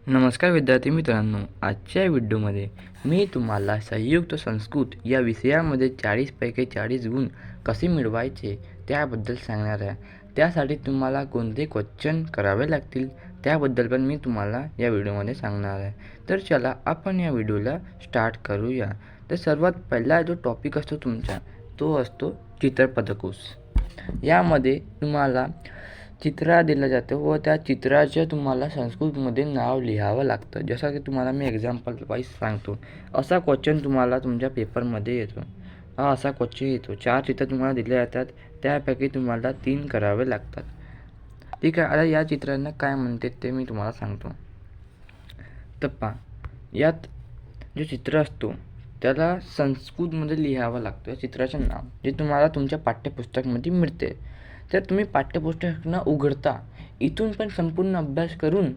नमस्कार विद्यार्थी मित्रांनो, आजच्या व्हिडिओमध्ये मी तुम्हाला संयुक्त संस्कृत या विषयामध्ये 40पैकी 40 गुण कसे मिळवायचे त्याबद्दल सांगणार आहे. त्यासाठी तुम्हाला कोणते क्वेश्चन करावे लागतील त्याबद्दल पण मी तुम्हाला या व्हिडिओमध्ये सांगणार आहे. तर चला आपण या व्हिडिओला स्टार्ट करूया. तर सर्वात पहिला जो टॉपिक असतो तुमचा तो असतो चित्रपदकोश. यामध्ये तुम्हाला चित्र दिलं जातं व त्या चित्राचं तुम्हाला संस्कृतमध्ये नाव लिहावं लागतं. जसं की तुम्हाला मी एक्झाम्पल वाईज सांगतो. असा क्वेश्चन तुम्हाला तुमच्या पेपरमध्ये येतो. हा असा क्वेश्चन येतो. 4 चित्र तुम्हाला दिले जातात, त्यापैकी तुम्हाला 3 करावे लागतात. ठीक आहे. आता या चित्रांना काय म्हणते ते मी तुम्हाला सांगतो. तर पहा, यात जे चित्र असतो त्याला संस्कृतमध्ये लिहावं लागतं. या चित्राचं नाव जे तुम्हाला तुमच्या पाठ्यपुस्तकामध्ये मिळते. तर तुम्ही पाठ्यपुस्तक न उघडता इथून पण संपूर्ण अभ्यास करून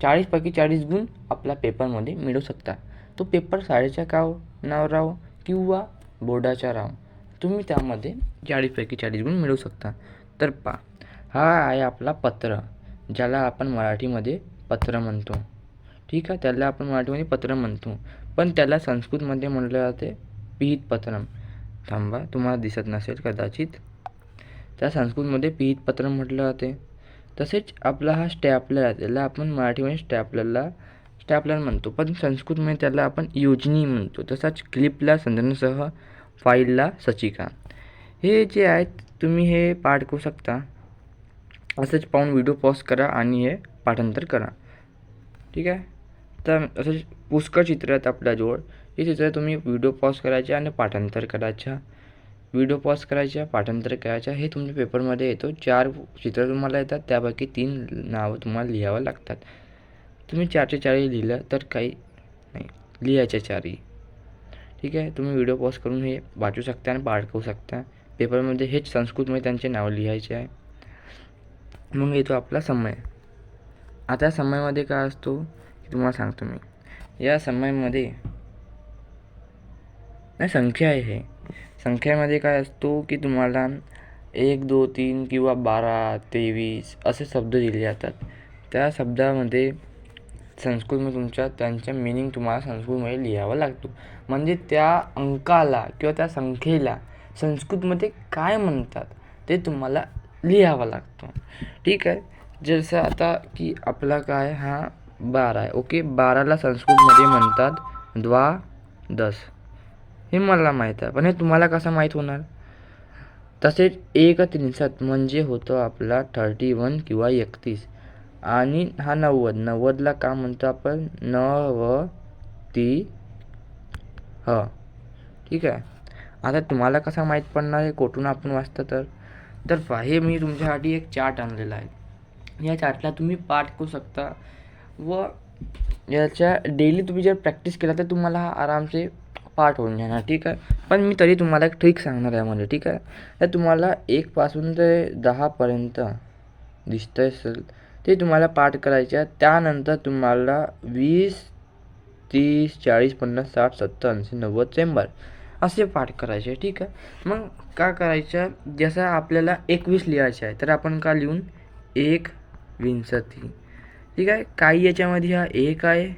40पैकी 40 गुण आपल्या पेपरमध्ये मिळवू शकता. तो पेपर शाळेच्या नाव राहो किंवा बोर्डाचा राहो, तुम्ही त्यामध्ये 40पैकी 40 गुण मिळवू शकता. तर पहा, हा आहे आपला पत्र, ज्याला आपण मराठीमध्ये पत्र म्हणतो. ठीक आहे, त्याला आपण मराठीमध्ये पत्र म्हणतो, पण त्याला संस्कृतमध्ये म्हटलं जाते पिहितपत्रम. थांबा, तुम्हाला दिसत नसेल कदाचित. त्या संस्कृतमध्ये पिहितपत्र म्हटलं जाते. तसेच आपला हा स्टॅपलर आहे, त्याला आपण मराठीमध्ये स्टॅपलर म्हणतो, पण संस्कृतमध्ये त्याला आपण योजनी म्हणतो. तसाच क्लिपला संदर्भसह, फाईलला सचिका. हे जे आहेत तुम्ही हे पाठ करू शकता. असंच पाहून व्हिडिओ पॉज करा आणि हे पाठांतर करा. ठीक आहे. तर असंच पुष्कळ चित्र आहेत आपल्याजवळ. हे चित्र तुम्ही व्हिडिओ पॉज करायचे आणि पाठांतर करायच्या. व्हिडिओ पॉज करायच्या, पाठांतर करायच्या. हे तुमच्या पेपरमध्ये येतो. 4 चित्र तुम्हाला येतात, त्यापैकी 3 नावं तुम्हाला लिहावं लागतात. तुम्ही 4चे 4 लिहिलं तर काही नाही, लिहायच्या 4ही. ठीक आहे. तुम्ही व्हिडिओ पॉज करून हे वाचू शकता आणि पाठ करू शकता. पेपरमध्ये हेच संस्कृतमध्ये त्यांचे नाव लिहायचे आहे. मग येतो आपला समय. आता या समयामध्ये काय असतो तुम्हाला सांगतो मी. या समयामध्ये संख्या आहे. हे संख्यामध्ये काय असतो की तुम्हाला 1, 2, 3 किंवा 12, 23 असे शब्द दिले जातात. त्या शब्दामध्ये संस्कृतमध्ये तुमच्या त्यांचा मीनिंग तुम्हाला संस्कृतमध्ये लिहावा लागतो. म्हणजे त्या अंकाला किंवा त्या संख्येला संस्कृतमध्ये काय म्हणतात ते तुम्हाला लिहावं लागतं. ठीक आहे. जसं आता की आपला काय हा 12 आहे. ओके, 12ला संस्कृतमध्ये म्हणतात द्वादश. हे मला माहीत आहे, पण हे तुम्हाला कसं माहीत होणार. तसेच 1त्रिंशत म्हणजे होतो आपला 31 किंवा 31. आणि हा 90ला का म्हणतो आपण 90. ठीक आहे. आता तुम्हाला कसं माहीत पडणार आहे कुठून आपण वाचतं तर पहा, हे मी तुमच्यासाठी एक चार्ट आणलेला आहे. या चार्टला तुम्ही पाठ करू शकता व याच्या डेली तुम्ही जर प्रॅक्टिस केला तर तुम्हाला हा आरामसे पाठ होऊन जाणार. ठीक आहे. पण मी तरी तुम्हाला एक ट्रिक सांगणार आहे यामध्ये. ठीक आहे. तर तुम्हाला 1 पासून ते 10पर्यंत दिसतं असेल ते तुम्हाला पाठ करायचं. त्यानंतर तुम्हाला 20, 30, 40, 50, 60, 70, 80, 90, 100 असे पाठ करायचे. ठीक आहे. मग का करायचं, जसं आपल्याला 21 लिहायचं आहे तर आपण का लिहून 1 ठीक आहे. काही याच्यामध्ये हा 1 आहे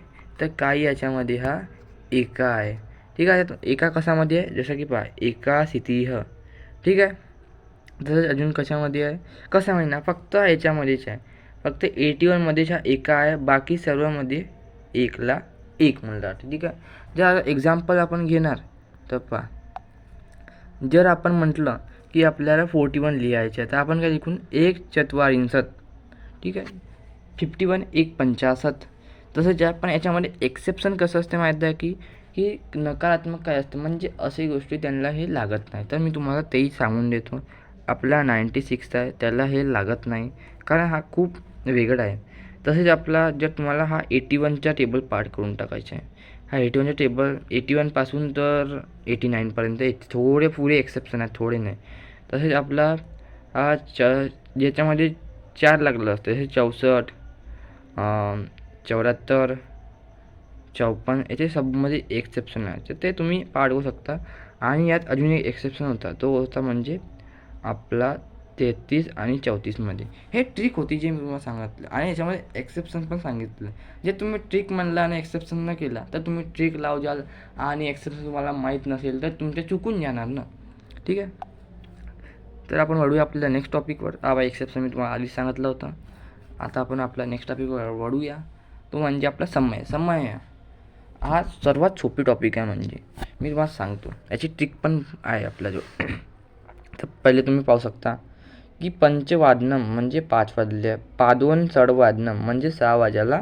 तर काही याच्यामध्ये हा एका आहे. ठीक आहे. एका कशामध्ये आहे, जसं की पहा, एका सितिह. ठीक आहे. तसंच अजून कशामध्ये आहे, कसा महिना, फक्त याच्यामध्येच आहे. फक्त 81मध्येच हा एका आहे, बाकी सर्वमध्ये 1ला 1 म्हणलं जातं. ठीक आहे. जर एक्झाम्पल आपण घेणार तर पहा, जर आपण म्हटलं की आपल्याला 41 लिहायचं आहे तर आपण काय लिखून 1 ठीक आहे. 51 1 तसंच आहे. पण याच्यामध्ये एक्सेप्शन कसं असते माहीत आहे की नकारात्मक काय असते, म्हणजे अशी गोष्टी त्यांना हे लागत नाही. तर मी तुम्हाला तेही सांगून देतो. आपला 96 आहे त्याला हे लागत नाही, कारण हा खूप वेगळा आहे. तसेच आपला जर तुम्हाला हा 81चा टेबल पाठ करून टाकायचा आहे. हा 81चा टेबल 81पासून तर 89पर्यंत थोडे पुरे एक्सेप्शन आहेत, थोडे नाही. तसेच आपला हा ज्याच्यामध्ये 4 लागलं असतं, जसे 64, 74, 54 याचे सबमध्ये एक्सेप्शन आहे, तर ते तुम्ही पाठ करू शकता. आणि यात अजून एक एक्सेप्शन होता, तो होता म्हणजे आपला 33 आणि 34मध्ये. हे ट्रिक होती जे मी तुम्हाला सांगितलं, आणि याच्यामध्ये एक्सेप्शन पण सांगितलं. जे तुम्ही ट्रिक म्हणला आणि एक्सेप्शन न केला तर तुम्ही ट्रिक लावजाल आणि एक्सेप्शन तुम्हाला माहीत नसेल तर तुमच्या चुकून जाणार ना. ठीक आहे, तर आपण वळूया आपल्या नेक्स्ट टॉपिकवर. एक्सेप्शन मी तुम्हाला आधीच सांगितलं होतं. आता आपण आपला नेक्स्ट टॉपिकवर वळूया, तो म्हणजे आपला समय. हा सर्वात सोपी टॉपिक आहे. म्हणजे मी तुम्हाला सांगतो, याची ट्रिक पण आहे आपल्याजवळ. तर पहिले तुम्ही पाहू शकता की पंचवादनम म्हणजे 5 वाजले, पादोन चढवादनम म्हणजे 6 वाजायला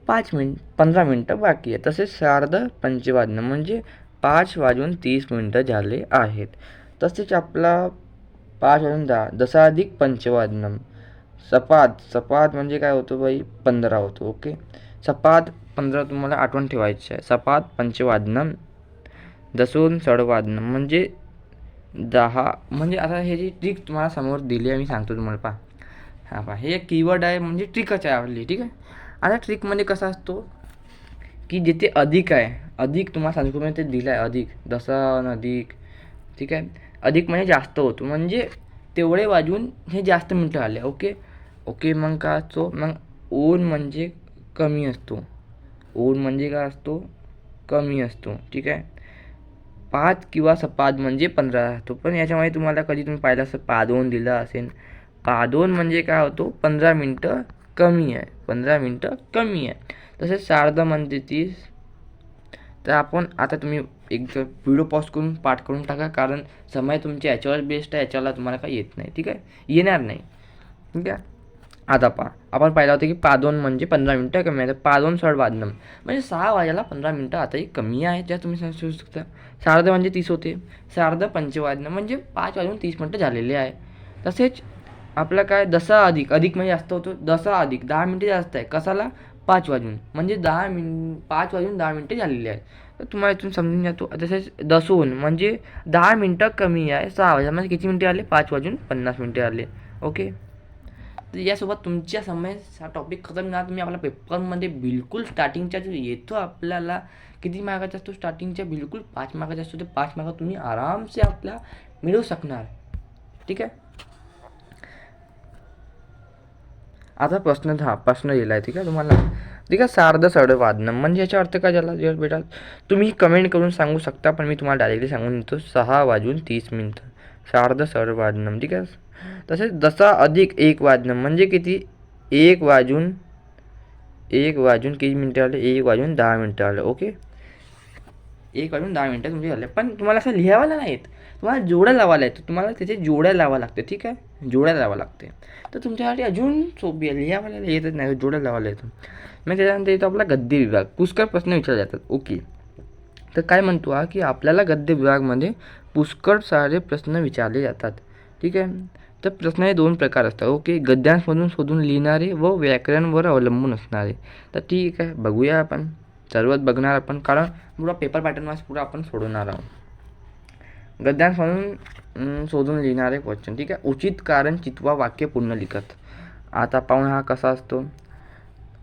15 मिनटं बाकी आहे. तसेच सार्ध पंचवादनम म्हणजे 5 वाजून 30 मिनटं झाले आहेत. तसेच आपला 5 वाजून 10 दशाधिक पंचवादनम, सपाद म्हणजे काय होतं बाई, 15 होतो. ओके, सपाद 15 तुम्हाला आठवण ठेवायची आहे. सपाद पंचवादनम दसोन चढवादनम म्हणजे 10. म्हणजे आता हे जी ट्रिक तुम्हाला समोर दिली आहे मी सांगतो तुम्हाला. पहा हे एक कीवर्ड आहे, म्हणजे ट्रिकच आहे आपली. ठीक आहे, आता ट्रिकमध्ये कसा असतो की जिथे अधिक आहे, अधिक तुम्हाला संस्कृतमध्ये ते दिलं आहे, अधिक दसन अधिक. ठीक आहे, अधिक म्हणजे जास्त होतो, म्हणजे तेवढे वाजून हे जास्त मिनटं आले. ओके, मग काय असतो, मग ओन म्हणजे कमी असतो. ओन म्हणजे काय असतो, कमी असतो. ठीक आहे, 5 किंवा सपाद म्हणजे 15 राहतो. पण याच्यामध्ये तुम्हाला कधी तुम्ही पाहिलं असं पादोन दिलं असेल. पादोन म्हणजे काय होतो, 15 मिनटं कमी आहे, 15 मिनटं कमी आहे. तसेच सार्ध म्हणजे 30. तर आपण आता तुम्ही एक व्हिडिओ पॉज करून पाठ करून टाका, कारण समय तुमच्या याच्यावर बेस्ट आहे, याच्याला तुम्हाला काही येत नाही. ठीक आहे, येणार नाही. ठीक आहे, आता पहा, आपण पाहिलं होतं की पादोन म्हणजे 15 मिनटं कमी आहे. तर पादोन चढवादनम म्हणजे 6 वाजायला 15 मिनटं आताही कमी आहे, ज्या तुम्ही समजू शकता. सार्ध म्हणजे 30 होते. सार्ध पंचवादनम म्हणजे 5 वाजून 30 मिनटं झालेले आहे. तसेच आपलं काय, दसा अधिक म्हणजे जास्त होतो. दसा अधिक 10 मिनटे जास्त आहे, कसाला, 5 वाजून, म्हणजे 5 वाजून 10 मिनटे झालेली आहेत. तर तुम्हाला इथून समजून जातो. तसेच दसोन म्हणजे 10 मिनटं कमी आहे 6 वाजता, म्हणजे किती मिनटे आले, 5 वाजून 50 मिनटे आले. ओके, तर यासोबत तुमच्या समय हा टॉपिक खतम झाला. तुम्ही आपल्या पेपरमध्ये बिलकुल स्टार्टिंगच्या जो येतो आपल्याला किती मार्काचा असतो, स्टार्टिंगच्या बिलकुल 5 मार्काचा असतो. ते 5 मार्क तुम्ही आरामसे आपला मिळवू शकणार. ठीक आहे, आता प्रश्न दिला आहे. ठीक आहे तुम्हाला. ठीक आहे, सार्ध चढवादनम म्हणजे याचा अर्थ काय झाला बेटा, तुम्ही कमेंट करून सांगू शकता, पण मी तुम्हाला डायरेक्टली सांगून देतो. 6 वाजून 30 मिनटं सार्ध चढवादनम. ठीक आहे, तसेच दसा अधिक 1 वादनम म्हणजे किती, 1 वाजून किती मिनटं आले, 1 वाजून 10 मिनटं आले. ओके, 1 वाजून 10 मिनटं तुमचे झाले. पण तुम्हाला असं लिहायला नाही येत, तुम्हाला जोड्या लावायला येतं. तुम्हाला त्याचे जोड्या लावावं लागते. ठीक आहे, जोड्या लावावं लागते. तर तुमच्यासाठी अजून सोपी आहे, लिहायला येतच नाही, जोड्या लावायला येतं. मग त्याच्यानंतर येतो आपला गद्य विभाग. पुष्कळ प्रश्न विचारले जातात. ओके, तर काय म्हणतो हा की आपल्याला गद्य विभागामध्ये पुष्कळ सारे प्रश्न विचारले जातात. ठीक आहे, तर प्रश्न हे 2 प्रकार असतात. ओके, गद्यांमधून शोधून लिहिणारे व व्याकरणवर अवलंबून असणारे. तर ठीक आहे, बघूया आपण, सर्वच बघणार आपण, कारण पुरा पेपर पॅटर्न वाईज पुरा आपण सोडवणार आहोत. गद्यांमधून शोधून लिहिणारे क्वेश्चन. ठीक आहे, उचित कारण चितवा वाक्य पूर्ण लिखत. आता पाहून हा कसा असतो.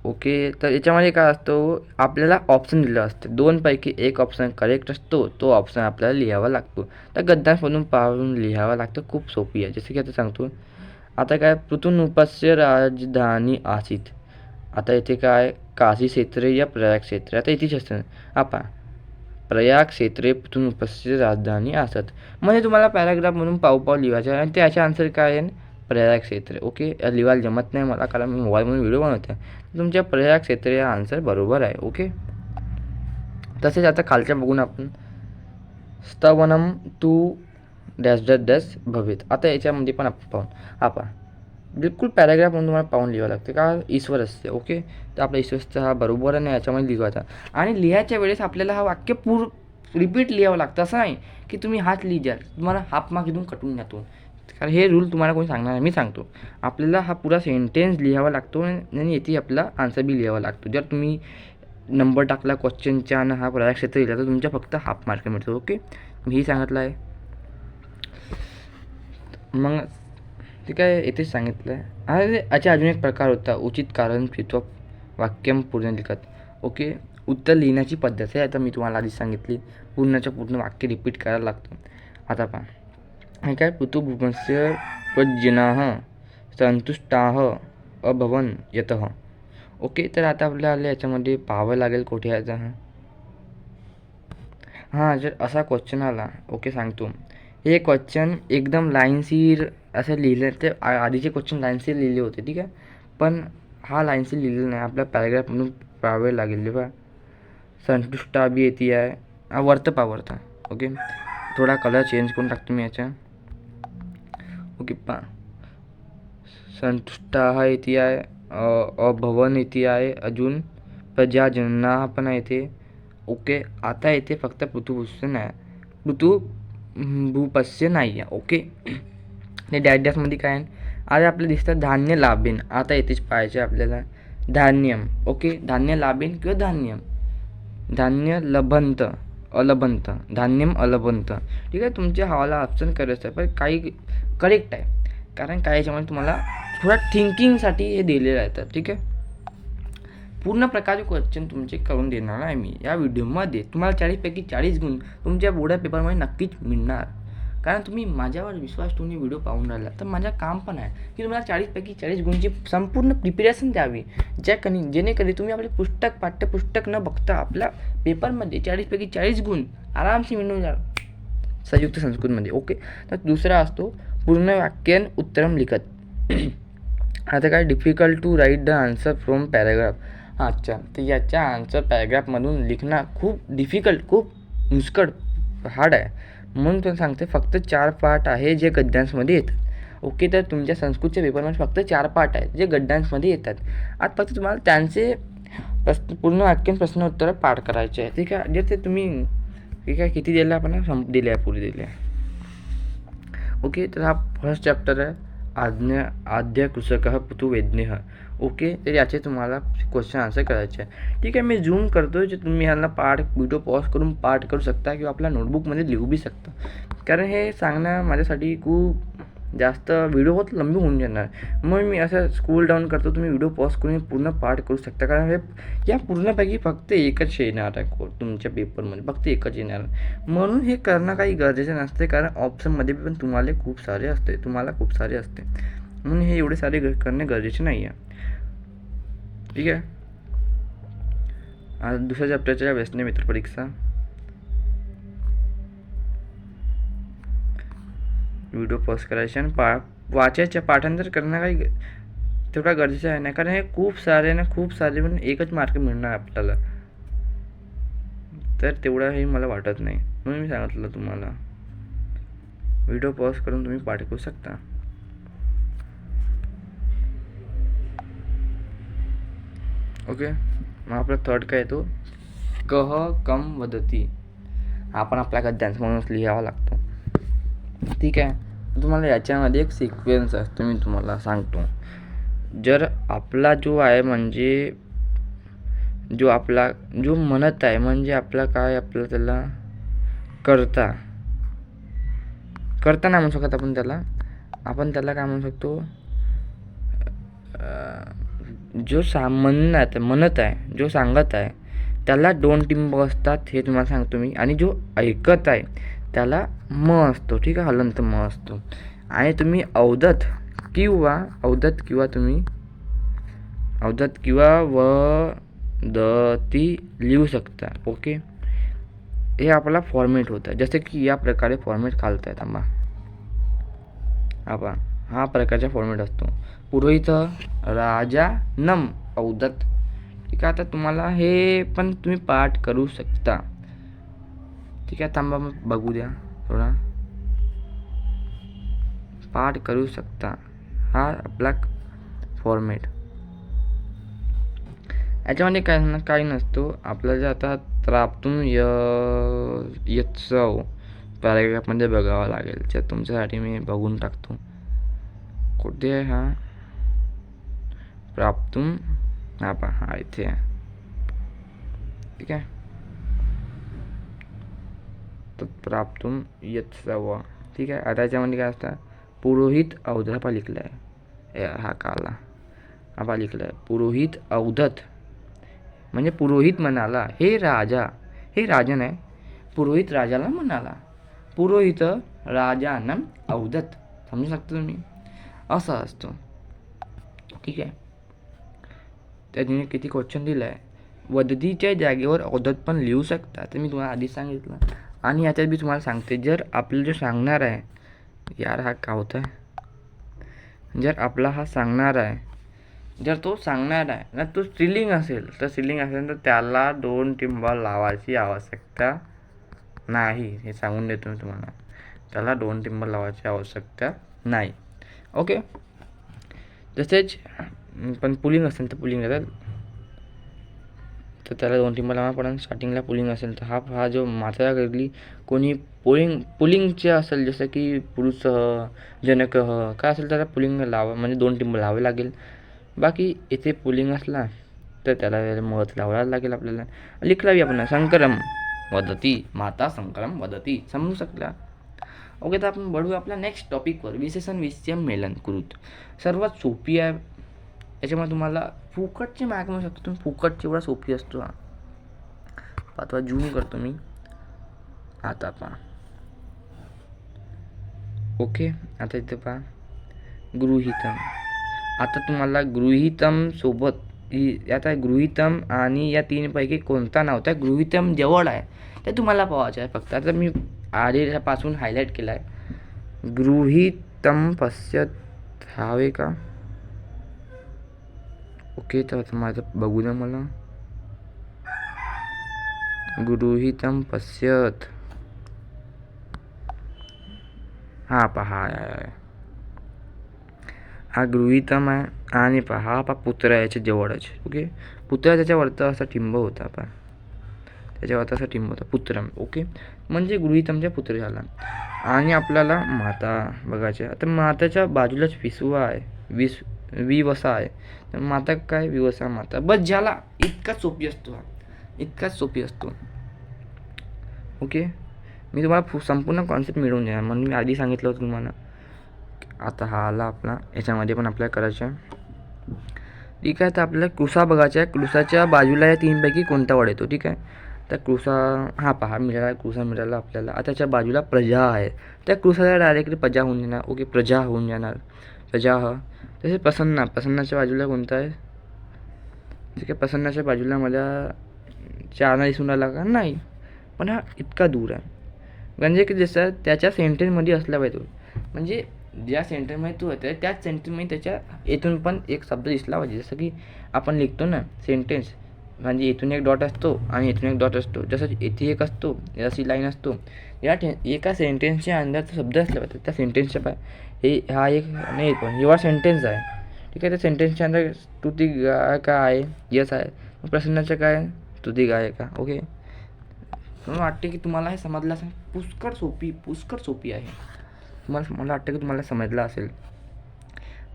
ओके, तर याच्यामध्ये काय असतो, आपल्याला ऑप्शन दिलं असते, 2 पैकी 1 ऑप्शन करेक्ट असतो, तो ऑप्शन आपल्याला लिहावा लागतो. तर गद्यांमधून पाहून लिहावा लागतं. खूप सोपी आहे. जसं की आता सांगतो. आता काय, पृथुनूपस्य राजधानी आसीत. आता इथे काय, काशी क्षेत्रे या प्रयाग क्षेत्रे. आता इथेच असतं आपा, प्रयाग क्षेत्रे पृथुनूपस्य राजधानी असत. म्हणजे तुम्हाला पॅराग्राफमधून पाव लिहायचं आहे, आणि त्याचे आन्सर काय आहे, प्रयाग क्षेत्र. ओके, लिहायला जमत नाही मला, कारण मी मोबाईलमधून व्हिडिओ बनवतो आहे. तुमच्या प्रयाग क्षेत्र या आन्सर बरोबर आहे. ओके, तसेच आता खालच्या बघून आपण, स्तवनम टू डॅश भवेत. आता याच्यामध्ये पण आपण पाहून बिलकुल पॅराग्राफमधून तुम्हाला पाहून लिहावं लागतं, का ईश्वर असते. ओके, तर आपला ईश्वरचं हा बरोबर आहे, याच्यामध्ये लिहायचा. आणि लिहायच्या वेळेस आपल्याला हा वाक्य रिपीट लिहावं लागतं. असं नाही की तुम्ही हात लिहिजाल, तुम्हाला हाफ मार्क इथून कटून जातो, कारण हे रूल तुम्हाला कोणी सांगणार नाही, मी सांगतो. आपल्याला हा पुरा सेंटेन्स लिहावा लागतो, आणि येथे आपला आन्सर बी लिहावा लागतो. जर तुम्ही नंबर टाकला क्वेश्चनच्या आणि हा प्रयाग क्षेत्र लिहिला तर तुमच्या फक्त हाफ मार्क मिळतो. ओके, मी सांगितलं आहे. मग ठीक आहे, येथेच सांगितलं आहे. आणि याचा अजून एक प्रकार होता, उचित कारण चित्वा वाक्यम पूर्ण लिखत. ओके, उत्तर लिहिण्याची पद्धत आहे. आता मी तुम्हाला आधीच सांगितली, पूर्ण वाक्य रिपीट करायला लागतं. आता पहा, हे काय, पृथुभूमस्य प्रज्ञाः संतुष्टाः अभवन् यतः. ओके, तर आता आपल्याला याच्यामध्ये पाहावं लागेल कुठे यायचं. हां, जर असा क्वेश्चन आला, ओके सांगतो. हे क्वेश्चन एकदम लाईनशीर असं लिहिलं, ते आधीचे क्वेश्चन लाईनशीर लिहिले होते, ठीक आहे. पण हा लाईनशीर लिहिलेला नाही, आपल्या पॅराग्राफमधून पाहावे लागेल. बघा, संतुष्टा बी येते आहे, वरतं पावरता. ओके, थोडा कलर चेंज करून टाकतो मी याचा. ओके, संतुष्टाः येते आहे, अभवन येते आहे, अजून प्रजाजनाः पण येते. ओके, आता येते फक्त पृथुभूपस्य नाही, पृथुभूपस्य नाही आहे. ओके, ते डॅशमध्ये काय आहे, आता आपल्याला दिसतं धान्य लाभेन. आता येतेच पाहायचे आपल्याला धान्यम. ओके, धान्य लाभेन किंवा धान्यम, धान्य लभंत अलभंत, धान्यम अलभंत. ठीक आहे, तुमच्या हवाला ऑप्शन करायचं आहे, पण काही करेक्ट आहे, कारण काय याच्यामध्ये तुम्हाला थोडा थिंकिंगसाठी हे दिलेलं आहे. तर ठीक आहे, पूर्ण प्रकारचे क्वेश्चन तुमचे करून देणार आहे मी या व्हिडिओमध्ये. तुम्हाला 40पैकी 40 गुण तुमच्या बोर्ड पेपरमध्ये नक्कीच मिळणार, कारण तुम्ही माझ्यावर विश्वास ठेवून व्हिडिओ पाहून राहिला. तर माझं काम पण आहे की तुम्हाला 40पैकी 40 गुणची संपूर्ण प्रिपेरेशन द्यावी, जेणेकरून तुम्ही आपले पाठ्यपुस्तक न बघता आपल्या पेपरमध्ये 40पैकी 40 गुण आरामशी मिळून जाल संयुक्त संस्कृतमध्ये. ओके, तर दुसरा असतो पूर्ण वाक्यान उत्तरम लिखत. आता काय, difficult to write the answer from paragraph. अच्छा, तर याच्या आन्सर पॅराग्राफमधून लिखणं खूप डिफिकल्ट, खूप मुश्किल, हार्ड आहे. म्हणून पण सांगते, फक्त 4 पार्ट आहे जे गद्यांशमध्ये येतात. ओके, तर तुमच्या संस्कृतच्या पेपरमध्ये फक्त 4 पार्ट आहेत जे गद्यांशमध्ये येतात. आज फक्त तुम्हाला त्यांचे पूर्ण वाक्यान प्रश्न उत्तर पाठ करायचे आहे. ठीक आहे, जे ते तुम्ही ठीक आहे किती दिलं आपण दिले आहे, पुढे दिले आहे. ओके, तर हा फर्स्ट चॅप्टर आहे, आद्य कृषकः पृथुवेज्ञः. ओके, तर याचे तुम्हाला क्वेश्चन आन्सर करायचे आहे. ठीक आहे, मी झूम करतो, जे तुम्ही ह्यांना व्हिडिओ पॉज करून पाठ करू शकता किंवा आपल्या नोटबुकमध्ये लिहू बी शकता, कारण हे सांगणं माझ्यासाठी खूप जास्त व्हिडिओ बहुत लंबी होऊन जाणार. मग मी असं स्कूल डाऊन करतो, तुम्ही व्हिडिओ पॉज करून पूर्ण पाठ करू शकता, कारण हे या पूर्णपैकी फक्त एकच येणार आहे तुमच्या पेपरमध्ये, फक्त एकच येणार आहे. म्हणून हे करणं काही गरजेचं नसते, कारण ऑप्शनमध्ये पण तुम्हाला खूप सारे असते, म्हणून हे एवढे सारे करणे गरजेचे नाही आहे. ठीक आहे, आता दुसऱ्या चॅप्टरच्या व्यसने मित्र परीक्षा व्हिडिओ पॉज करायचे आणि वाचायच्या, पाठांतर करणं काही तेवढा गरजेचं आहे नाही, कारण हे खूप सारे पण एकच मार्क मिळणार आपल्याला, तर तेवढाही मला वाटत नाही. म्हणून मी सांगितलं तुम्हाला व्हिडिओ पॉज करून तुम्ही पाठ करू शकता. ओके, मग आपला थर्ड काय येतो, कह कम वदती. आपण आपल्या गद्यांश म्हणूनच लिहावा लागतो. ठीक आहे, तुम्हाला याच्यामध्ये एक सिक्वेन्स असतो, मी तुम्हाला सांगतो. जर आपला जो आहे म्हणजे जो म्हणत आहे, म्हणजे आपला काय, आपलं त्याला करता नाही म्हणू शकत आपण त्याला काय म्हणू शकतो, जो म्हणत आहे, जो सांगत आहे त्याला 2 टिंब असतात, हे तुम्हाला सांगतो मी. आणि जो ऐकत आहे त्याला म असतो. ठीक आहे, हलंत म असतो. आणि तुम्ही अवदत किंवा वदती लिहू शकता. ओके, हे आपला फॉर्मेट होतं, जसे की या प्रकारे फॉर्मेट घालता येत. हा प्रकारचा फॉर्मेट असतो. पुरोहित राजा नम अवदत. ठीक आहे, आता तुम्हाला हे पण तुम्ही पाठ करू शकता. ठीक आहे, थांबा मग बघू द्या, थोडा पाठ करू शकता. हा आपला फॉर्मेट. याच्यामध्ये काही नसतो. आपल्याला जे आता त्राप्तून यत्सव पॅराग्राफमध्ये बघावं लागेल, तर तुमच्यासाठी मी बघून टाकतो कुठे आहे हा प्राप्तुम. हा इथे आहे. ठीक आहे, तर प्राप्तुम यत्सव. ठीक आहे, आता याच्यामध्ये काय असतं, पुरोहित अवधत लिखलं आहे, हा काला हा लिखलं आहे. पुरोहित अवधत म्हणजे पुरोहित म्हणाला, हे राजा नाही, पुरोहित राजाला म्हणाला. पुरोहित राजानं अवधत, समजू शकता तुम्ही. असा असतो. ठीक आहे. त्याने किती क्वेश्चन दिलं आहे. वदतीच्या जागेवर औदत पण लिहू शकता, तर मी तुम्हाला आधीच सांगितलं. आणि याच्यात मी तुम्हाला सांगते, जर आपल्याला जो सांगणार आहे, यार हा का होता आहे, जर आपला हा सांगणार आहे, जर तो सांगणार आहे ना, तो स्त्रीलिंग असेल तर त्याला 2 टिंब लावायची आवश्यकता नाही. हे सांगून देतो मी तुम्हाला, त्याला 2 टिंब लावायची आवश्यकता नाही. ओके. तसेच पण पुलिंग असेल तर पुलिंग येतात, तर त्याला 2 टिंब लावा. पण स्टार्टिंगला पुलिंग असेल तर हा जो मात्रा करली कोणी पुलिंगचे असेल, जसं की पुरुष, जनक काय असेल त्याला पुलिंग लावा, म्हणजे 2 टिंब लावावे लागेल. बाकी इथे पुलिंग असला तर त्याला मत लावायला लागेल आपल्याला. लिखलावी आपण संकरम वदती, माता संकरम वदती, समजू शकला. ओके. तर आपण बढू आपल्या नेक्स्ट टॉपिकवर, विशेषण विषम मेलन कृत. सर्वात सोपी आहे, याच्यामुळे तुम्हाला फुकटचे मार्क मिळू शकतो. तुम्ही फुकटचे एवढा सोपी असतो हा. पाचवा जूम करतो मी आता पहा. ओके. आता इथे पहा गृहीतम. आता तुम्हाला गृहीतम सोबत आता गृहीतम आणि या 3 पैकी कोणता नव्हता गृहीतम जवळ आहे ते तुम्हाला पाहायचं आहे फक्त. आता मी आधीपासून हायलाईट केला आहे. गृहीतम पश्यत हवे का. ओके. तर आता माझं बघू द्या मला. गृहीतम पश्यत, हा पहा, हा गृहीतम आहे. आणि पहा पुत्र याच्या जवळच. ओके. पुत्र त्याच्यावरचा असा टिंब होता पहा, त्याच्यावरचा असा टिंब होता पुत्रम. ओके. म्हणजे गृहीतमचा पुत्र झाला. आणि आपल्याला माता बघायची. आता माताच्या बाजूलाच विसवा आहे, विवसा आहे. तर माता काय, विवसा माता. बस झाला. इतकाच सोपी असतो हा, इतकाच सोपी असतो. ओके. मी तुम्हाला संपूर्ण कॉन्सेप्ट मिळवून द्या म्हणून मी आधी सांगितलं होतं तुम्हाला. आता हा आला आपला, याच्यामध्ये पण आपल्याला करायचं आहे. ठीक आहे. तर आपल्याला कृसा बघायचा आहे. कृसाच्या बाजूला या 3 पैकी कोणता वड येतो. ठीक आहे. तर कृसा, हा पहा मिळाला, कृसा मिळाला आपल्याला. आता त्याच्या बाजूला प्रजा आहे, त्या कृसाला डायरेक्टली प्रजा होऊन जाणार. ओके. प्रजा होऊन जाणार, प्रजा. तसे प्रसन्नाच्या बाजूला कोणता आहे. ठीक आहे. प्रसन्नाच्या बाजूला मला चारणा दिसून राहिला का, नाही. पण हा इतका दूर आहे, म्हणजे की जसं त्याच्या सेंटेन्समध्ये असला पाहिजे. म्हणजे ज्या सेंटेन्समध्ये तू होतं त्याच सेंटेन्समध्ये त्याच्या इथून पण एक शब्द दिसला पाहिजे. जसं की आपण लिहितो ना सेंटेन्स, म्हणजे इथून एक डॉट असतो आणि इथून एक डॉट असतो. जसं इथे एक असतो, अशी लाईन असतो. एका सेंटेन्सच्या अंदरचा शब्द असला पाहिजे त्या सेंटेन्सच्या हा एक नाही, पण एवढा सेंटेन्स आहे. ठीक आहे. त्या सेंटेन्सच्या अंदर तुती गाय का आहे, यस आहे. प्रसन्नाचं काय, तुती गाय का. ओके. मला वाटते की तुम्हाला हे समजलं असेल. पुष्कळ सोपी आहे. मला वाटतं की तुम्हाला समजलं असेल.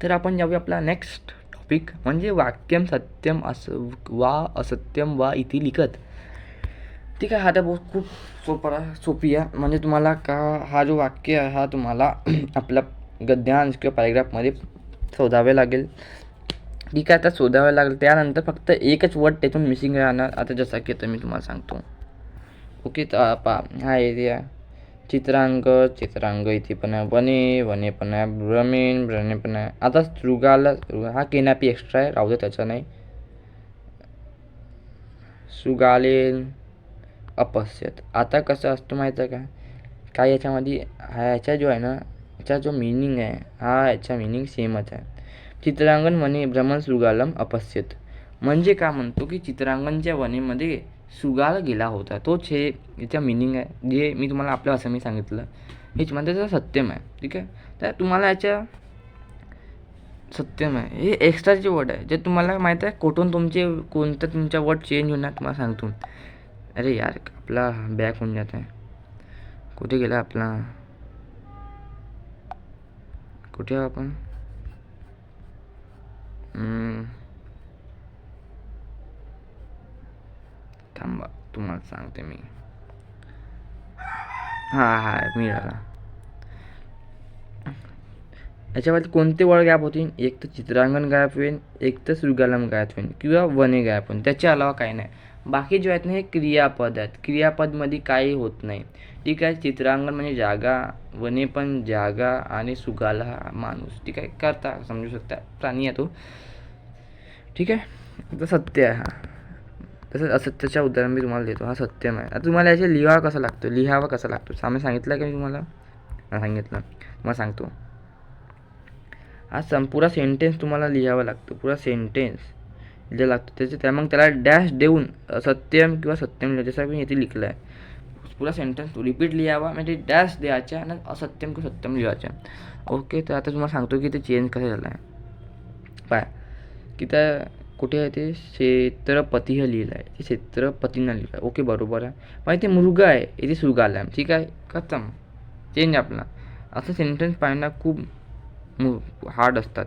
तर आपण जाऊया आपला नेक्स्ट टॉपिक, म्हणजे वाक्यम सत्यम असत्यम वा इति लिखत. ठीक आहे. हा तर खूप सोपी आहे. म्हणजे तुम्हाला हा जो वाक्य आहे हा तुम्हाला आपला गद्यांश किंवा पॅरेग्राफमध्ये शोधावे लागेल. ठीक आहे. आता शोधावे लागेल, त्यानंतर फक्त एकच वर्ड त्यातून मिसिंग राहणार. आता जसं की आता मी तुम्हाला सांगतो. ओके. तर हा एरिया चित्रांग इथे पण आहे, वने पण आहे, भ्रमे पण आहे. आता शृगाला, हा केनापी एक्स्ट्रा आहे, राहू दे, त्याचा नाही. शृगालेन अपश्यत. आता कसं असतं माहिती आहे का, काय याच्यामध्ये ह्याचा जो आहे ना, याचा जो मिनिंग आहे याचा मिनिंग सेमच आहे. चित्रांगण वने भ्रमण शृगालम अपश्यत, म्हणजे काय म्हणतो की चित्रांगणच्या वनेमध्ये शृगाल गेला होता. तोच हे याचा मिनिंग आहे, जे मी तुम्हाला आपल्या भाषेत मी सांगितलं. हेच म्हणते त्याचं सत्यम आहे. ठीक आहे. तर तुम्हाला याच्या सत्यम आहे हे एक्स्ट्राचे वर्ड आहे, जे तुम्हाला माहीत आहे कोठून तुमचा वर्ड चेंज होणार तुम्हाला सांगतो. अरे यार आपला बॅक होऊन जात आहे. कुठे गेला आपला, कुठे आपण, थांबा तुम्हाला सांगते मी. हा मिळाला. याच्यावरती कोणते वर्ड गायब होतील, एक तर चित्रांगण गायब होईल, एक तर शृगालम गायब होईल, किंवा वने गायब होईल. त्याच्या अलावा काही नाही. बाकी जे आहेत ना हे क्रियापद आहेत. क्रियापदमध्ये काही होत नाही. ठीक आहे. चित्रांगण म्हणजे जागा, वने पण जागा आणि सुगाला हा माणूस. ठीक आहे. करता समजू शकता प्राणी आहे तो. ठीक आहे. तर सत्य आहे हा. तसंच असत्याच्या उदाहरण मी तुम्हाला देतो. हा सत्यम आहे. आता तुम्हाला याचे लिहावा कसा लागतो सामे सांगितलं का मी तुम्हाला? सांगितलं. मग सांगतो. हा पुरा सेंटेन्स तुम्हाला लिहावा लागतो. पुरा सेंटेन्स लिहावं लागतो. मग त्याला डॅश देऊन सत्यम किंवा सत्यम जसं मी इथे लिहिलं आहे. पुरा सेंटेन्स रिपीट लिहावा म्हणजे डॅश द्यायच्या आणि असत्यम किंवा सत्यम लिहायच्या. ओके. तर आता तुम्हाला सांगतो की ते चेंज कसं झालं आहे. पाय की त्या कुठे आहे ते क्षेत्रपती हे लिहिलं आहे. ते क्षेत्रपतीनं लिहिलं आहे. ओके बरोबर आहे. पण इथे मुलगा आहे, इथे सुगाला आहे. ठीक आहे. खतम. चेंज आपला. असं सेंटेन्स पाहणं खूप हार्ड असतात.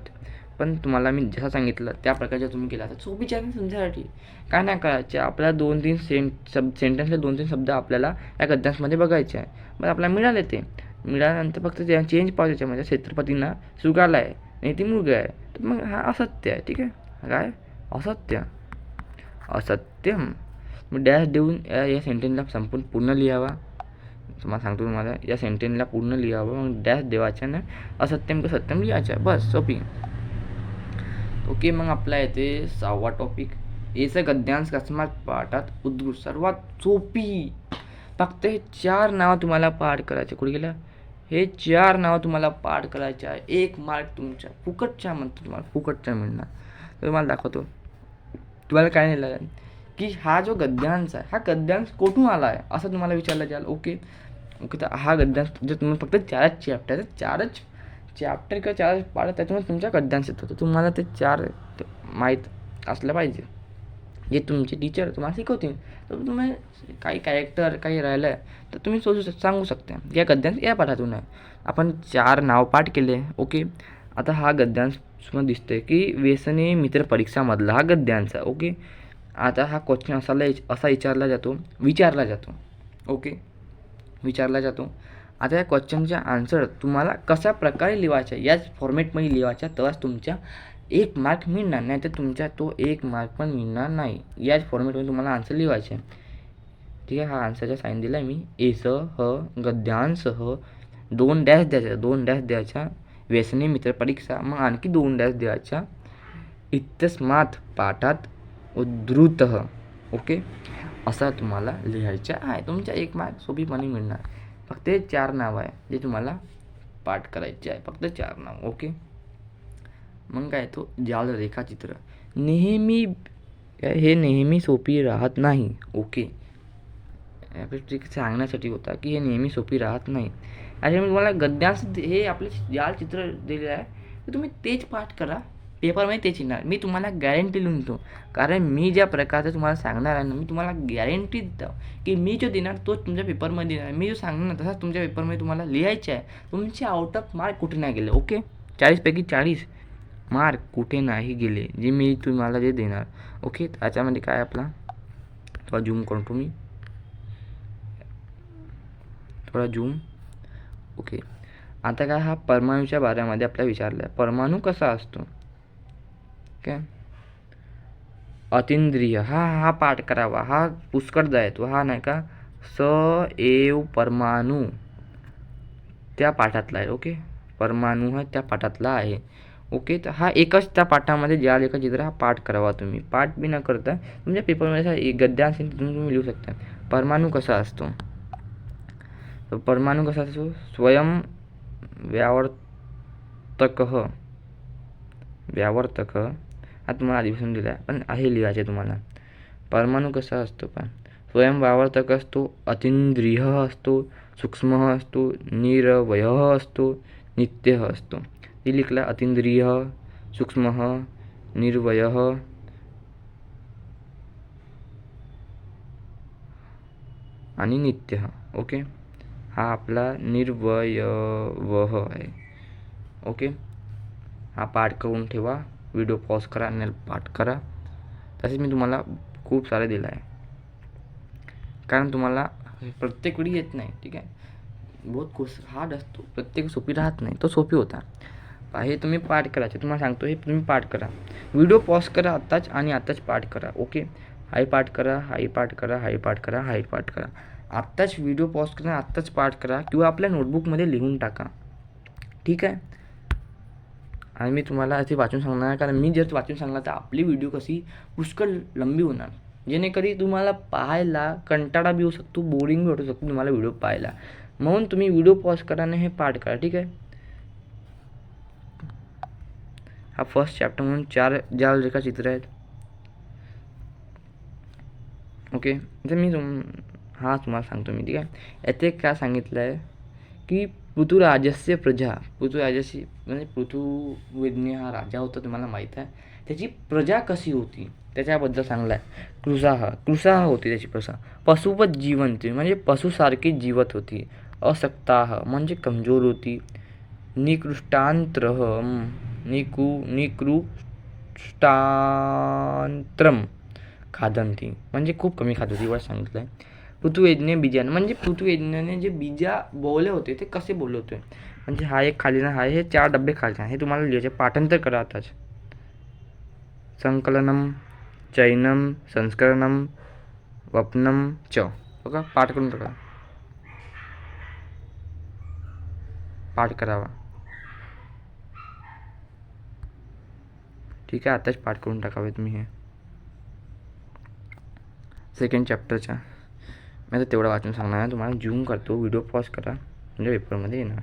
पण तुम्हाला मी जसं सांगितलं त्या प्रकारच्या तुम्ही केला तर सोपीच आहे तुमच्यासाठी. काय नाही करायचे आपल्याला 2-3 सेंटेन्सला 2-3 शब्द आपल्याला या गद्यांमध्ये बघायचे आहे. मग आपल्याला मिळाले ते. मिळाल्यानंतर फक्त ते चेंज पाहिजे त्याच्यामध्ये. क्षेत्रपतींना सुगाला आहे आणि ती मुलगा आहे. तर मग हा असत्य आहे. ठीक आहे. काय असत्य असत्यम. मग डॅश देऊन या सेंटेन्सला संपूर्ण पूर्ण लिहावा. तुम्हाला सांगतो तुम्हाला या सेंटेन्सला पूर्ण लिहावं. मग डॅश देवाच्या ना असत्यम किंवा सत्यम लिहायच्या. बस सोपी. ओके. मग आपला येते 6वा टॉपिक. याचं गद्यांश कसमात पाठात उद्घोष सर्वात सोपी. फक्त हे 4 नावं तुम्हाला पाठ करायचे. कुठे गेला? हे 4 नावं तुम्हाला पाठ करायचे आहे. 1 मार्क तुमच्या फुकटच्या म्हणतो तुम्हाला फुकटच्या मिळणार. तर तुम्हाला दाखवतो. तुम्हाला काय नाही लागेल की हा जो गद्यांश आहे हा गद्यांश कुठून आला आहे असं तुम्हाला विचारलं जाईल. ओके. तर हा गद्यांश जर तुम्ही फक्त 4च चॅप्टर किंवा 4 पाठ त्याच्यामुळे तुमच्या गद्यांश येतो. तर तुम्हाला ते 4 माहीत असलं पाहिजे. जे तुमचे टीचर तुम्हाला शिकवतील. तर तुम्ही काही कॅरेक्टर काही राहिलं आहे तर तुम्ही सांगू शकता या गद्यांश या पाठातून आहे. आपण 4 नाव पाठ केले. ओके. आता हा गद्यांश तुम्हाला दिसतंय की व्यसनी मित्र परीक्षामधला हा गद्यांश आहे. ओके. आता हा क्वेश्चन असा विचारला जातो. ओके. विचारला जातो. आता या क्वेश्चनचा आन्सर तुम्हाला कशा प्रकारे लिहायचा याच फॉर्मॅटमध्ये लिहायचा तेव्हाच तुमच्या 1 मार्क मिळणार. नाही तर तुमच्या तो 1 मार्क पण मिळणार नाही. याच फॉर्मॅटमध्ये तुम्हाला आन्सर लिहायचा आहे. ठीक आहे. हा आन्सरचा साईन दिला आहे मी. एसह गद्यांसह 2 डॅश द्यायचा. 2 डॅश द्यायचा. व्यसनी मित्र परीक्षा मग आणखी 2 डॅश द्यायच्या. इत्यस्मात पाठात उद्धृतः. ओके. असं तुम्हाला लिहायचं आहे. तुमच्या 1 मार्क सोपीपणे मिळणार. फक्त 4 नाव आहे जे तुम्हाला पाठ करायचे आहे. फक्त 4 नाव. ओके. मग काय तो जाल रेखाचित्र नेहमी सोपी राहत नाही. ओके. ट्रिक सांगण्यासाठी होता की हे नेहमी सोपी राहत नाही. आणि मी तुम्हाला गद्यांश हे आपले जाल चित्र दिलेलं आहे तर तुम्ही तेच पाठ करा. पेपरमध्ये तेच येणार. मी तुम्हाला गॅरंटी लिहून देतो. कारण मी ज्या प्रकारचं तुम्हाला सांगणार आहे ना मी तुम्हाला गॅरंटी देतो की मी जो देणार तोच तुमच्या पेपरमध्ये देणार. मी जो सांगणार ना तसाच तुमच्या पेपरमध्ये तुम्हाला लिहायचे आहे. तुमचे आउट ऑफ मार्क कुठे नाही गेले. ओके. 40पैकी 40 मार्क कुठे नाही गेले जे मी तुम्हाला जे देणार. ओके. त्याच्यामध्ये काय आपला थोडा झूम करतो मी. थोडा झूम. ओके. आता काय हा परमाणूच्या बाऱ्यामध्ये आपल्याला विचारलं आहे. परमाणू कसा असतो? काय अतिंद्रिय हा पाठ करावा. हा पुष्कळदा येतो. हा नाही का एव परमाणू त्या पाठातला आहे. ओके. परमाणू हा त्या पाठातला आहे. ओके. तर हा एकच त्या पाठामध्ये ज्या लेखचित्र हा पाठ करावा तुम्ही. पाठ बी न करता तुमच्या पेपरमध्ये गद्यांश तुम्ही लिहू शकता. परमाणू कसा असतो? तर परमाणू कसा असतो? स्वयं व्यावर्तक हा तुम्हाला आधीपासून दिला आहे पण हे लिहायचे तुम्हाला. परमाणू कसा असतो पण स्वयं व्यावर्तक असतो. अतींद्रिय असतो. सूक्ष्म असतो. निरवय असतो. नित्य असतो. ते लिखला अतींद्रिय सूक्ष्म निर्वय आणि नित्य. ओके. हा आपला निर्वयव आहे. ओके. हा पाठ करून ठेवा. व्हिडिओ पॉज करा आणि पाठ करा. तसेच मी तुम्हाला खूप सारे दिलं आहे कारण तुम्हाला प्रत्येक वेळी येत नाही. ठीक आहे. बहुत हार्ड असतो. प्रत्येक सोपी राहत नाही. तो सोपी होता. हे तुम्ही पाठ करायचे. तुम्हाला सांगतो हे तुम्ही पाठ करा. व्हिडिओ पॉज करा आत्ताच आणि आत्ताच पाठ करा. ओके. हाही पाठ करा, हाही पाठ करा, हाही पाठ करा, हाही पाठ करा. आत्ताच व्हिडिओ पॉज करा, आत्ताच पाठ करा किंवा आपल्या नोटबुकमध्ये लिहून टाका. ठीक आहे. आणि मी तुम्हाला ते वाचून सांगणार, कारण मी जर वाचून सांगला तर आपली व्हिडिओ कशी पुष्कळ लंबी होणार, जेणेकरी तुम्हाला पाहायला कंटाळा बी होऊ शकतो, बोरिंग बी वाटू शकतो तुम्हाला व्हिडिओ पाहायला. म्हणून तुम्ही व्हिडिओ पॉज करा आणि हे पाठ करा. ठीक आहे. हा फर्स्ट चॅप्टर म्हणून 4 ज्या रेखाचित्र आहेत. ओके. तर मी तुम्हाला सांगतो मी. ठीक आहे. याचे काय सांगितलं आहे की पृथ्वीराजस्य प्रजा, पृथ्वीराजाशी म्हणजे पृथ्वीज्ञ हा राजा होता, तुम्हाला माहीत आहे. त्याची प्रजा कशी होती त्याच्याबद्दल सांगलं आहे. कृसाह होती त्याची प्रजा. पशुवत जीवंती म्हणजे पशुसारखी जीवत होती. असक्ताह म्हणजे कमजोर होती. निकृष्टांत्रम खादंती म्हणजे खूप कमी खात होती, एवढं सांगितलं आहे. पृथ्वीयज्ञ बीजान म्हणजे पृथ्वीयज्ञाने जे बीजा बोलले होते ते कसे बोलले होते, म्हणजे हा एक खाली ना हा हे 4 डबे खालचे हे तुम्हाला लिहायचे. पाठांतर करा आताच. संकलनम, चयनम, संस्करणम, वपनम च. बघा पाठ करून टाका. पाठ करावा. ठीक आहे. आताच पाठ करून टाकावे तुम्ही हे सेकंड चॅप्टरच्या. मी आता तेवढं वाचून सांगणार आहे तुम्हाला. झूम करतो, व्हिडिओ पॉज करा म्हणजे पेपरमध्ये येणार.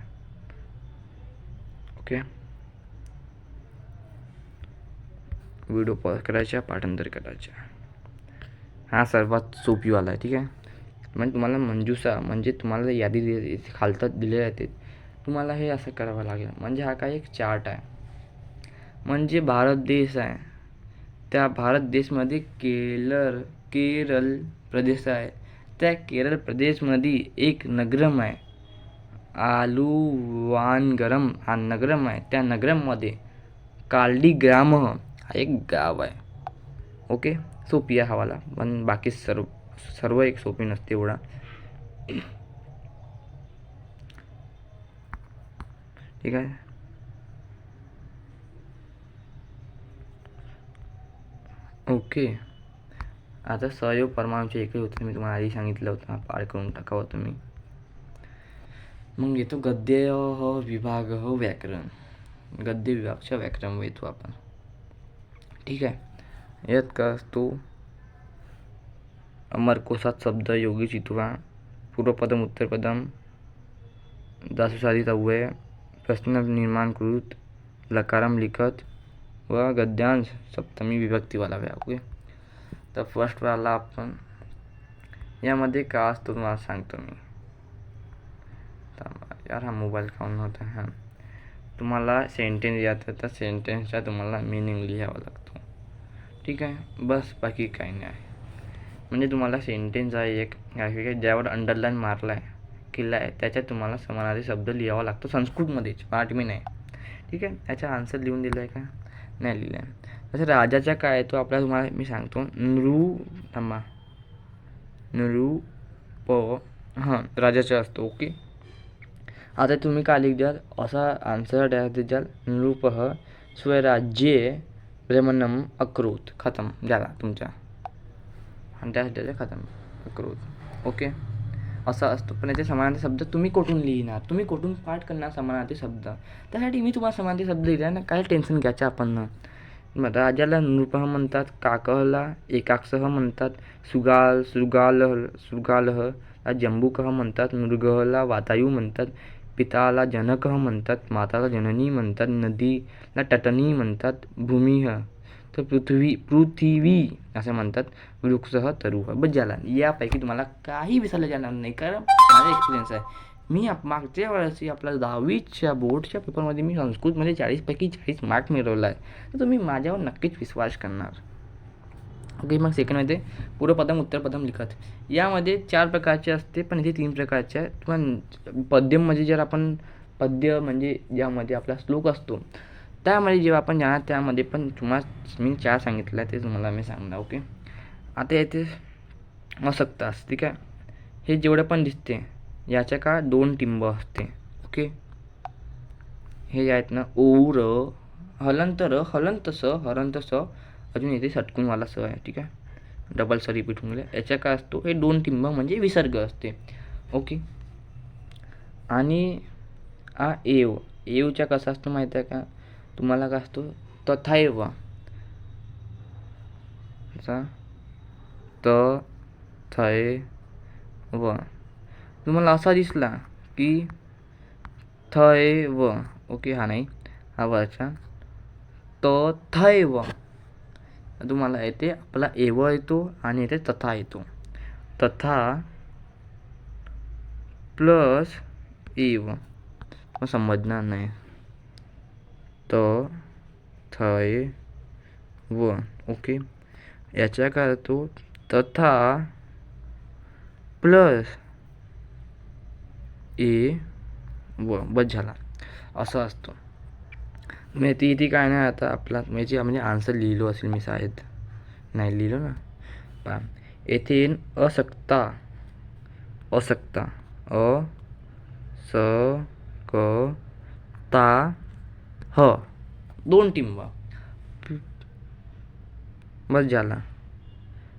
ओके. व्हिडिओ पॉज करायचा, पाठांतर करायचा. हा सर्वात सोपीवाला आहे. ठीक आहे. म्हणजे तुम्हाला मंजूषा म्हणजे तुम्हाला यादी खालतात दिलेल्या आहेत, तुम्हाला हे असं करावं लागेल. म्हणजे हा काय एक चार्ट आहे. म्हणजे भारत देश आहे, त्या भारत देशमध्ये केरळ प्रदेश आहे. त्या केरळ प्रदेशमध्ये एक नगरम आहे, आलुवानगरम हा नगरम आहे. त्या नगरममध्ये कालडीग्राम हा एक गाव आहे. ओके. सोपी आहे हवाला, पण बाकी सर्व एक सोपी नसते एवढा. ठीक आहे. ओके. आता सहयोग परमाणूचे एकही होते, मी तुम्हाला आधी सांगितलं होतं. पाठ करून टाकावं तुम्ही. मग येतो गद्य विभाग व्याकरण. गद्य विभागच्या व्याकरण येतो आपण. ठीक आहे. यात का असतो अमरकोशात शब्द योगी चितवा, पूर्वपदम उत्तरपदम, दासुसाधित अव्यय, प्रश्न निर्माणकृत, लकारम लिखत व गद्यांश सप्तमी विभक्तीवाला व्या. ओके. तर फर्स्टवाला आपण यामध्ये का असतो तुम्हाला सांगतो मी. यार हा मोबाईल काऊन नव्हता. हां, तुम्हाला सेंटेन्स यात तर सेंटेन्सचा तुम्हाला मिनिंग लिहावा लागतो. ठीक आहे. बस बाकी काही नाही. म्हणजे तुम्हाला सेंटेन्स आहे एक ज्यावर अंडरलाईन मारला आहे, किल्ला आहे, त्याच्यात तुम्हाला समानार्थी शब्द लिहावा लागतो संस्कृतमध्येच, मराठी नाही. ठीक आहे. त्याचा आन्सर लिहून दिला आहे का? नाही लिहिलं आहे. तसं राजाचा काय आहे तो आपल्याला तुम्हाला मी सांगतो. राजाचा असतो. ओके. आता तुम्ही काय लिख द्याल असा आन्सर द्याल. नृपः स्वराज्ये भ्रमणम अक्रोत. खतम झाला तुमच्या. आणि त्यासाठी खतम अक्रोत. ओके. असा असतो. पण याचे समानार्थी शब्द तुम्ही कुठून लिहिणार, तुम्ही कुठून पाठ करणार समानार्थी शब्द. त्यासाठी मी तुम्हाला समानार्थी शब्द लिहिला ना, काय टेन्शन घ्यायचं आपण ना. राजाला नृपः म्हणतात, काकहला एकाक्षः म्हणतात, शृगालः जंबुकः म्हणतात, मृगला वातायू म्हणतात, पिताला जनकः म्हणतात, माताला जननी म्हणतात, नदीला तटनी म्हणतात, भूमिः तर पृथ्वी असं म्हणतात, वृक्षः तरुः. बस झाला. यापैकी तुम्हाला काही विसरलं जाणार नाही, कारण माझा एक्सपिरियन्स आहे. मी मागच्या वेळेस आपल्या 10वीच्या बोर्डच्या पेपरमध्ये मी संस्कृतमध्ये 40पैकी 40 मार्क मिळवला आहे. तर तुम्ही माझ्यावर नक्कीच विश्वास करणार. ओके. मग सेकंडमध्ये पूर्वपदम उत्तरपदम लिखत. यामध्ये 4 प्रकारचे असते, पण इथे 3 प्रकारचे आहे. पण पद्यमध्ये जर आपण पद्य म्हणजे ज्यामध्ये आपला श्लोक असतो, त्यामध्ये जेव्हा आपण जाणार त्यामध्ये पण तुम्हाला मी 4 सांगितलं आहे, ते तुम्हाला मी सांगणार. ओके. आता येथे असक्तास. ठीक आहे. हे जेवढं पण दिसते याच्या का 2 टिंब असते. ओके. हे आहेत ना ओर हलंतर हलंतस हरंतस, अजून येथे सटकूनवाला स आहे. ठीक आहे. डबलचा रिपीट होऊन गेला. याच्या काय असतो, हे दोन टिंब म्हणजे विसर्ग असते. ओके. आणि हा एव, एवच्या कसा असतो माहिती आहे का तुम्हाला, काय असतो तथैव. तथैव तुम्हाला असा दिसला की थैव, ओके, हा नाही, हा वरचा तथैव. तुम्हाला येते आपला एव येतो आणि येते तथा येतो. तथा प्लस एव मग समजणार नाही. तथैव, ओके. याच्या काय होतो, तथा प्लस ए व, बस झाला. असं असतो. मी ती काय नाही आता आपला म्हणजे आन्सर लिहिलो असेल मी शाळेत, नाही लिहिलो ना. पहा येथे येईन असक्ता, असक्ता, ता ह, दोन टिंब, बस झाला.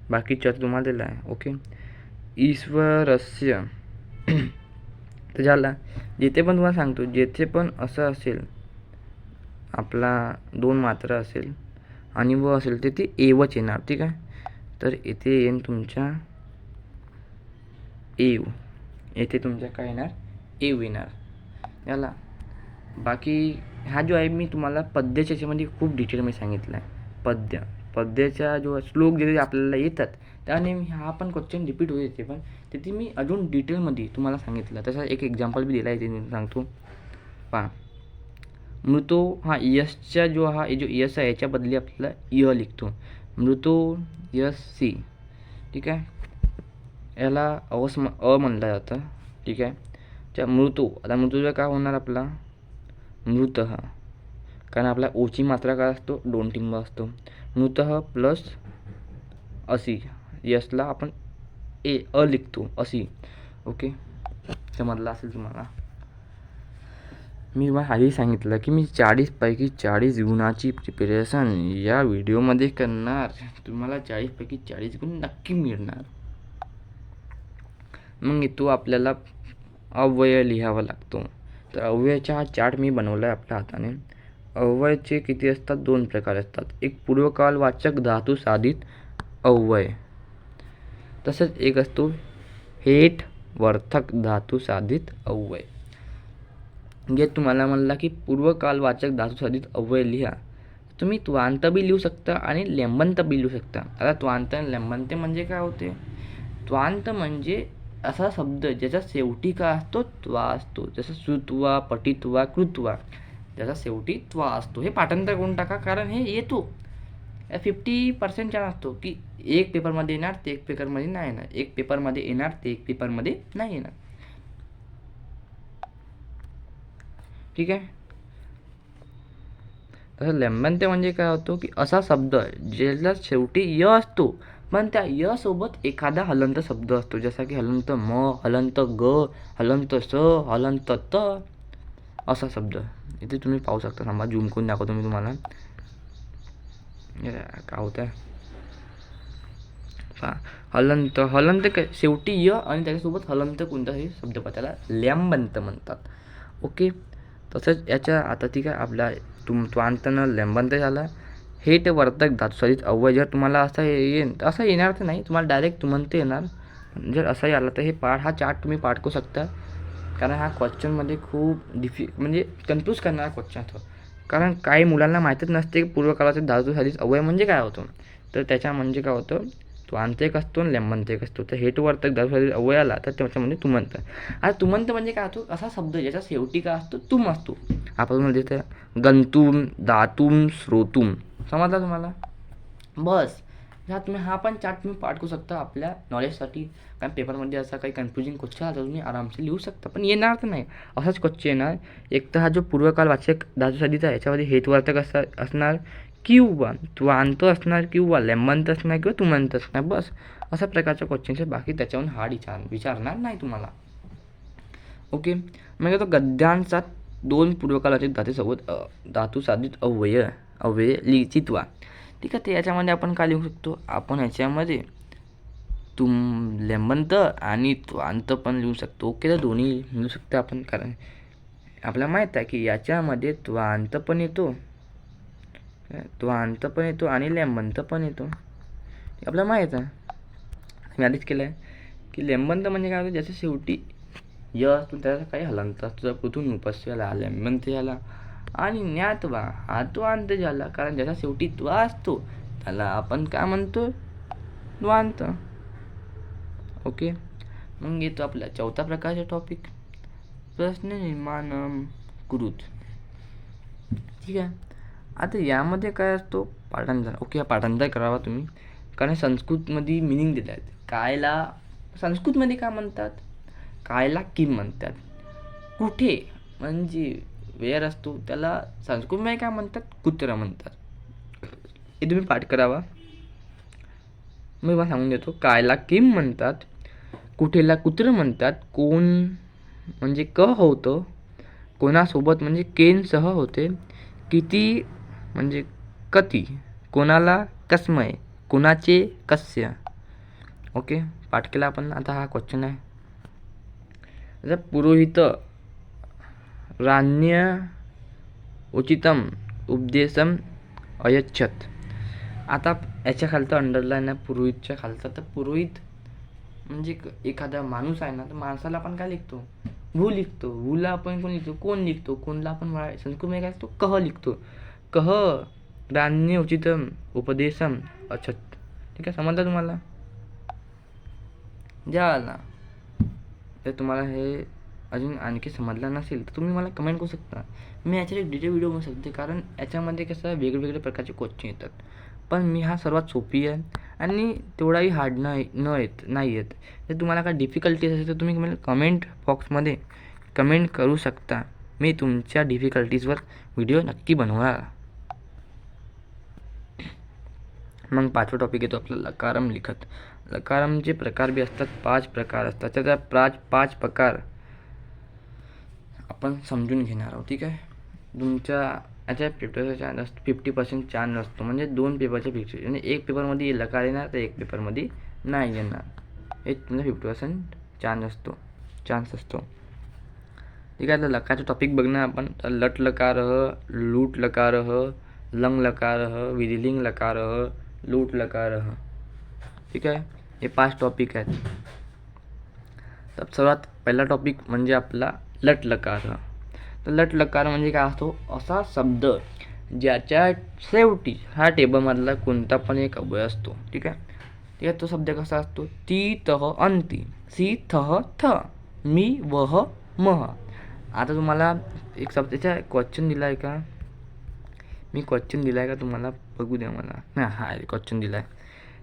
बाकीच्या तुम्हाला दिला आहे. ओके. ईश्वरस्य तर झाला. जिथे पण तुम्हाला सांगतो, जेथे पण असं असेल आपला दोन मात्रा असेल आणि व असेल ते एवच येणार. ठीक आहे. तर इथे येईन तुमच्या एव, येथे तुमच्या काय येणार, एव येणार. याला बाकी हा जो आहे मी तुम्हाला पद्याच्या याच्यामध्ये खूप डिटेलमध्ये सांगितलं आहे. पद्याच्या जो श्लोक जे आपल्याला येतात त्याने हा पण क्वेश्चन रिपीट होत येते, पण तिथे मी अजून डिटेलमध्ये तुम्हाला सांगितलं. तसा एक एक्झाम्पल बी दिला आहे, ते मी सांगतो. पहा मृतो, हा यशच्या जो यश आहे याच्या बदली आपल्याला य लिखतो. मृतो यसी, ठीक आहे. याला अ म्हणलं जातं. ठीक आहे. त्या मृतो, आता मृत्यूचा काय होणार आपला मृत, कारण आपला ओची मात्रा काय असतो, दोन टिंब असतो. मृत प्लस असी, यशला आपण अ लिखतो, असी. ओके. समजलं असेल तुम्हाला. मी आधी सांगितलं की मी 40पैकी 40 गुणाची प्रिपरेशन या व्हिडिओमध्ये करणार. तुम्हाला 40पैकी 40 गुण नक्की मिळणार. मग तो आपल्याला अव्यय लिहावा लागतो. तर अव्ययाचा हा चार्ट मी बनवला आहे आपल्या हाताने. अव्ययचे किती असतात, दोन प्रकार असतात. एक पूर्वकालवाचक धातू साधित अव्यय, तसंच एक असतो हेट वर्थक धातू साधित अव्यय. म्हणजे तुम्हाला म्हणला की पूर्वकालवाचक धातू साधित अव्यय लिहा, तुम्ही त्वांत बी लिहू शकता आणि लेंबंत बी लिहू शकता. आता त्वांत आणि लेंबंत म्हणजे काय होते, त्वांत म्हणजे असा शब्द ज्याचा शेवटी काय असतो, त्वा असतो. जसं श्रुत्वा, पठित्वा, कृत्वा, त्याचा शेवटी त्वा असतो. हे पाठांतर करून टाका, कारण हे येतो 50% चान्स असतो की एक पेपरमध्ये येणार ते एक पेपरमध्ये नाही येणार, एक पेपरमध्ये येणार ते एक पेपरमध्ये नाही येणार. ठीक आहे. तसं लेंबंत म्हणजे काय होतो की असा शब्द ज्याला शेवटी य असतो, पण त्या य सोबत एखादा हलंत शब्द असतो. जसा की हलंत म, हलंत ग, हलंत स, हलंत त, असा शब्द. इथे तुम्ही पाहू शकता. थांबा झूम करून दाखवतो मी तुम्हाला. काय होतं, हलंत, हलंत काय शेवटी य आणि त्याच्यासोबत हलंत कोणताही शब्द पा, त्याला लेंबंत म्हणतात. ओके. तसंच याच्या आता ठीक आहे, आपला त्वांतनं लेंबंत झाला. हेट वर्तक धातू साधित अव्यय जर तुम्हाला असं येईन, असं येणार तर नाही, तुम्हाला डायरेक्ट तुमंत येणार. जर असंही आलं तर हे हा चार्ट तुम्ही पाठ करू शकता, कारण हा क्वेश्चनमध्ये खूप म्हणजे कन्फ्यूज करणारा क्वेश्चन होतो. कारण काही मुलांना माहीतच नसते की पूर्वकाळाचा धातू साधित अव्यय म्हणजे काय होतं. तर त्याच्या म्हणजे काय होतं, त्वांत एक असतो आणि लेंबंत एक असतो. तर हेट वर्तक धातू साधित अव्यय आला तर त्याच्यामध्ये तुमंत. आता तुमंत म्हणजे काय होतो, असा शब्द ज्याचा शेवटी काय असतो, तुम असतो. आपण तिथे गंतुम, दातुम, श्रोतुम. समजला तुम्हाला. बस ह्या तुम्ही हा पण चार्ट तुम्ही पाठ करू शकता आपल्या नॉलेजसाठी. कारण पेपरमध्ये असा काही कन्फ्युजिंग क्वेश्चन आला तर तुम्ही आरामसे लिहू शकता, पण येणार तर नाही असाच क्वेश्चन येणार. एक तर हा जो पूर्वकालवाचक धातू साधित आहे याच्यामध्ये हेतुवार्थक असणार किंवा त्वांत असणार किंवा लेंबंत असणार किंवा तुमंत असणार. बस अशा प्रकारच्या क्वेश्चन्स आहे. बाकी त्याच्याहून हार्ड विचारणार नाही तुम्हाला. ओके. मग तो गद्यांचा दोन पूर्वकालवाचक धातू साधित अव्यय लिहित वा. ठीक आहे. तर याच्यामध्ये आपण काय लिहू शकतो, आपण याच्यामध्ये लेंबंत आणि त्वांत पण लिहू शकतो. ओके, तर दोन्ही लिहू शकतो आपण, कारण आपल्याला माहीत आहे की याच्यामध्ये त्वांत पण येतो आणि लेंबंत पण येतो. आपल्याला माहीत आहे, मी आधीच केलं आहे की लेंबंत म्हणजे काय होतं, ज्याच्या शेवटी य असतो त्याचा काही हलंत असतो. पृथून उपस्य आला, लेंबंत झाला, आणि ज्ञात्वा हा त्वांत झाला, कारण ज्याचा शेवटी त्वा असतो त्याला आपण काय म्हणतो, त्वांत. ओके, मग येतो आपला चौथा प्रकारचा टॉपिक, प्रश्न निर्माण कृत. ठीक आहे, आता यामध्ये काय असतो, पाठांतर. ओके, हा पाठांतर करावा तुम्ही, कारण संस्कृतमध्ये मिनिंग देत आहेत. कायला संस्कृतमध्ये काय म्हणतात, कायला किम म्हणतात. कुठे म्हणजे वेअर असतो त्याला संस्कृतमध्ये काय म्हणतात, कुत्र म्हणतात. हे तुम्ही पाठ करावा. मी तुम्हाला सांगून देतो, कायला किम म्हणतात, कुठेला कुत्र म्हणतात, कोण म्हणजे क होतं, कोणासोबत म्हणजे केनसह होते, किती म्हणजे कती, कोणाला कस्मय, कोणाचे कस्य. ओके, पाठ केला आपण. आता हा क्वेश्चन आहे, आता पुरोहित राण्य उचितम उपदेशम अयच्छत. आता याच्या खालचा अंडरलाईन आहे पुरोहितच्या खालचा. तर पुरोहित म्हणजे एखादा माणूस आहे ना, तर माणसाला आपण काय लिखतो, वू लिखतो. वूला आपण कोण लिखतो, कोण लिखतो. कोणला आपण संस्कृतमध्ये काय लिखतो, कह लिखतो. कह राण्य उचितम उपदेशम अछत. ठीक आहे, समजलं तुम्हाला. झाला. तर तुम्हाला हे अजून आणखी समजलं नसेल तर तुम्ही मला कमेंट करू शकता. मी याच्यात डिटेल व्हिडिओ बनवू शकते, कारण याच्यामध्ये कसं वेगवेगळ्या प्रकारचे क्वेश्चन येतात. पण मी हा सर्वात सोपी आहे आणि तेवढाही हार्ड नाही येत. जर तुम्हाला काय डिफिकल्टीज असेल तर तुम्ही मला कमेंट बॉक्समध्ये कमेंट करू शकता. मी तुमच्या डिफिकल्टीजवर व्हिडिओ नक्की बनवणार. मग पाचवा टॉपिक येतो आपला लकारम लिखत. लकारमचे प्रकार बी असतात, 5 प्रकार असतात. त्याचा 5 प्रकार आपण समजून घेणार आहोत. ठीक आहे, तुमच्या याच्या पेपरचा 50% चान्स असतो, म्हणजे 2 पेपरच्या 50, म्हणजे एक पेपरमध्ये लकार येणार तर एक पेपरमध्ये नाही येणार. हे तुमचा 50% चान्स असतो. ठीक आहे, तर लकारचा टॉपिक बघणार आपण. तर लट लकार, लूट लकार, लंग लकार, विधिलिंग लकार, लूट लकार. ठीक आहे, हे 5 टॉपिक आहेत. तर सर्वात पहिला टॉपिक म्हणजे आपला लट लकार. तर लट लकार म्हणजे काय असतो, असा शब्द ज्याच्या शेवटी हा टेबलमधला कोणता पण एक अव्यय असतो. ठीक आहे, तो शब्द कसा असतो, ती तह अंती, सी थह थ, मी वह मह. आता तुम्हाला एक शब्दाचा क्वेश्चन दिला आहे का, मी क्वेश्चन दिला आहे का तुम्हाला, बघू द्या मला. नाही, हा क्वेश्चन दिला आहे,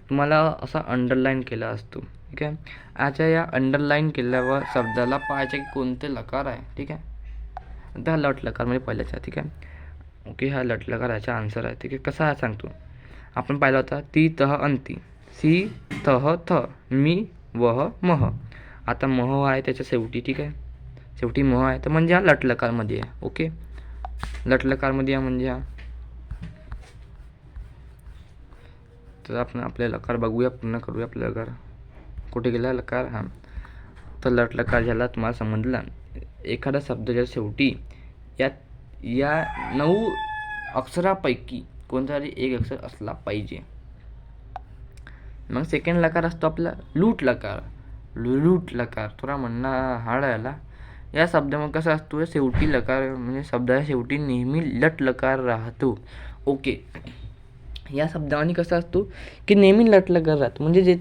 तुम्हाला असा अंडरलाईन केला असतो. ठीक आहे, आता या अंडरलाईन केल्यावर शब्दाला पाहायचे की कोणते लकार आहे. ठीक आहे, आता हा लट लकार म्हणजे पहिल्याचा. ठीक आहे, ओके, हा लट लकार याचा आन्सर आहे. ठीक आहे, कसा आहे सांगतो. आपण पाहिला होता, ती तह अंती, सी थह थ, मी वह मह. आता मह आहे त्याच्या शेवटी. ठीक आहे, शेवटी मह आहे, तर म्हणजे हा लट लकारमध्ये आहे. ओके, लट लकारमध्ये आहे म्हणजे हा. तर आपण आपले लकार बघूया, पूर्ण करूया आपले लकार. कुठे गेला लकार, हा. तर लट लकार झाला, तुम्हाला समजला. एखादा शब्दाच्या शेवटी या 9 अक्षरापैकी कोणता तरी एक अक्षर असला पाहिजे. मग सेकंड लकार असतो आपला लूट लकार. लूट लकार थोडा म्हणणं हार्ड आला. या शब्दामध्ये कसा असतो, शेवटी लकार म्हणजे शब्दाच्या शेवटी नेहमी लट लकार राहतो. ओके, या शब्दामध्ये कसा असतो की नेहमी लट लकार राहतो. म्हणजे जे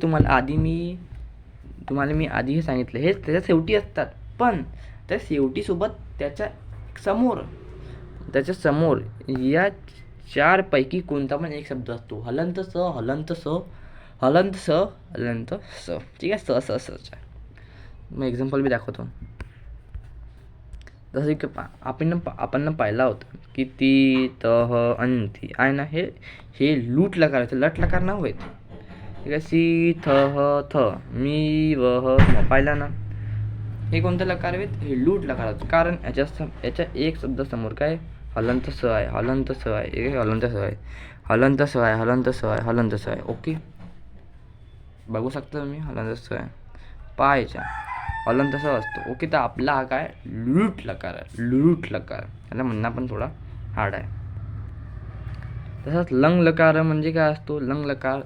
तुम्हाला मी आधी हे सांगितलं, हे त्याच्या शेवटी असतात, पण त्या शेवटीसोबत त्याच्या समोर या 4 पैकी कोणता पण एक शब्द असतो. हलंत स, हलंत स, हलंत स, हलंत स. ठीक आहे, स. मग एक्झाम्पल बी दाखवतो. जसं की आपण पाहिला होता की ती तह अंती आहे ना, हे लूट लकार, लट लकार ना होत. ठीक आहे, सी थह थ, मी वह म. पाहिला ना, हे कोणतं लकार आहेत, हे लूट लकार. कारण याच्या एक शब्द समोर काय हलंत स आहे, हलंत स आहे, हलंत स आहे, हलंत स आहे, हलंत स आहे, हलंत स आहे. ओके, बघू शकता तुम्ही हलंत असं आहे पायच्या हलन तसं असतं ओके. तर आपला हा काय लूट लकार आहे, लूट लकार याला म्हणणं पण थोडा हार्ड आहे. तसंच लंग लकार म्हणजे काय असतो, लंग लकार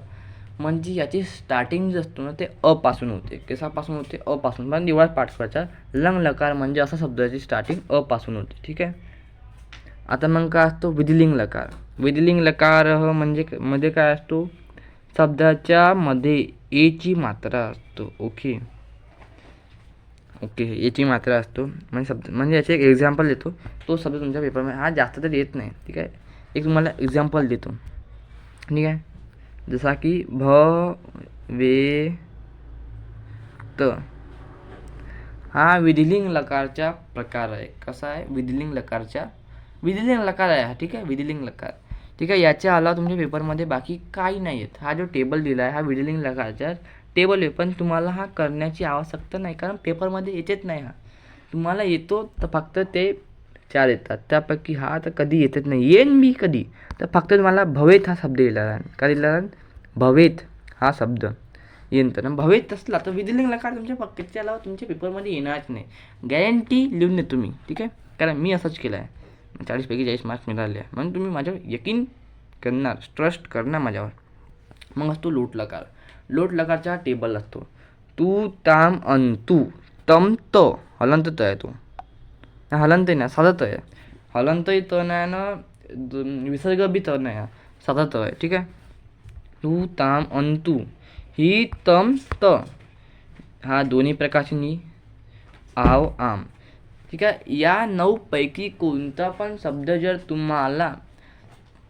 म्हणजे याची स्टार्टिंग जे असतो ना ते अपासून होते. कशापासून होते, अपासून. पण एवढाच पाठ करायचा, लंग लकार म्हणजे असा शब्दाची स्टार्टिंग अपासून होते. ठीक आहे. आता मग काय असतो विधिलिंग लकार. विधिलिंग लकार म्हणजे मध्ये काय असतो, शब्दाच्या मध्ये एची मात्रा असतो. ओके ओके याची मात्रा असतो म्हणजे शब्द म्हणजे याचे एक एक्झाम्पल देतो. तो शब्द तुमच्या पेपरमध्ये हा जास्त तर येत नाही. ठीक आहे. एक तुम्हाला एक्झाम्पल देतो. ठीक आहे. जसा की वे त हा विधिलिंग लकारचा प्रकार आहे. कसा आहे, विधिलिंग लकारचा विधिलिंग लकार आहे हा. ठीक आहे. विधिलिंग लकार. ठीक आहे. याच्या अलावा तुमच्या पेपरमध्ये बाकी काही नाही येत. हा जो टेबल दिला आहे हा विधिलिंग लकारचा टेबल आहे, पण तुम्हाला हा करण्याची आवश्यकता नाही कारण पेपरमध्ये येतच नाही. हा तुम्हाला येतो तर फक्त ते 4 येतात, त्यापैकी हा तर कधी येतच नाही. येईन मी कधी तर फक्त तुम्हाला भवेत हा शब्द दिला आहे. का दिला आहे, भवेत हा शब्द येईन. तर भवेत असला तर विधिलिंग लकार तुमच्या त्याच्या अलावा तुमच्या पेपरमध्ये येणारच नाही. गॅरंटी लिहून दे तुम्ही. ठीक आहे. कारण मी असंच केलं आहे, 40पैकी 40 मार्क्स मिळाले आहे म्हणून तुम्ही माझ्यावर यकीन करणार, ट्रस्ट करणार माझ्यावर. मग असतो लोट लकार. लोट लकारचा टेबल असतो तू ताम अंतू तम त हलंत त आहे. तो हलंत नाही साधत आहे, हलंतही त नाही ना विसर्ग बी त नाही, साधत आहे. ठीक आहे. तू ताम अंतू ही तम त हा दोन्ही प्रकारची नी आव आम. ठीक आहे. या 9 पैकी कोणता पण शब्द जर तुम्हाला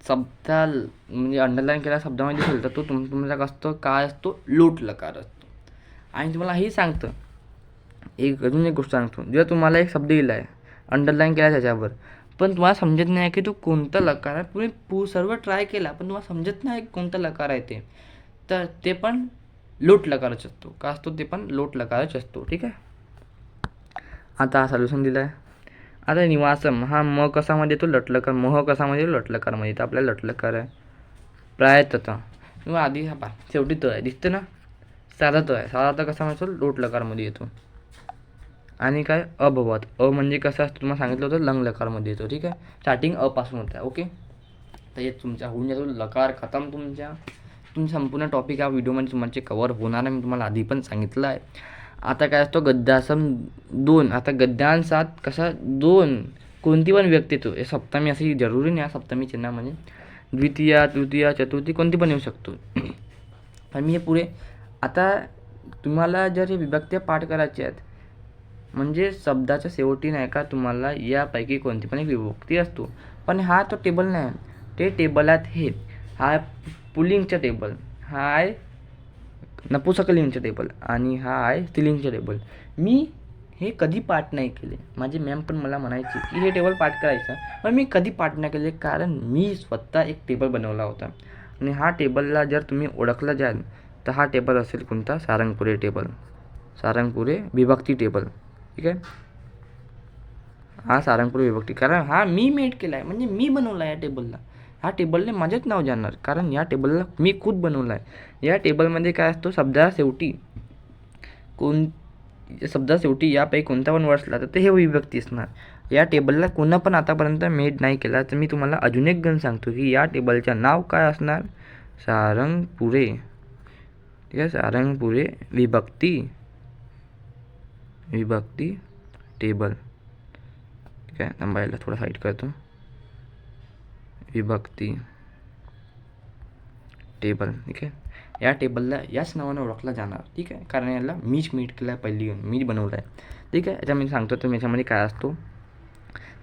शब्दा म्हणजे अंडरलाईन केला शब्दामध्ये दिसेल तर तो तुमचा असतो काय असतो, लोट लकार असतो. आणि तुम्हाला हे सांगतं अजून एक गोष्ट सांगतो, जर तुम्हाला एक शब्द दिला आहे अंडरलाईन केला त्याच्यावर पण तुम्हाला समजत नाही की तो कोणता लकार आहे, तुम्ही सर्व ट्राय केला पण तुम्हाला समजत नाही कोणता लकार आहे ते, तर ते पण लोट लकारच असतो. का असतो, ते पण लोट लकारच असतो. ठीक आहे. आता हा सोल्युशन दिला आहे. आता निवासम हा म कसामध्ये येतो, लटलकार. मोह कसामध्ये येतो, लटलकारमध्ये. तर आपल्याला लटलकार आहे. प्रायतता किंवा आधी हा पा शेवटी त आहे दिसतं ना, साधा त आहे. साधा त कसामध्ये येतो, लोट लकारमध्ये येतो. आणि काय अभवत म्हणजे कसं असतं तुम्हाला सांगितलं होतं लंग लकारमध्ये येतो. ठीक आहे. स्टार्टिंग अपासून होतं. ओके. तर हे तुमच्या होऊन जातो लकार खतम. तुमचा संपूर्ण टॉपिक या व्हिडिओमध्ये तुमचे कवर होणार आहे, मी तुम्हाला आधी पण सांगितलं आहे. आता काय असतो गद्यासम 2. आता गद्यांसात कसा 2 कोणती पण व्यक्ती येतो. हे सप्तमी अशी जरुरी नाही, सप्तमी चिन्हामध्ये द्वितीया तृतीया चतुर्थी कोणती पण येऊ शकतो. पण मी हे पुढे आता तुम्हाला जर हे विभक्त्या पाठ करायचे आहेत म्हणजे शब्दाच्या शेवटी नाही का तुम्हाला यापैकी कोणती पण एक विभक्ती असतो. पण हा तो टेबल नाही, ते टेबल आहेत हे. हा पुलिंगचा टेबल, हा आहे नपुंसकलिंगचे टेबल आणि हा आहे स्त्रीलिंगचे टेबल. मी हे कधी पाठ नाही केले. माझी मॅम पण मला म्हणायची की हे टेबल पाठ करायचं, पण मी कधी पाठ नाही केले कारण मी स्वतः एक टेबल बनवला होता. आणि हा टेबलला जर तुम्ही ओळखलं जाल तर हा टेबल असेल कोणता, सारंगपुरे टेबल, सारंगपुरे विभक्ती टेबल. ठीक आहे. हा सारंगपुरे विभक्ती, कारण हा मी मेड केला आहे म्हणजे मी बनवला आहे या टेबलला. ह्या टेबलने माझेच नाव जाणार कारण या टेबलला मी खुद बनवलं आहे. या टेबलमध्ये काय असतो, शब्दा शेवटी यापैकी कोणता पण वर्ड असला तर ते हे विभक्ती असणार. या टेबलला कोणा पण आतापर्यंत मेड नाही केला तर मी तुम्हाला अजून एक गण सांगतो की या टेबलचं नाव काय असणार, सारंगपुरे. ठीक आहे. सारंगपुरे विभक्ती टेबल. ठीक आहे. थांबायला थोडा साईड करतो. विभक्ती टेबल. ठीक आहे. या टेबलला याच नावाने ओळखला जाणार. ठीक आहे. कारण याला मीच मीट केला आहे, पहिली मीच बनवला आहे. ठीक आहे. याच्या मी सांगतो तुम्ही याच्यामध्ये काय असतो.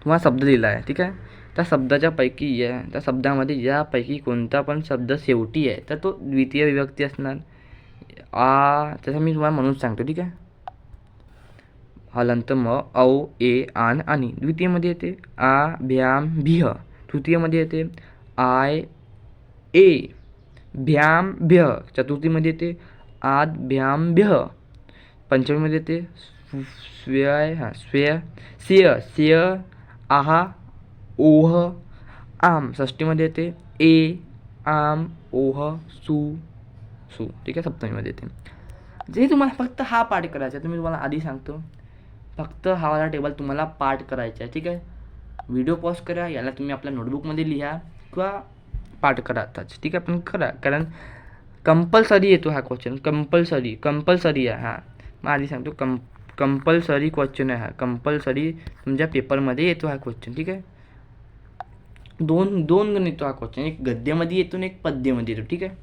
तुम्हाला शब्द दिला आहे. ठीक आहे. त्या शब्दाच्या पैकी त्या शब्दामध्ये यापैकी कोणता पण शब्द शेवटी आहे तर तो द्वितीय विभक्ती असणार. तसं मी तुम्हाला म्हणून सांगतो. ठीक आहे. हलंत म औ ए आन आणि द्वितीयमध्ये येते आ भ्याम भिह. तृतीयमध्ये येते आय ए भ्याम भ्य. चतुर्थीमध्ये येते आद भ्याम भ्य. पंचमीमध्ये येते स्वेय सेय आहा ओह आम. षष्टीमध्ये येते ए आम ओह सु. ठीक आहे. सप्तमीमध्ये येते जे तुम्हाला फक्त हा पाठ करायचा आहे, तुम्ही तुम्हाला आधी सांगतो, फक्त हा वाला टेबल तुम्हाला पाठ करायचा आहे, ठीक आहे. व्हिडिओ पॉज करा, याला तुम्ही आपल्या नोटबुकमध्ये लिहा किंवा पाठ करा आताच, ठीक आहे. पण करा, कारण कंपल्सरी येतो हा क्वेश्चन, कंपल्सरी आहे हा. मग आधी सांगतो, कंपल्सरी क्वेश्चन आहे हा, कंपल्सरी तुमच्या पेपरमध्ये येतो हा क्वेश्चन, ठीक आहे. दोन गण येतो हा क्वेश्चन, एक गद्यामध्ये येतो आणि एक पद्यामध्ये येतो, ठीक आहे.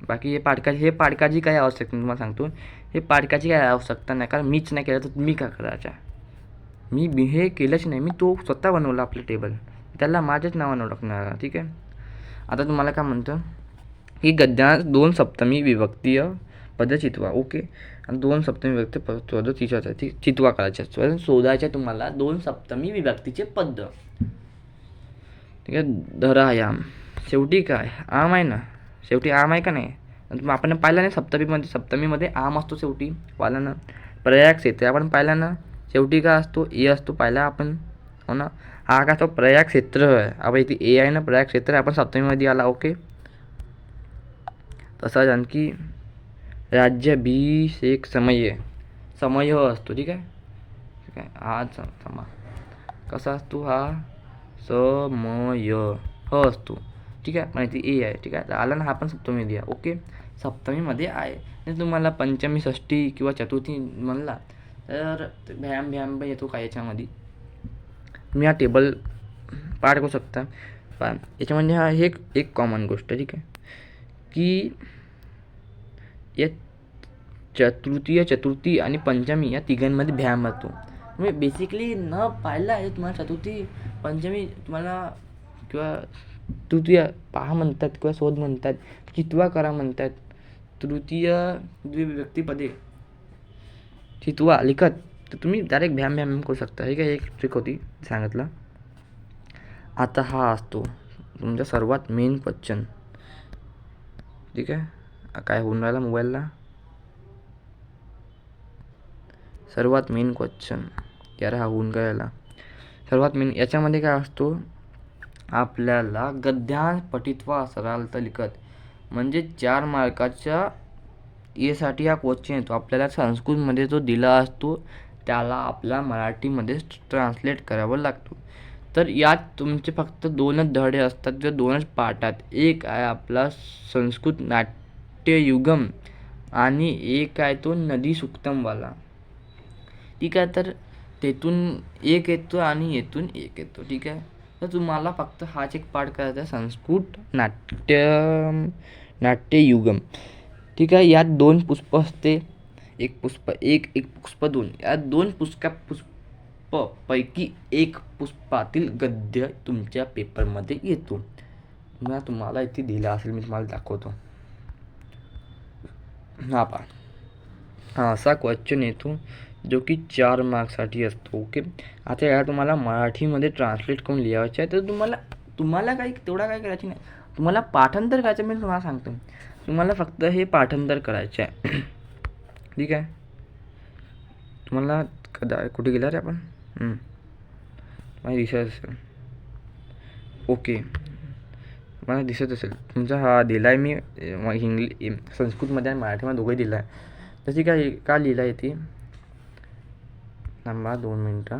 बाकी हे पाडकाची काही आवश्यकता नाही, तुम्हाला सांगतो, हे पाडकाची काही आवश्यकता नाही, कारण मीच नाही केलं तर मी का करायचा. मी हे केलंच नाही, मी तो स्वतः बनवला आपलं टेबल, त्याला माझ्याच नावानं टाकणार, ठीक आहे. आता तुम्हाला काय म्हणतं की गद्यात 2 सप्तमी विभक्तीय पद चितवा, ओके. आणि 2 सप्तमी विभक्ती पद चितवा करायच्या, शोधायच्या तुम्हाला 2 सप्तमी विभक्तीचे पद, ठीक आहे. धरायाम, शेवटी काय आम आहे ना, शेवटी आम आहे का नाही. आपण पाहिलं नाही सप्तमीमध्ये आम असतो शेवटी, पाहिला ना. प्रयाग क्षेत्र आपण पाहिला ना, शेवटी काय असतो, ए असतो, पाहिला आपण, हो ना. हा का तो प्रयाग क्षेत्र आहे, आपण इथे ए आहे ना, प्रयाग क्षेत्र आपण सप्तमीमध्ये आला, ओके. तसाच आणखी राज्याभिषेक समय असतो, ठीक आहे. ठीक आहे, हा समा कसा असतो, हा समय असतो, ठीक आहे. माहिती ए आहे, ठीक आहे. आला ना, हा पण सप्तमीमध्ये आहे, ओके. सप्तमीमध्ये आहे. नाही तुम्हाला पंचमी, षष्टी किंवा चतुर्थी म्हणला तर भ्याम येतो काय याच्यामध्ये, तुम्ही हा टेबल पाठ करू शकता. पण याच्यामध्ये हा एक कॉमन गोष्ट, ठीक आहे, की या चतुर्थी आणि पंचमी या तिघांमध्ये भ्याम असतो. तुम्ही बेसिकली न पाहिलं आहे, तुम्हाला चतुर्थी पंचमी तुम्हाला किंवा तृतीय पहा म्हणतात किंवा शोध म्हणतात, चितवा करा म्हणतात, तृतीय द्विविभक्तीपदे चितवा लिखत, तर तुम्ही डायरेक्ट भ्याम करू शकता, ठीक आहे. एक ट्रिक होती सांगितलं. आता हा असतो तुमचा सर्वात मेन क्वेश्चन, ठीक आहे. काय होऊन राहिला मोबाईलला, सर्वात मेन क्वेश्चन यार, हा होऊन गेला सर्वात मेन. याच्यामध्ये काय असतो, आपल्याला गद्यांश पठित्वा सरळता लिखत, म्हणजे 4 मार्काच्या यासाठी हा क्वेश्चन येतो. आपल्याला संस्कृतमध्ये जो दिला असतो त्याला आपला मराठीमध्ये ट्रान्सलेट करावं लागतो. तर यात तुमचे फक्त 2च धडे असतात किंवा 2च पाठात, एक आहे आपला संस्कृत नाट्ययुगम आणि एक आहे तो नदी सुक्तमवाला, ठीक आहे. तर तेथून एक येतो आणि येथून एक येतो, ठीक आहे. तर तुम्हाला फक्त हाच एक पाठ करायचा आहे, संस्कृत नाट्ययुगम, ठीक आहे. यात 2 पुष्प असते, एक पुष्प 1, एक पुष्प 2. या 2 पुष्पापैकी एक पुष्पातील गद्य तुमच्या पेपरमध्ये येतो. तुम्हाला इथे दिला असेल, मी तुम्हाला दाखवतो, हा पहा, हा असा क्वेश्चन येतो जो की 4 मार्क्ससाठी असतो, ओके. आता या तुम्हाला मराठीमध्ये ट्रान्सलेट करून लिहायचं आहे, तर तुम्हाला काही तेवढा काय करायचं नाही, तुम्हाला पाठांतर करायचं. मी तुम्हाला सांगतो, तुम्हाला फक्त हे पाठांतर करायचे आहे, ठीक आहे. तुम्हाला कुठे गेला रे आपण, तुम्हाला दिसत असेल, ओके. मला दिसत असेल तुमचा हा दिला आहे मी संस्कृतमध्ये आणि मराठीमध्ये दोघंही दिला आहे. तशी काय का लिहिलं आहे ती, थांबा 2 मिनटं,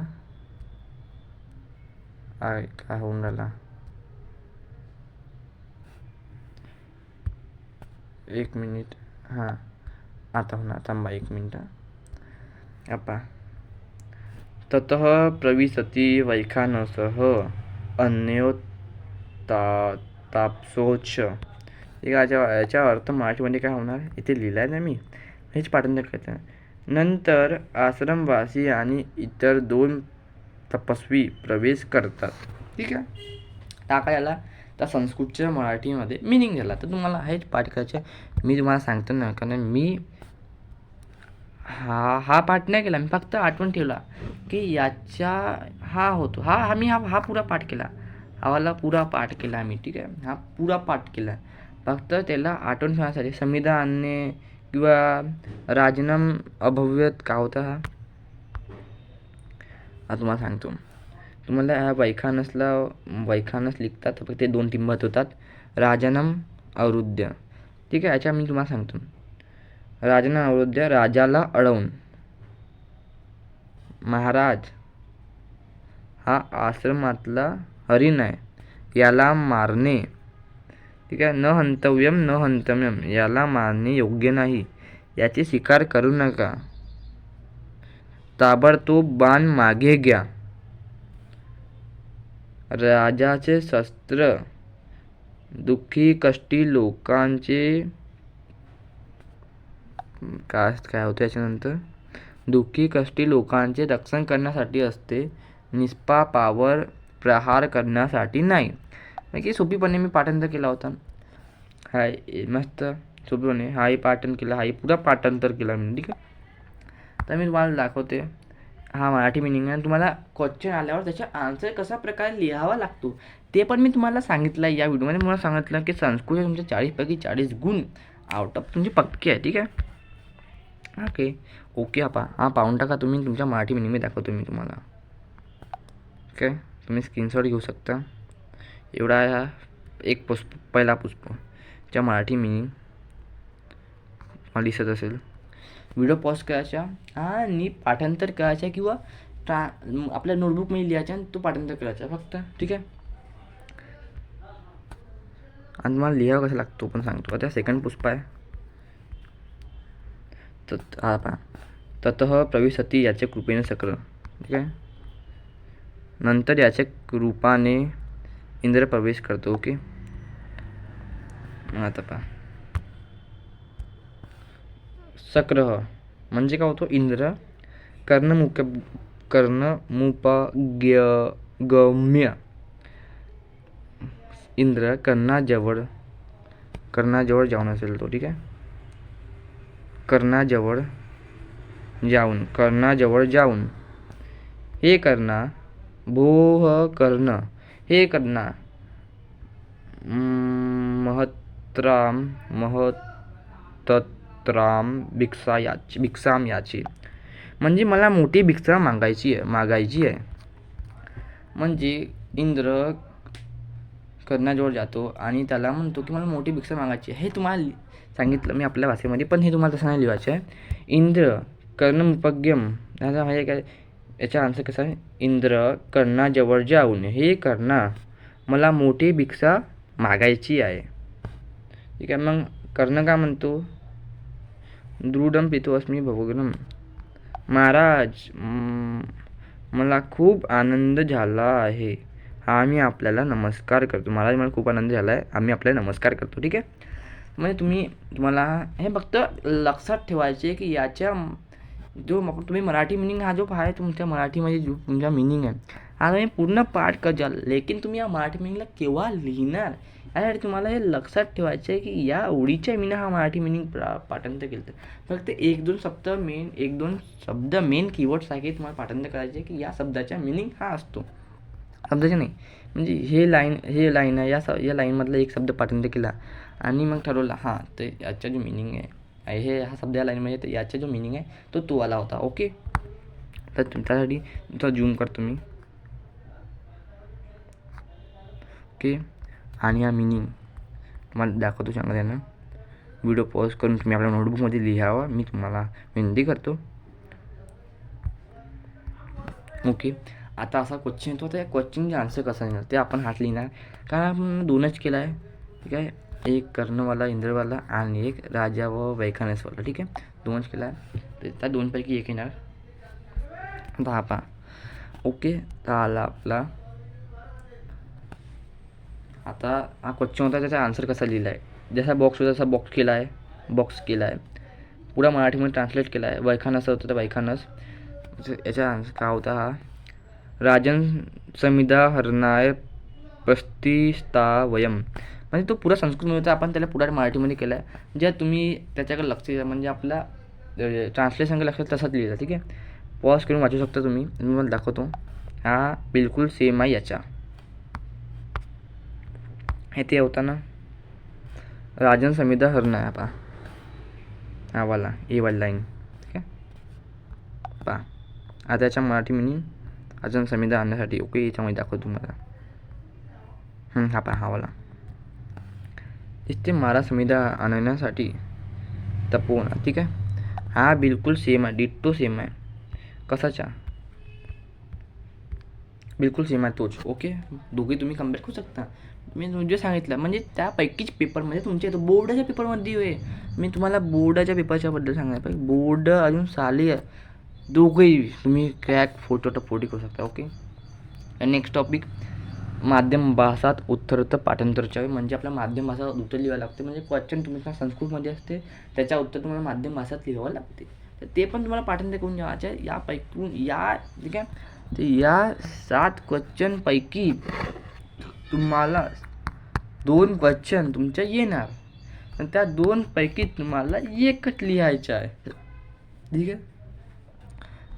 काय होऊन राहिला, 1 मिनिट, हां आता होणार, थांबा 1 मिनिटं. आपा ततः प्रविशति वैखानसः तापसोच, याच्या अर्थ मराठीमध्ये काय होणार, इथे लिहिलं आहे ना मी, हेच पाठांतर करायचं आहे. नंतर आश्रमवासी आणि इतर 2 तपस्वी प्रवेश करतात, ठीक आहे. टाका याला त्या संस्कृतच्या मराठीमध्ये मिनिंग झाला. तर तुम्हाला हेच पाठ करायचं आहे. मी तुम्हाला सांगतो ना, कारण मी हा पाठ नाही केला, मी फक्त आठवण ठेवला की याच्या हा होतो, मी पुरा पाठ केला, हावाला पुरा पाठ केला मी, ठीक आहे. हा पुरा पाठ केला, फक्त त्याला आठवण ठेवण्यासाठी. संविधा आणणे किंवा राजनम अभव्यत का होता हा तुम्हाला सांगतो. तुम्हाला ह्या वैखानस लिखतात, फक्त ते 2 टिंबत होतात, राजनम अवरुद्ध, ठीक आहे. याच्या मी तुम्हाला सांगतो, राजानं अवरोध्य राजाला अडवून. महाराज हा आश्रमातला हरिण आहे, याला मारणे. ठीक आहे. न हंतव्यम न हंतव्यम, याला मारणे योग्य नाही, याची शिकार करू नका. ताबडतोब बाण मागे घ्या. राजाचे शस्त्र दुःखी कष्टी लोकांचे काय होतं याच्यानंतर, दुःखी कष्टी लोकांचे रक्षण करण्यासाठी असते, निष्पापावर प्रहार करण्यासाठी नाही. म्हणजे सोपीपणे मी पाठांतर केला होता. हाय मस्त सोपीपणे हाही पाठांतर केला, हाही पुरा पाठांतर केला मी. ठीक आहे. तर मी तुम्हाला दाखवते हा मराठी मिनिंग आहे. तुम्हाला क्वेश्चन आल्यावर त्याचा आन्सर कशा प्रकारे लिहावा लागतो ते पण मी तुम्हाला सांगितलं आहे या व्हिडिओमध्ये. मला सांगितलं की संस्कृत तुमचे 40पैकी 40 गुण आउट ऑफ तुमचे पक्के आहे. ठीक आहे. ओके हा पाहून टाका तुम्ही. तुमच्या मराठी मिनिंग दाखवतो मी तुम्हाला. ओके, तुम्ही स्क्रीनशॉट घेऊ शकता. एवढा हा एक पहिला पुष्पच्या मराठी मिनिंग मला दिसत असेल. व्हिडिओ पॉज करायचा आणि पाठांतर करायचा किंवा आपल्या नोटबुकमध्ये लिहायचा आणि तो पाठांतर करायचा फक्त. ठीक आहे. आणि तुम्हाला लिहावं कसं लागतो पण सांगतो. आता सेकंड पुष्प आहे. हा पहा, ततः प्रविशती याच्या कृपेने सक्र. ठीक आहे. नंतर याच्या रूपाने इंद्र प्रवेश करतो. ओके. आता पहा, सक्र म्हणजे काय होतो, इंद्र. कर्णमुपगम्य, इंद्र कर्णाजवळ जाऊन असेल तो. ठीक आहे. कर्णाजवळ जाऊन हे कर्णा भोह कर्ण, हे कर्णा महतत्राम भिक्षाम याची, म्हणजे मला मोठी भिक्षा मागायची आहे. म्हणजे इंद्र कर्णाजवळ जातो आणि त्याला म्हणतो की मला मोठी भिक्षा मागायची आहे. हे तुम्हाला सांगितलं मी आपल्या भाषेमध्ये, पण हे तुम्हाला तसं नाही लिहायचं आहे. इंद्र कर्णमुपगम, याचा म्हणजे काय, याचा आन्सर कसा आहे, इंद्र कर्णाजवळ जाऊन हे कर्णा मला मोठी भिक्षा मागायची आहे. ठीक आहे. मग कर्ण का म्हणतो, दृढम पितोस्मी भवग्नम, महाराज मला खूप आनंद झाला आहे, आम्ही आपल्याला नमस्कार करतो. महाराज मला खूप आनंद झाला आहे, आम्ही आपल्याला नमस्कार करतो. ठीक आहे. म्हणजे तुम्हाला हे फक्त लक्षात ठेवायचे की याच्या जो तुम्ही मराठी मिनिंग हा जो आहे तुमच्या मराठीमध्ये जो तुमचा मिनिंग आहे हा तुम्ही पूर्ण पाठ करजाल, लेकिन तुम्ही या मराठी मिनिंगला केव्हा लिहिणार यासाठी तुम्हाला हे लक्षात ठेवायचं आहे की या ओळीच्या मिनिंग हा मराठी मिनिंग पाठांतर केलं. फक्त एक दोन शब्द मेन कीवर्ड्स आहे तुम्हाला पाठांतर करायचे की या शब्दाचा मिनिंग हा असतो, शब्दाचा नाही. म्हणजे हे लाईन आहे, या लाईनमधला एक शब्द पाठांतर केला आणि मग ठरवला हां तर याचा जो मिनिंग आहे हे हा शब्द या लाईनमध्ये तर याचा जो मिनिंग आहे तो आला होता. ओके. तर तुमच्यासाठी तुमचा झूम करतो मी. ओके. आणि हा मिनिंग तुम्हाला दाखवतो चांगल्यानं. व्हिडिओ पॉज करून तुम्ही आपल्या नोटबुकमध्ये लिहावा, मी तुम्हाला विनंती करतो. ओके. आता असा क्वेश्चन येतो, तर या क्वेश्चनचे आन्सर कसं येणार ते आपण हात लिहिणार, कारण आपण दोनच केला आहे. ठीक आहे. एक कर्णवाला इंद्रवाला आणि एक राजा व वैखानसवाला. ठीक आहे. दोनच केला आहे, तर त्या दोनपैकी एक येणार. आता पहा. ओके. तर आला आपला. आता हा क्वेश्चन होता, त्याचा आन्सर कसा लिहिला आहे, जसा बॉक्स होता तसा बॉक्स केला आहे, पुरा मराठीमध्ये ट्रान्सलेट केला आहे. वैखानस होतं तर वैखानस. याचा आन्सर काय होता, हा राजन समिधा हरणाय प्रस्तिस्तावयम, म्हणजे तो पुरा संस्कृतमध्ये होता, आपण त्याला पुरा मराठीमध्ये केला आहे. ज्या तुम्ही त्याच्याकडे लक्ष द्या, म्हणजे आपला ट्रान्सलेशन लक्षात तसाच लिहिला. ठीक आहे. पॉज करून वाचू शकता तुम्ही, मी मला दाखवतो. हा बिलकुल सेम आहे याचा. हे ते होता ना, राजन समिधा हरण आहे. पहा हा वाला ए वाली लाईन. ठीक आहे. पहा आता याच्या मराठी मिनिंग राजन समिधा आणण्यासाठी. ओके. याच्यामध्ये दाखवतो तुम्हाला. हा पहा हा वाला. इथे मारा समिधा आणण्यासाठी तपोवना, ठीक आहे. हा बिलकुल सेम आहे, डिट्टो सेम आहे. कसाचा बिलकुल सेम आहे तोच. ओके, दोघे तुम्ही कम्पेअर करू शकता. मी म्हणजे सांगितलं म्हणजे त्यापैकीच पेपरमध्ये तुमच्या येतो बोर्डाच्या पेपरमध्ये आहे. मी तुम्हाला बोर्डाच्या पेपरच्याबद्दल सांगायला पाहिजे. बोर्ड अजून साली दोघेही तुम्ही क्रॅक फोटोटी करू शकता. ओके, नेक्स्ट टॉपिक माध्यम भाषात उत्तर पाठांतरच्या. म्हणजे आपल्या माध्यम भाषा उत्तर लिहावं लागते. म्हणजे क्वेश्चन तुमच्या संस्कृतमध्ये असते, त्याच्या उत्तर तुम्हाला माध्यम भाषात लिहावं लागते. तर ते पण तुम्हाला पाठांतर करून द्यावायचे. यापैकी ठीक आहे. तर या 7 क्वेश्चनपैकी तुम्हाला 2 क्वेश्चन तुमच्या येणार आणि त्या 2पैकी तुम्हाला एकच लिहायचं आहे, ठीक आहे.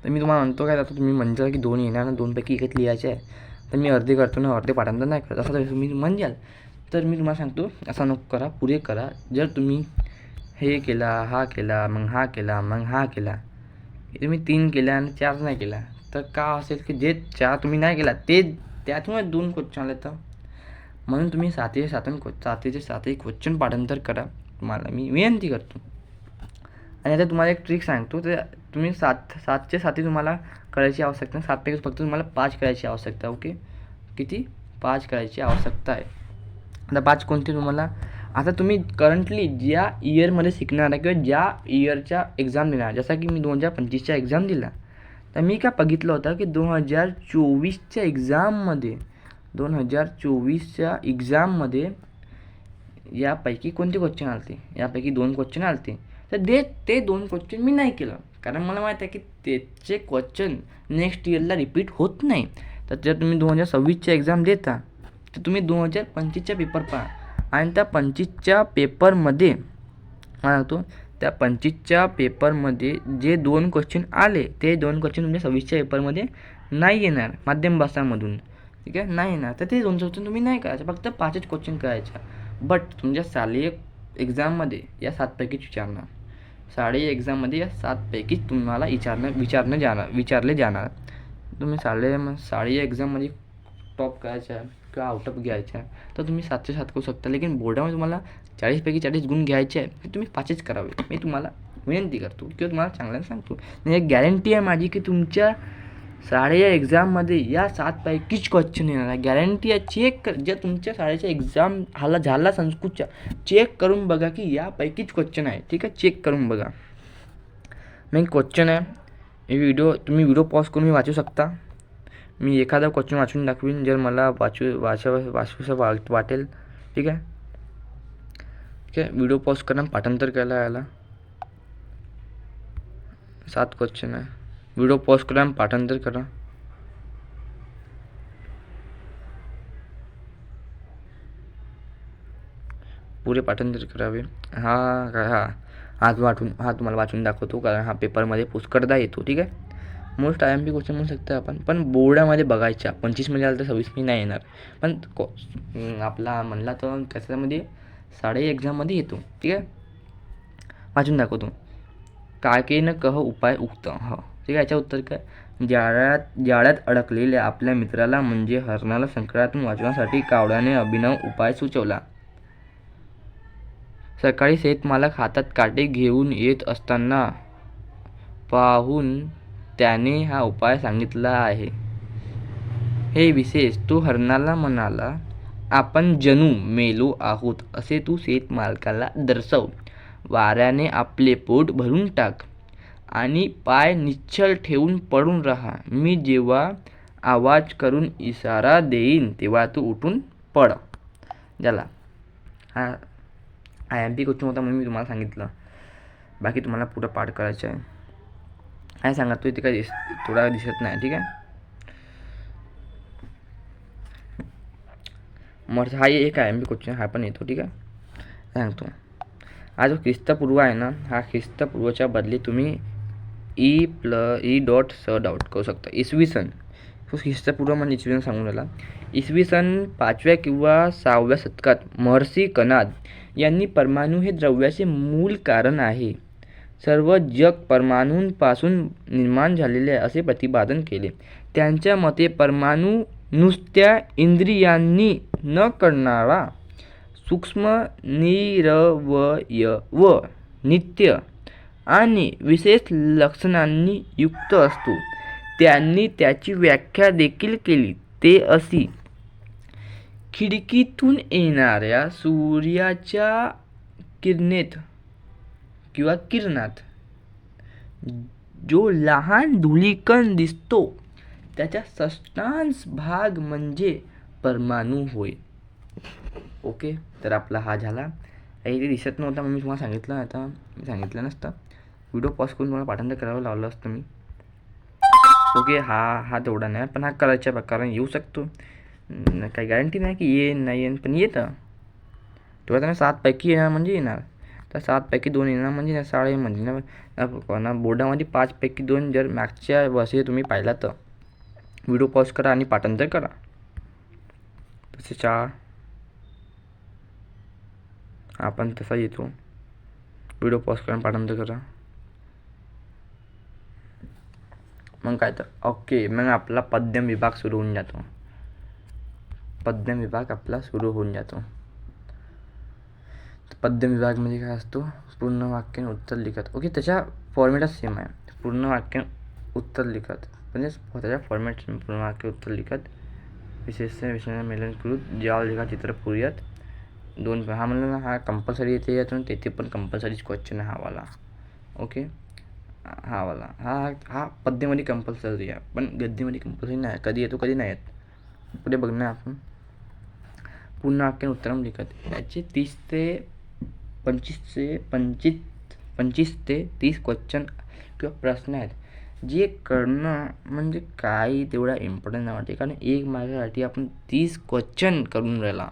तर मी तुम्हाला म्हणतो काय, आता तुम्ही म्हणता की 2 येणार आणि 2पैकी एकच लिहायचे आहे, तर मी अर्धे करतो ना अर्धे पाठांतर नाही करत, असं जर तुम्ही म्हणजाल तर मी तुम्हाला सांगतो असं नको करा, पुरे करा. जर तुम्ही हे केला, हा केला, मग हा केला, मग हा केला, तुम्ही 3 केल्या आणि 4 नाही केला, तर का असेल की जे 4 तुम्ही नाही केला ते त्यातून 2 क्वेश्चन आले. तर म्हणून तुम्ही 7 क्वेश्चन पाठांतर करा, तुम्हाला मी विनंती करतो. आणि आता तुम्हाला एक ट्रिक सांगतो. तर तुम्ही 7चे 7 तुम्हाला करायची आवश्यकता, 7पैकी फक्त तुम्हाला 5 करायची आवश्यकता. ओके, किती? 5 करायची आवश्यकता आहे. आता 5 कोणते तुम्हाला, आता तुम्ही करंटली ज्या इयरमध्ये शिकणार आहे किंवा ज्या इयरच्या एक्झाम देणार, जसं की मी 2025चा एक्झाम दिला, तर मी काय बघितलं होतं की 2024च्या एक्झाममध्ये यापैकी कोणते क्वेश्चन आलते, यापैकी 2 क्वेश्चन आलते. तर ते 2 क्वेश्चन मी नाही केलं, कारण मला माहीत आहे की त्याचे क्वेश्चन नेक्स्ट इयरला रिपीट होत नाही. तर जर तुम्ही 2026च्या एक्झाम देता तर तुम्ही 2025चा पेपर पहा आणि त्या 25च्या पेपरमध्ये सांगतो, त्या 25च्या पेपरमध्ये जे 2 क्वेश्चन आले ते 2 क्वेश्चन तुमच्या 26च्या पेपरमध्ये नाही येणार माध्यम भाषामधून, ठीक आहे, नाही येणार. तर ते 2 क्वेश्चन तुम्ही नाही करायचं, फक्त 5च क्वेश्चन करायचे. बट तुमच्या शालेय एक्झाममध्ये या 7पैकीच विचारणार, शालेय एक्झाममध्ये या 7पैकीच तुम्हाला विचारले जाणार. तुम्ही शालेय एक्झाममध्ये टॉप करायचा किंवा आउट ऑफ घ्यायचा तर तुम्ही 7चे 7 करू शकता. लेकिन बोर्डामध्ये तुम्हाला 40पैकी 40 गुण घ्यायचे आहे, तर तुम्ही 5च करावे, मी तुम्हाला विनंती करतो किंवा तुम्हाला चांगल्याने सांगतो. म्हणजे गॅरंटी आहे माझी की तुमच्या शाळेच्या एक्झाममध्ये या 7पैकीच क्वेश्चन येणार आहे, गॅरंटी आहे. चेक कर, जर तुमच्या शाळेचा एक्झाम झाला संस्कृतचा, चेक करून बघा की यापैकीच क्वेश्चन आहे, ठीक आहे, चेक करून बघा. मग क्वेश्चन आहे, तुम्ही व्हिडिओ पॉज करून वाचू शकता. मी एखादा क्वेश्चन वाचून दाखवीन जर मला वाचूसं वाटेल, ठीक आहे. ठीक आहे, व्हिडिओ पॉज करा, पाठांतर करायला यायला. 7 क्वेश्चन आहे, व्हिडिओ पॉज करा, पाठांतर करा. पुरे पाठांतर करावे. तुम्हाला वाचून दाखवतो, कारण हा पेपरमध्ये पुष्कळदा येतो, ठीक आहे. मोस्ट IMP क्वेश्चन म्हणू शकतो आपण, पण बोर्डामध्ये बघायच्या 25मध्ये आलं तर 26मध्ये नाही येणार. पण आपला म्हणला तर कशामध्ये शाळेच्या एक्झाममध्ये येतो, ठीक आहे. वाचून दाखवतो. काकेनं कह उपाय उक्त, हो, ठीक आहे. याच्या उत्तर काय, जाळ्यात अडकलेल्या आपल्या मित्राला म्हणजे हरणाला संकटातून वाचवण्यासाठी कावळ्याने अभिनव उपाय सुचवला. सकाळी शेतमालक हातात काटे घेऊन येत असताना पाहून त्याने हा उपाय सांगितला आहे. हे विशेष तो हरणाला म्हणाला, आपण जणू मेलो आहोत असे तू शेतमालकाला दर्शव. वाऱ्याने आपले पोट भरून टाक आणि पाय निश्चल ठेवून पडून राहा. मी जेव्हा आवाज करून इशारा देईन तेव्हा तू उठून पड. झाला. हा IMP क्वेश्चन होता म्हणून मी तुम्हाला सांगितलं. बाकी तुम्हाला पुढं पाठ करायचं आहे. काय सांगतो ते काय थोडा दिसत नाही, ठीक आहे. मग हा एक IMP क्वेश्चन हा पण येतो, ठीक आहे. सांगतो, हा जो ख्रिस्तपूर्व आहे ना, हा ख्रिस्तपूर्वच्या बदली तुम्ही E.S. करू शकता. इसवी सन, ख्रिस्तपूर्व म्हणजे इसवी सन सांगून राहिला. इसवी सन 5व्या किंवा 6व्या शतकात महर्षी कनाद यांनी परमाणू हे द्रव्याचे मूल कारण आहे, सर्व जग परमाणूंपासून निर्माण झालेले आहे असे प्रतिपादन केले. त्यांच्या मते परमाणू नुसत्या इंद्रियांनी न कळणारा सूक्ष्म निरवयव नित्य आणि विशेष लक्षणांनी युक्त असतो. त्यांनी त्याची व्याख्या देखील केली. ते अशी: खिडकीतून येणाऱ्या सूर्याच्या किरणात जो लहान धूलिकण दिसतो त्याचा षष्ठांश भाग म्हणजे परमाणू होय. ओके, तर आपला हा झाला. ते दिसत नव्हता म्हणून मी तुम्हाला सांगितलं. आता मी सांगितलं नसतं, व्हिडिओ पॉज करून तुम्हाला पाठांतर करावं लावलं असतं मी. ओके, हा तेवढा नाही, पण हा करायच्या प्रकारे येऊ शकतो. काही गॅरंटी नाही की येईन नाही येईन, पण येतं. तेव्हा त्यांना 7 पैकी येणार म्हणजे येणार. तर 7 पैकी 2 येणार म्हणजे 6 म्हणजे ना. बोर्डामध्ये 5 पैकी 2 जर मागच्या वर्षी तुम्ही पाहिला तर व्हिडिओ पॉज करा आणि पाठांतर करा. तसे 4 आपण तसा येतो. व्हिडिओ पॉज करा, पाठांतर करा. मग काय तर ओके, मग आपला पद्यम विभाग सुरू होऊन जातो. पद्यम विभाग आपला सुरू होऊन जातो. पद्यम विभाग म्हणजे काय असतो? पूर्ण वाक्य उत्तर लिखत. ओके, त्याच्या फॉर्मॅटच सेम आहे. पूर्ण वाक्य उत्तर लिखत म्हणजे त्याच्या फॉर्मॅट पूर्ण वाक्य उत्तर लिखत विशेषण मेलनकृत ज्या लिखा चित्र पुरयत 2. हा म्हणलं ना, हा कंपल्सरी येते. यातून तेथे पण कंपल्सरीच क्वेश्चन आहे हा वाला. ओके, हा वाला हा पद्यामध्ये कंपल्सरी आहे, पण गद्यामध्ये कंपल्सरी नाही. कधी येतो कधी नाही येत. पुढे बघणार आपण. पूर्ण वाक्य उत्तरम लिखत याचे 30 ते 30 क्वेश्चन किंवा प्रश्न आहेत, जे करणं म्हणजे काही तेवढा इम्पॉर्टंट नाही वाटते. कारण एक मार्कासाठी आपण 30 क्वेश्चन करून राहिला,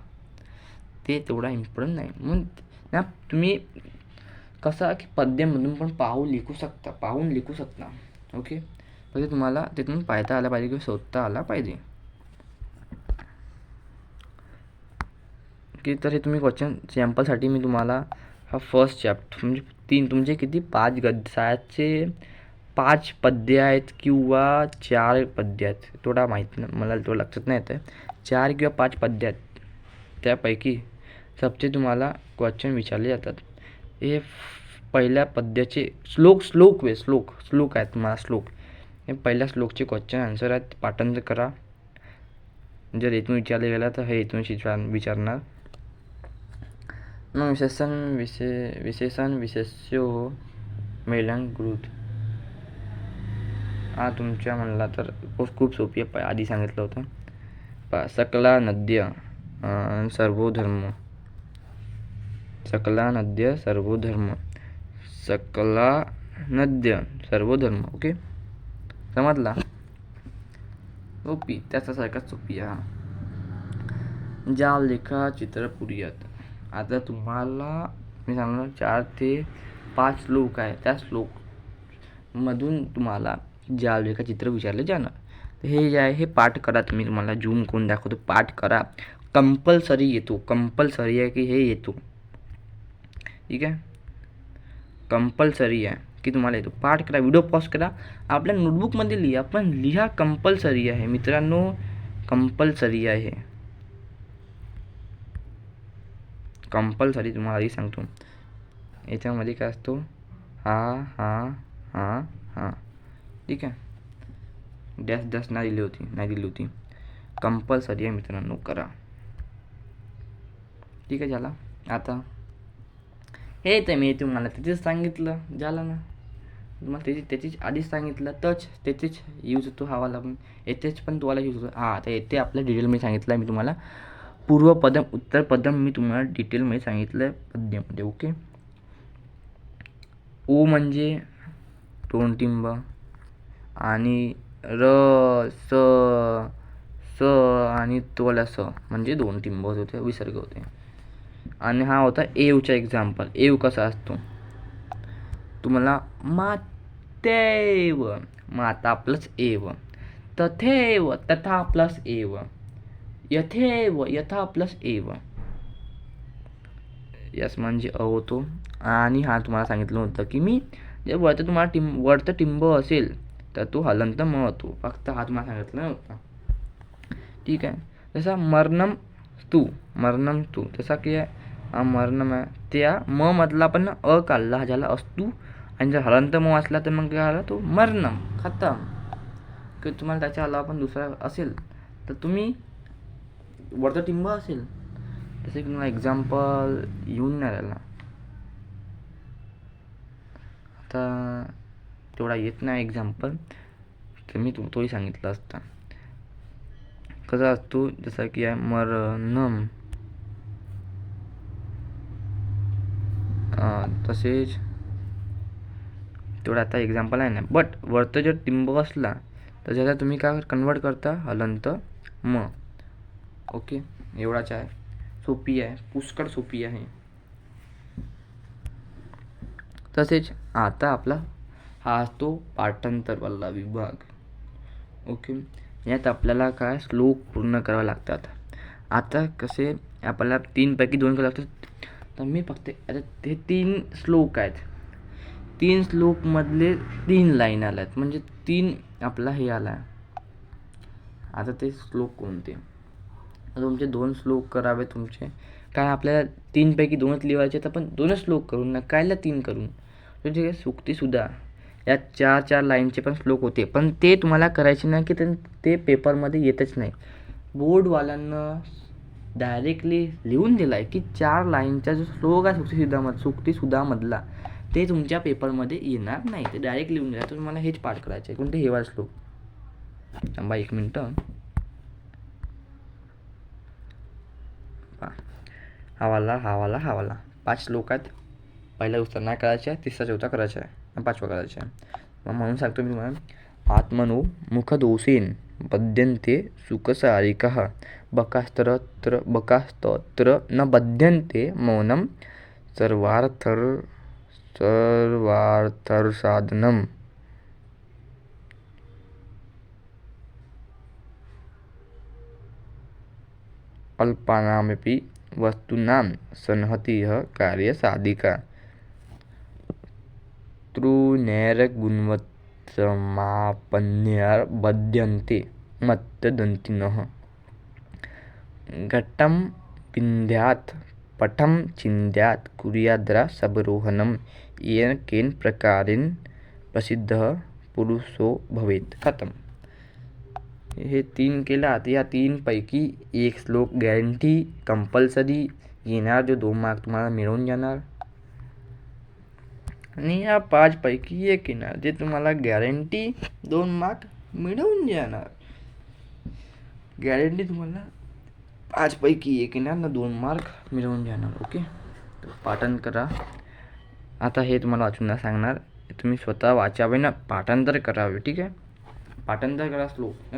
ते तेवढा इम्पॉर्टंट नाही. म्हणून ना तुम्ही कसं की पद्यामधून पण पाहून लिखू शकता. ओके, म्हणजे तुम्हाला तिथून पाहता आला पाहिजे किंवा शोधता आला पाहिजे. की तर हे तुम्ही क्वेश्चन सॅम्पलसाठी मी तुम्हाला हा फर्स्ट चॅप्टर म्हणजे 3 तुमचे किती 5 गद्याचे 5 पद्य आहेत किंवा 4 पद्य आहेत, थोडा माहीत नाही मला, तो लक्षात नाही येतं. 4 किंवा 5 पद्य आहेत, त्यापैकी सबचे तुम्हाला क्वेश्चन विचारले जातात. हे पहिल्या पद्याचे श्लोक आहेत तुम्हाला. श्लोक हे पहिल्या श्लोकचे क्वेश्चन आन्सर आहेत. पाठांतर करा. जर इथून विचारले गेला तर हे इथून विचारणार. मग विशेषण विशेष्यो मेलनकृत हा तुमच्या म्हणला तर खूप सोपी आहे. आधी सांगितलं होतं. सकला नद्य सर्वो धर्म. ओके, समजला? सोपी, त्याच्यासारखाच सोपी आहे. ज्या लेखा चित्र पुरयत. आता तुम्हाला मी सांगणार 4 ते 5 श्लोक आहे. त्या श्लोक मधून तुम्हाला ज्या लेखा चित्र विचारले जाणार. हे जे आहे हे पाठ करा. तुम्ही तुम्हाला झूम करून दाखवतो, पाठ करा. कंपल्सरी येतो, कंपल्सरी आहे की हे येतो. ठीक आहे, कंपल्सरी आहे की तुम्हाला येतो. पाठ करा, व्हिडिओ पॉज करा, आपल्या नोटबुकमध्ये लिहा. पण लिहा, कंपल्सरी आहे मित्रांनो, कंपल्सरी आहे. कंपल्सरी तुम्हाला आधी सांगतो. याच्यामध्ये काय असतो? हा ठीक आहे. डॅश नाही दिली होती. कंपल्सरी आहे मित्रांनो, करा. ठीक आहे, झाला. आता हे तर मी तुम्हाला त्याचीच सांगितलं, झालं ना. तुम्हाला त्याचीच आधीच सांगितलं, त्याचीच यूज होतो हवाला पण. येथेच पण तुम्हाला यूज होतो. आता येथे आपल्या डिटेलमध्ये सांगितलं मी तुम्हाला. पूर्वपदम उत्तरपदम मी तुम्हाला डिटेलमध्ये सांगितलं पद्यामध्ये. ओके, ओ म्हणजे तोंडटिंब आणि स आणि तोला स म्हणजे 2 टिंब होते, विसर्ग होते. आणि हा होता एवचा एक्झाम्पल. एव कसा असतो? तुम्हाला मातेव, माता प्लस एव. तथेव, तथा प्लस एव. यथेव, यथा प्लस एव. यस म्हणजे अ होतो. आणि हा तुम्हाला सांगितलं होतं की मी जे वरतं टिंब असेल तर तो हलंत म होतो. फक्त हा तुम्हाला सांगितलं नव्हता. ठीक आहे. जसा मरणम तू तसा की अमरणम आहे त्या म मधला पण अ काढला हा झाला अस्तू आणि जर हलंत म वाचला तर मग काय झाला तो मरणम खतम. की तुम्हाला त्याच्या अलावा पण दुसरा असेल तर तुम्ही वरचा टिंब असेल तसे की तुम्हाला एक्झाम्पल येऊन नाही राहिला आता तेवढा येत नाही एक्झाम्पल तर मी तोही सांगितलं असतं. कसा असतो जसा की आहे मरणम तसेच तेवढा आता एक्झाम्पल आहे ना. बट वरतं जर टिंब असला तर त्याचा तुम्ही काय कन्वर्ट करता हलंत म. ओके एवढाच आहे. सोपी आहे पुष्कळ सोपी आहे. तसेच आता आपला हा असतो पाठांतरवाला विभाग. ओके यात आपल्याला काय श्लोक पूर्ण करावे लागतात. आता कसे आपल्याला 3 पैकी 2 करावे लागतात तर मी फक्त आता ते 3 श्लोक आहेत. 3 श्लोकमधले 3 लाईन आल्यात म्हणजे 3 आपला हे आला. आता ते श्लोक कोणते तुमचे 2 श्लोक करावे तुमचे काय आपल्याला 3 पैकी 2च लिहायचे तर आपण 2च श्लोक करून ना कायला 3 करून म्हणजे काय सुक्तीसुद्धा यात 4 लाईनचे पण श्लोक होते पण ते तुम्हाला करायचे नाही की ते पेपरमध्ये येतच नाही. बोर्डवाल्यांना डायरेक्टली लिहून दिला आहे की 4 लाईनचा जो श्लोक आहे सुक्तीसुद्धामधला ते तुमच्या पेपरमध्ये येणार नाही. ते डायरेक्ट लिहून दिला तर तुम्हाला हेच पाठ करायचे आहे. कोणते हेवा श्लोक थांबा 1 मिनटं. हावाला 5 श्लोक आहेत. पहिला दुसरा नाही करायचा आहे, तिसरा चौथा करायचा आहे, 5वा करायचा आहे. मग म्हणून सांगतो मी तुम्हाला आत्मनो मुखदोषेन बध्यन्ते सुखसारिकः बकास्तत्र न बध्यन्ते मौनं सर्वार्थसाधनम्. अल्पानामपि वस्तूनां संहतिः कार्यसाधिका तृणैर्गुणवत्समापन्यर्बध्यन्ते मत्तदन्तिनः. घट्टं विन्द्यात् पटं छिन्द्यात् कुर्याद्रा सबरोहणं येन केन प्रकारेण प्रसिद्धः पुरुषो भवेत्. खतम. हे 3 केलात या 3 पैकी 1 श्लोक गॅरंटी कंपल्सरी येणार जो 2 मार्क तुम्हाला मिळून जाणार आणि या 5 पैकी 1 येणार जे तुम्हाला गॅरंटी 2 मार्क मिळून जाणार. गॅरंटी तुम्हाला 5 पैकी 1 येणार ना 2 मार्क मिळवून जाणार. ओके तर पाठांतर करा. आता हे तुम्हाला वाचून नाही सांगणार तुम्ही स्वतः वाचावे ना पाठांतर करावे. ठीक आहे पाठांतर करा श्लोक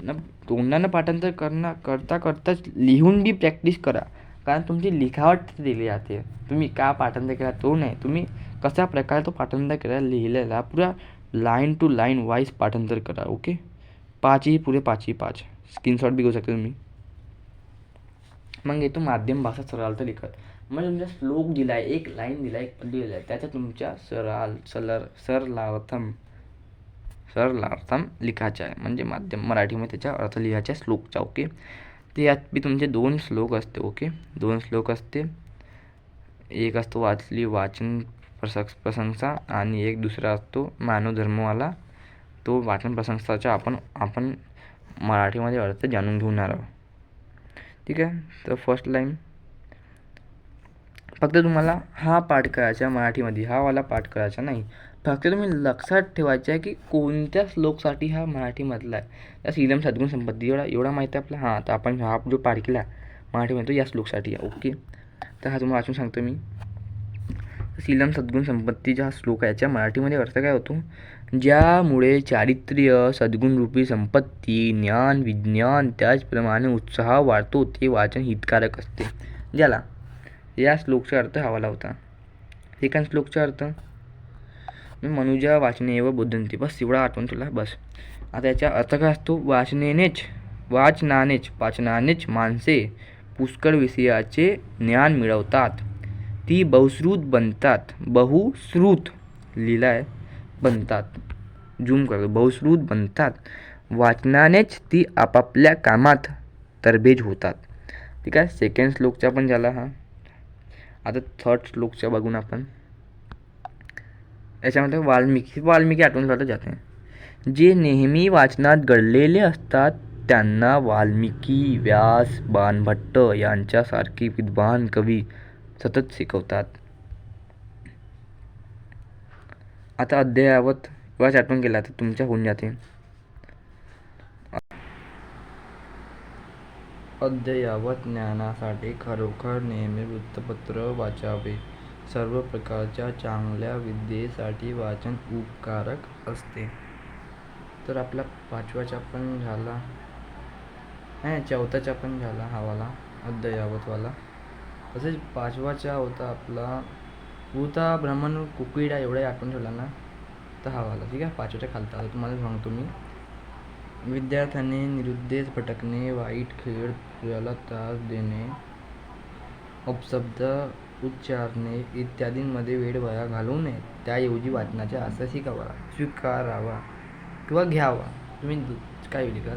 ना तोंडानं पाठांतर करताच लिहून बी प्रॅक्टिस करा कारण तुमची लिखावट दिली जाते. तुम्ही का पाठांतर केला तो नाही तुम्ही कशा प्रकारे तो पाठांतर करायला लिहिलेला पुरा लाईन टू लाईन वाईज पाठांतर करा. ओके 5 स्क्रीनशॉट बी घेऊ शकता तुम्ही. मग येतो माध्यम भाषा सरळार्थ लिखत म्हणजे तुमचा श्लोक दिलाय 1 लाईन दिलाय 1 पद्य दिलाय त्याच्या तुमच्या सरलार्थम लिखायचा आहे म्हणजे माध्यम मराठीमध्ये त्याचा अर्थ लिहायचा श्लोकचा. ओके ते यात बी तुमचे 2 श्लोक असते. ओके 2 श्लोक असते. एक असतो वाचन प्रशंसा आणि एक दुसरा असतो मानव धर्मवाला. तो वाचन प्रशंसाचा आपण मराठीमध्ये अर्थ जाणून घेणार आहोत. ठीक आहे तर फर्स्ट लाईन फक्त तुम्हाला हा पाठ करायचा मराठीमध्ये हा वाला पाठ करायचा नाही. फक्त तुम्ही लक्षात ठेवायचं आहे की कोणत्या श्लोकसाठी हा मराठीमधला आहे. या शीलम सद्गुण संपत्ती एवढा माहिती आहे आपला. हां तर आपण हा जो पाठ केला मराठीमध्ये तो या श्लोकसाठी आहे. ओके तर हा तुम्हाला वाचून सांगतो मी. शीलम सद्गुण संपत्तीचा हा श्लोक आहे. याच्या मराठीमध्ये अर्थ काय होतो ज्यामुळे चारित्र्य सद्गुणरूपी संपत्ती ज्ञान विज्ञान त्याचप्रमाणे उत्साह वाढतो ते वाचन हितकारक असते. ज्याला या श्लोकचा अर्थ हवाला होता. सेकंड श्लोकचा अर्थ मनुजा वाचने व बुद्धंती. बस एवढा आठवण तुला बस. आता याचा अर्थ काय असतो वाचनानेच माणसे पुष्कळ विषयाचे ज्ञान मिळवतात. ती बहुश्रुत बनतात. जूम करतो बहुश्रुत बनतात. वाचनानेच ती आपापल्या कामात तरबेज होतात. ठीक आहे सेकंड श्लोकचा पण झाला हा. आता थर्ड श्लोकच्या बघून आपण. याच्यामध्ये वाल्मिकी आठवण झालं जाते. जे नेहमी वाचनात गळलेले असतात त्यांना वाल्मिकी, व्यास, बाणभट्ट यांच्यासारखे विद्वान कवी सतत शिकवतात. आता अद्ययावत वाच आठवण केला तर तुमच्या होऊन जाते. अद्ययावत ज्ञानासाठी खरोखर नेहमी वृत्तपत्र वाचावे. सर्व प्रकारच्या चांगल्या विद्येसाठी वाचन उपकारक असते. तर आपला 5वाचा पण झाला, नाही 4थाचा पण झाला हा वाला अद्ययावतवाला. तसेच 5वाचा होता आपला भूता ब्रह्मण कुकिडा, एवढा आठवण ठेवला ना तर हा वाला ठीक आहे. 5वाच्या खालता आता तुम्हाला सांगतो मी. विद्यार्थ्याने निरुद्देश भटकणे, वाईट खेळ, दुसऱ्याला त्रास देणे, अपशब्द उच्चारणे इत्यादींमध्ये वेळ वाया घालवू नये. त्याऐवजी वाचनाचा आशय स्वीकारावा किंवा घ्यावा. तुम्ही काय लिहिला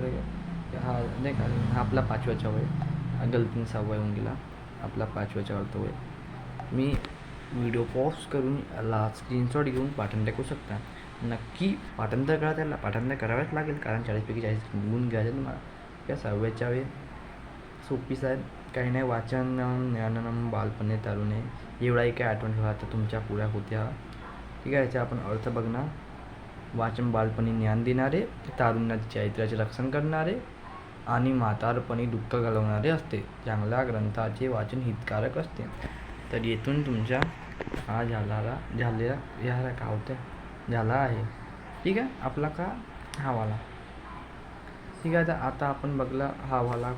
हा नाही का, हा आपला 5वाचा वय, गलतीने 6वा येऊन गेला. आपला 5वाचा अर्थ वय. मी व्हिडिओ पॉज करून याला स्क्रीनशॉट घेऊन पाठांतर करू शकता. नक्की पाठांतर करा, त्याला पाठांतर करावेच लागेल कारण 40पैकी 40 गुण घ्यायचे तुम्हाला. या 6व्याच्या वेळ सोपीच आहे, काही नाही. वाचन ज्ञाननम बालपणे तारुणे, एवढाही काय आठवण ठेवा तर तुमच्या पुऱ्या होत्या ठीक आहे. याचा आपण अर्थ बघणार. वाचन बालपणी ज्ञान देणारे, तारुण्याच्या चैत्र्याचे रक्षण करणारे आणि म्हातारपणी दुःख घालवणारे असते. चांगल्या ग्रंथाचे वाचन हितकारक असते. तर येथून तुमच्या हा झाला आहे ठीक आहे आपला का हा वाला ठीक आहे. आता आपण बघला हा वाला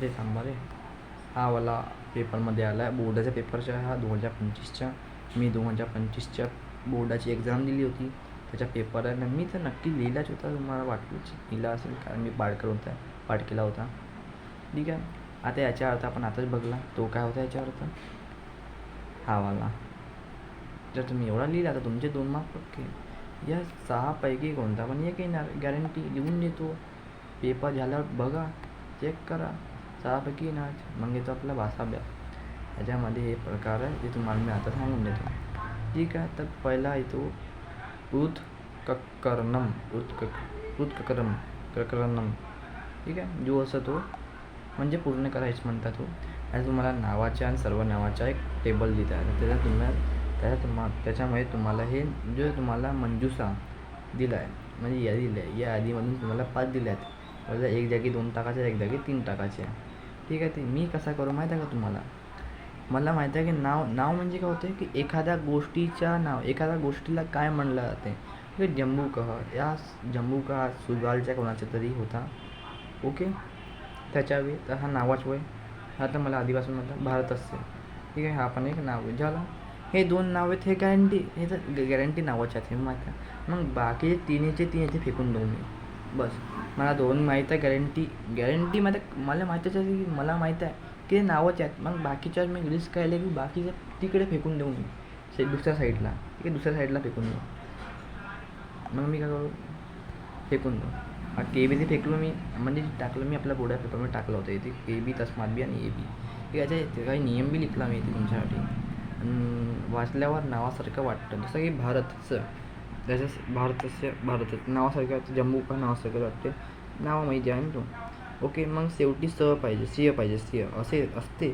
रे, थांबा रे, हा वाला पेपरमध्ये आला आहे. बोर्डाच्या पेपरच्या हा 2025च्या. मी 2025च्या बोर्डाची एक्झाम दिली होती, त्याचा पेपर आहे. मी तर नक्की लिहिलाच होता, तुम्हाला वाटलंच लिहिला असेल कारण मी पाठ केला होता ठीक आहे. आता याच्या अर्थ आपण आताच बघला, तो काय होता याच्या अर्थ हा वाला. जर तुम्ही एवढा लिहिला तर तुमचे 2 मार्क पक्के. या 6पैकी कोणता पण एक येणार, गॅरंटी लिहून देतो. पेपर झाल्यावर बघा, चेक करा, 6पैकी येणार. मग येतो आपला भाषाभ्यास. याच्यामध्ये हे प्रकार आहे जे तुम्हाला मी आता सांगून देतो ठीक आहे. तर पहिला येतो उत्ककरणम ठीक आहे. जो असं तो म्हणजे पूर्ण करायचं म्हणतात तो. आणि तुम्हाला नावाच्या आणि सर्व नावाचा एक टेबल दिला आहे. त्याच्यामध्ये तुम्हाला हे जो तुम्हाला मंजुषा दिला आहे म्हणजे यादी दिली आहे, या यादीमधून तुम्हाला 5 दिले आहेत. 1 जागी 2 टाकायचे, 1 जागी 3 टाकायचे ठीक आहे. ते मी कसा करू माहीत आहे का तुम्हाला. मला माहीत आहे की नाव म्हणजे काय होते की एखाद्या गोष्टीच्या नाव, एखाद्या गोष्टीला काय म्हणलं जाते. जंबूकह, या जंबूकह सुगालच्या कोणाचा तरी होता ओके. त्याच्या वेळी तर हा नावाच वय. हा तर मला आधीपासून होता भारतस्य ठीक आहे. हा पण एक नाव आहे झाला. हे 2 नाव आहेत, हे गॅरंटी नावाचे आहेत हे माहीत आहे. मग बाकी तिन्हीचे फेकून देऊ मी बस. मला 2 माहीत आहे, गॅरंटी मला माहीतच आहे की मला माहीत आहे की हे नावच आहेत. मग बाकीच्या मी रिस्क काढले की बाकीचं तिकडे फेकून देऊ मी दुसऱ्या साईडला ठीक आहे. दुसऱ्या साईडला फेकून देऊ. मग मी काय करू, फेकून देऊ. हा KB फेकलो मी, म्हणजे टाकलं मी आपल्या बोर्डा पेपरमध्ये टाकलं होतं इथे KB तस्मात बी आणि AB ठीक आहे. याचे काही नियम बी लिखला मी इथे तुमच्यासाठी. वाचल्यावर नावासारखं वाटतं, जसं की भारतच नावासारखं, जम्मू का नावासारखं वाटते. नाव माहिती आहे ना तो ओके. मग शेवटी सिंह पाहिजे असे असते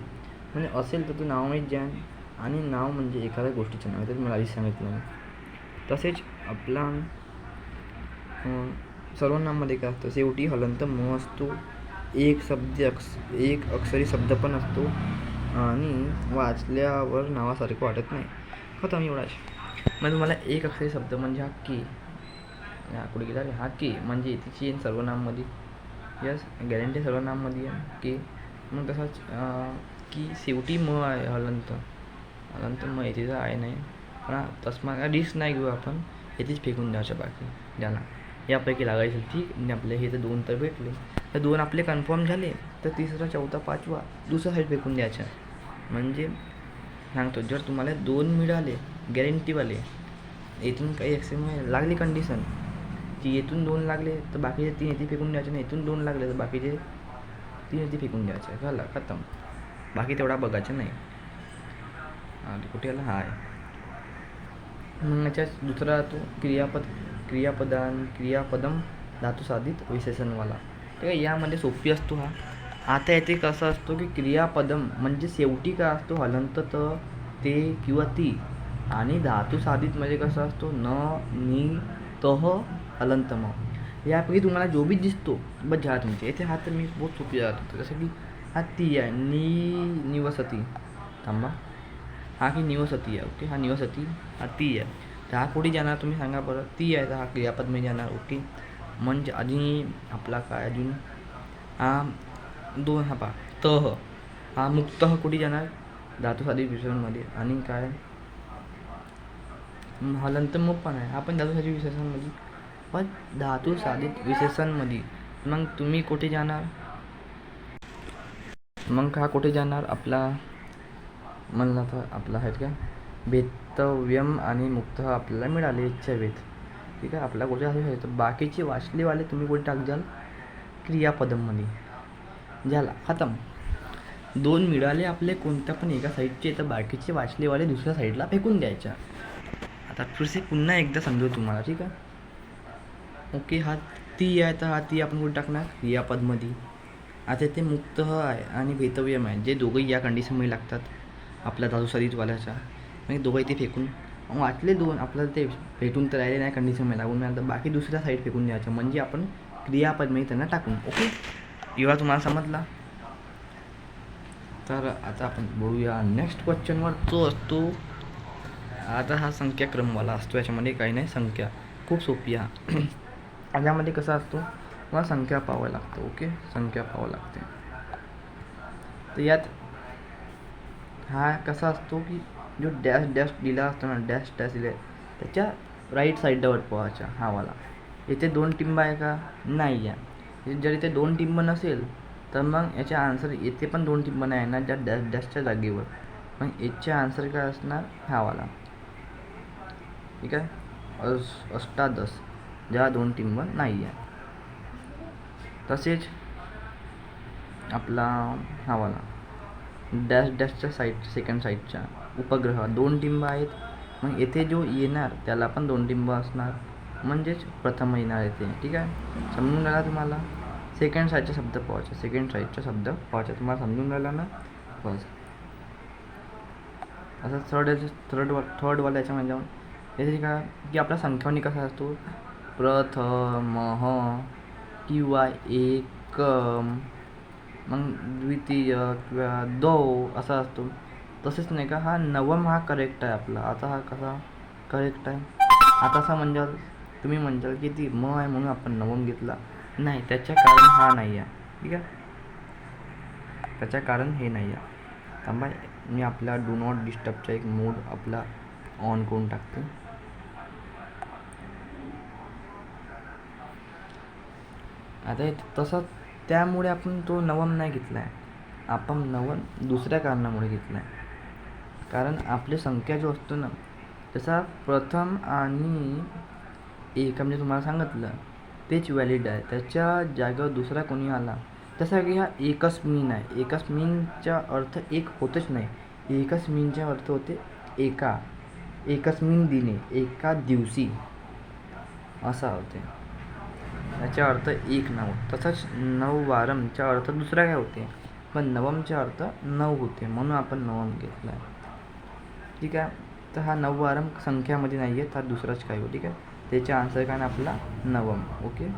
म्हणजे असेल तर तो नाव माहीत जाय. आणि नाव म्हणजे एखाद्या गोष्टीचं नाव आहे, तर मला आधी सांगितलं मी. तसेच आपला सर्वनाममध्ये काय असतं, शेवटी हलंत म असतो, एक अक्षरी शब्द पण असतो आणि वाचल्यावर नावासारखं वाटत नाही. खतम एवढाच. मग तुम्हाला एक अक्षरी शब्द म्हणजे हा की, कुठे गेला रे, हा की म्हणजे तिची सर्वनाममध्ये यस गॅरंटी सर्वनाममध्ये आहे की. मग तसाच की शेवटी म आहे हलंत म येथे आहे नाही पण तस्मा रिस्क नाही घेऊ आपण, येथेच फेकून द्यायचं बाकी ज्याला यापैकी लागायचं ठीक. आणि आपले हे तर 2 तर भेटले, तर 2 आपले कन्फर्म झाले. तर 3रा 4था 5वा दुसरा साईड फेकून द्यायचा. म्हणजे सांगतो जर तुम्हाला 2 मिळाले गॅरंटीवाले, इथून काही ॲक्सिडेंट लागली कंडिशन की येथून 2 लागले तर बाकीचे 3 येथे फेकून द्यायचे नाही, इथून 2 लागले तर बाकीचे 3 येथे फेकून द्यायचे झाला खतम. बाकी तेवढा बघायचं नाही कुठे आला? हा आहे. मग याच्यात दुसरा तो क्रियापदम धातुसाधित विशेषणवाला. ठीक आहे, यामध्ये सोपी असतो हा. आता येथे कसं असतो की क्रियापदम म्हणजे शेवटी काय असतो? हलंत त, ते किंवा ती. आणि धातुसाधित म्हणजे कसं असतो? न, नि, तह, हलंत म. यापैकी तुम्हाला जो बी दिसतो बस घ्या तुमचे. येथे हा तर मी बहुत सोपी जातो. जसं की हा ती आहे, निवसती. थांबा, हा की निवसती आहे. ओके, हा निवसती, हा ती आहे. तर हा कुठे जाणार तुम्ही सांगा बरं? ती आहे तर हा क्रियापद मी जाणार. ओके, म्हणजे अजून आपला काय अजून हा दोन, हा पा तह, हा मुक्तह कुठे जाणार? धातुसाधित विशेषणमध्ये. आणि काय हलंत मग पण आहे, हा पण धातुसाधित विशेषणमध्ये. पण धातुसाधित विशेषणमध्ये मग तुम्ही कुठे जाणार? मग हा कुठे जाणार आपला? म्हणला तर आपला आहे का भेतव्यम आणि मुक्त आपल्याला मिळाले इच्छावेत. ठीक आहे, आपला कुठे आहे तर बाकीचे वाचलेवाले तुम्ही कुठे टाक जाल? क्रियापदममध्ये. झाला, खतम. दोन मिळाले आपले कोणत्या पण एका साईडचे, तर बाकीचे वाचलेवाले दुसऱ्या साईडला फेकून द्यायच्या. आता फिरसे पुन्हा एकदा समजू तुम्हाला. ठीक आहे, ओके. हा ती आहे तर हा ती आपण कुठे टाकणार? क्रियापदमध्ये. आता ते मुक्त आहे आणि भेतव्यम आहे, जे दोघंही या कंडिशनमध्ये लागतात आपल्या धातुसाधितवाल्याच्या. म्हणजे दोघंही ते फेकून वाचले दोन, आपल्याला ते भेटून तर राहिले नाही कंडिशनमध्ये लागून मिळालं, तर बाकी दुसऱ्या साईड फेकून द्यायचं. म्हणजे आपण क्रियापदमध्ये त्यांना टाकून. ओके, एवढा तुम्हाला समजला. तर आता आपण बोलूया नेक्स्ट क्वेश्चनवर. तो असतो आता हा संख्याक्रमवाला असतो. याच्यामध्ये काही नाही, संख्या खूप सोपी आहे. याच्यामध्ये कसं असतो? मला संख्या पाहावं लागतं. ओके, संख्या पाहावं लागते. तर यात हा कसा असतो की जो डॅश डॅश दिला असतो ना, डॅश डॅश दिले, त्याच्या राईट साईडवर पोहायचा हा वाला. इथे दोन टिंब आहे का? नाही आहे. जर इथे दोन टिंब नसेल तर मग याचा आन्सर इथे पण दोन टिंब नाही ना ज्या डॅश डॅशच्या जागेवर. मग याचे आन्सर काय असणार? हा वाला. ठीक आहे, अष्टादश, ज्या दोन टिंब नाही आहे. तसेच आपला हा वाला डॅश डॅशच्या साईड, सेकंड साईडच्या उपग्रह दोन टिंब आहेत. मग येथे जो येणार त्याला पण दोन टिंब असणार, म्हणजेच प्रथम येणार येते. ठीक आहे, समजून राहिला तुम्हाला? सेकंड साईडचा शब्द पाहायचा, सेकंड साईडचा शब्द पाहायचा. तुम्हाला समजून राहिला ना? बस. असं थर्डवाला याच्यामध्ये जाऊन याचे काय की आपला संख्यावनी कसा असतो? प्रथम किंवा एकम, मग द्वितीय किंवा दो असा असतो. तसेच नाही का हा नवम हा करेक्ट आहे आपला. आता हा कसा करेक्ट आहे? आता असा म्हणजे तुम्ही म्हणताल की ती म आहे म्हणून आपण नवम घेतला. नाही, त्याच्या कारण हा नाही आहे. ठीक आहे, त्याच्या कारण हे नाही आहे. थांबा, मी आपला डू नॉट डिस्टर्बचा एक मोड आपला ऑन करून टाकतो. आता तसं त्यामुळे आपण तो नवम नाही घेतला आहे. आपण नवम दुसऱ्या कारणामुळे घेतला आहे. कारण आपली संख्या जो असतो ना, तसा प्रथम आणि एक म्हणजे तुम्हाला सांगितलं तेच व्हॅलिड आहे. त्याच्या जागेवर दुसरा कोणी आला तसा की हा एकच मीन आहे. एकच मीनचा अर्थ एक होतच नाही. एकच मीनचा अर्थ होते एका, एकच मीन दिने, एका दिवशी असा होते. याचा अर्थ एक नऊ. तसंच नववारमचा अर्थ दुसरा काय होते, पण नवमचा अर्थ नऊ होते, म्हणून आपण नवम घेतला आहे. ठीक आहे, तर हा नववारम संख्यामध्ये नाही आहे, हा दुसराच काय हो. ठीक आहे, त्याचा आन्सर काय ना आपला नवम. ओके,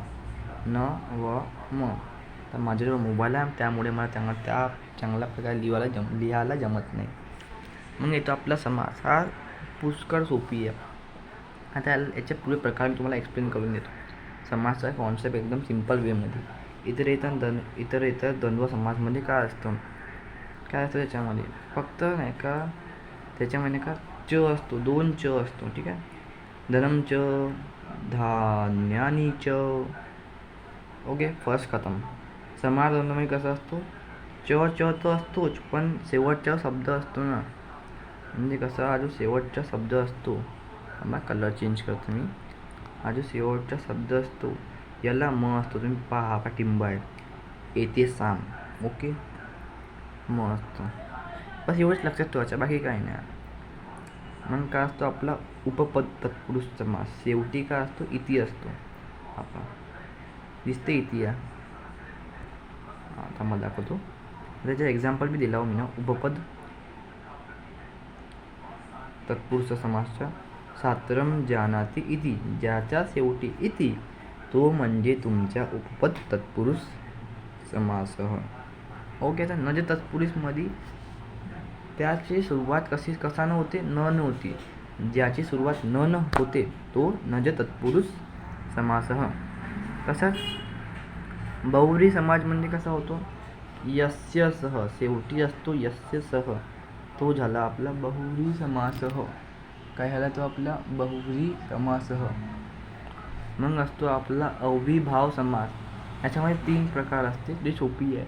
न व म. तर माझ्याजवळ मोबाईल आहे त्यामुळे मला त्या चांगल्या प्रकारे लिहायला जमत नाही. मग येतो आपला समास. हा पुष्कळ सोपी आहे. आता याचे पुढे प्रकार मी तुम्हाला एक्सप्लेन करून देतो. समासाचा कॉन्सेप्ट एकदम सिम्पल वेमध्ये. इतर द्वंद्व समासमध्ये काय असतं त्याच्यामध्ये फक्त नाही का त्याच्यामध्ये का च असतो, दोन च असतो. ठीक आहे, धनम च, धान्यानी च. ओके, फर्स्ट खतम. समास द्वंद्वमध्ये कसं असतो? च तर असतोच, पण शेवटचा शब्द असतो ना, म्हणजे कसा हा जो शेवटचा शब्द असतो, मग कलर चेंज करतो मी. हा जो शेवटचा शब्द असतो याला म असतो. तुम्ही पहा हा टिंब आहे, येते साम. ओके, म असतो. बस एवढंच लक्षात ठेवायचं, बाकी काही नाही. मग काय असतो आपला उपपद तत्पुरुष समास. शेवटी काय असतो इति असतो. आपला दिसते इति या. आता मला दाखवतो. त्याचे एक्झाम्पल बी दिला हो मी ना. उपपद तत्पुरुष समासच्या सात्रम जानाति इति, ज्याच्या शेवटी इति तो म्हणजे तुमच्या उपपद तत्पुरुष समास. ओके. तर न जे तत्पुरुषमध्ये त्याची सुरुवात कशानं होते, न होती. ज्याची सुरुवात न होते तो नज तत्पुरुष समास. कसा बहुव्रीही समाज म्हणजे कसा होतो, यस्य सह शेवटी असतो, यस्य सह तो झाला आपला बहुव्रीही समास. काय झाला तो आपला बहुव्रीही समास. मग असतो आपला अव्ययीभाव समास. याच्यामध्ये 3 प्रकार असते, जी सोपी आहे.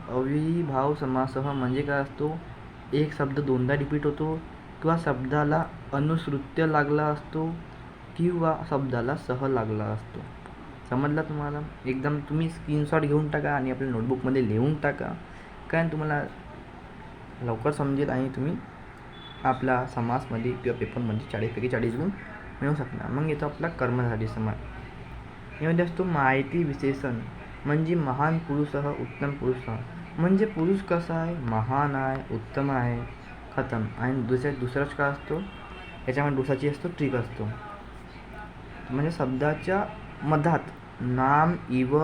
अव्ययीभाव समास म्हणजे काय असतो, एक शब्द दोनदा रिपीट होतो, किंवा शब्दाला अनुश्रुत्य लागला असतो, किंवा शब्दाला सह लागला असतो. समजला तुम्हाला? एकदम तुम्ही स्क्रीनशॉट घेऊन टाका आणि आपल्या नोटबुकमध्ये लिहून टाका, कारण तुम्हाला लवकर समजेल आणि तुम्ही आपला समासमध्ये किंवा पेपरमध्ये 40 पैकी 40 गुण मिळवू शकणार. मग येतो आपला कर्मधारय समास. यामध्ये असतो माहिती विशेषण, म्हणजे महान पुरुष उत्तम पुरुष. म्हणजे पुरुष कसा आहे, महान आहे, उत्तम आहे, खतम. आणि दुसराच काय असतो, याच्यामध्ये दुसऱ्याची असतो ट्रिक असतो. म्हणजे शब्दाच्या मधात नाम, इव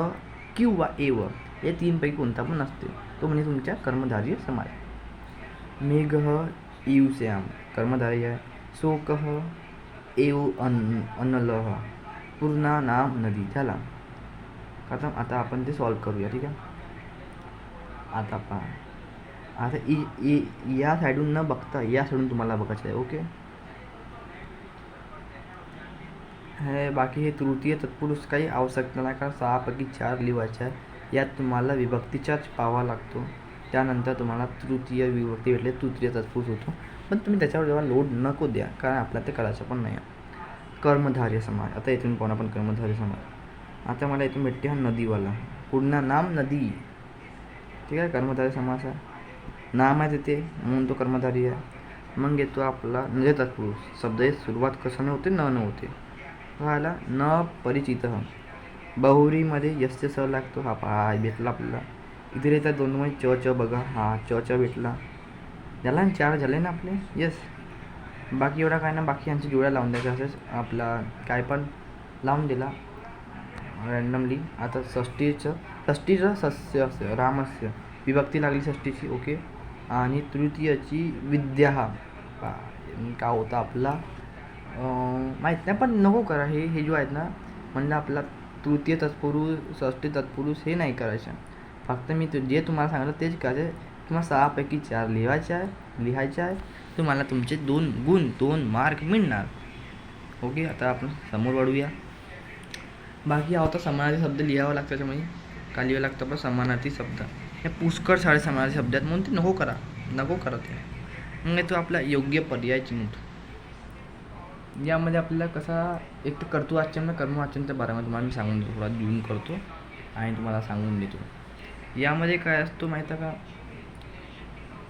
किंवा एव या 3 पैकी कोणता पण असते, तो म्हणजे तुमच्या कर्मधारय समास. मेघ ईवश्याम कर्मधारय आहे. शोकः एव अनलः पूर्णा नाम नदी झाला. आता आपण ते सॉल्व करूया. ठीक आहे. आता पहा, आता या साईडून न बघता या साईडून तुम्हाला बघायचं आहे. ओके. हे बाकी हे तृतीय तत्पुरुष काही आवश्यकता नाही, कारण 6 पैकी 4 लिहायचे आहे. यात तुम्हाला विभक्तीचाच पाहावा लागतो. त्यानंतर तुम्हाला तृतीय विभक्ती भेटले तृतीय तत्पुरुष होतो. पण तुम्ही त्याच्यावर जेव्हा लोड नको द्या, कारण आपल्याला ते करायचं पण नाही. कर्मधारय समास. आता इथून पाहून आपण कर्मधारय समास. आता मला इथून भेटते हा नदीवाला. पूर्ण नाम नदी. ठीक आहे. कर्मधारय समास आहे. नाम आहे तिथे म्हणून तो कर्मधारय आहे. मग येतो आपला नज तत्पुरुष. शब्दाची सुरुवात कशाने होते, न होते. व्हायला न परिचित. बहुव्रीमध्ये यस्य स लागतो. हा पहा भेटला आपल्याला. इथे येतात 2 मध्ये च बघा. हा च भेटला. झाला 4 झाले ना आपले. येस. बाकी एवढा काय ना, बाकी यांची जोड्या लावून द्यायच्या. असंच आपला काय पण लावून दिला रँडमली. आता षष्टीचं सस्य रामस्य विभक्ती लागली षष्टीची. ओके. आणि तृतीयची विद्या. हा का होता आपला माहीत नाही, पण नको करा. हे जो आहेत ना, म्हणलं आपला तृतीय तत्पुरुष षष्टी तत्पुरुष हे नाही करायचं. फक्त मी जे तुम्हाला सांगितलं तेच करायचं. तुम्हाला 6 पैकी 4 लिहायचे आहे. तुम्हाला तुमचे 2 मार्क मिळणार. ओके. आता आपण समोर वाढूया. बाकी होता समानार्थी शब्द लिहावा लागतो. त्याच्यामुळे का लिहावं लागतं आपलं समानार्थी शब्द. हे पुष्कळ सारे समानार्थी शब्द आहेत, म्हणून ते नको करा ते. मग तो आपला योग्य पर्याय चिन्ह. यामध्ये आपल्याला कसा एक तर कर्तृवाच्य ना कर्मवाच्यांच्या बारेमध्ये तुम्हाला मी सांगून देतो. थोडा लिहून करतो आणि तुम्हाला सांगून देतो. यामध्ये काय असतो माहीत आहे का,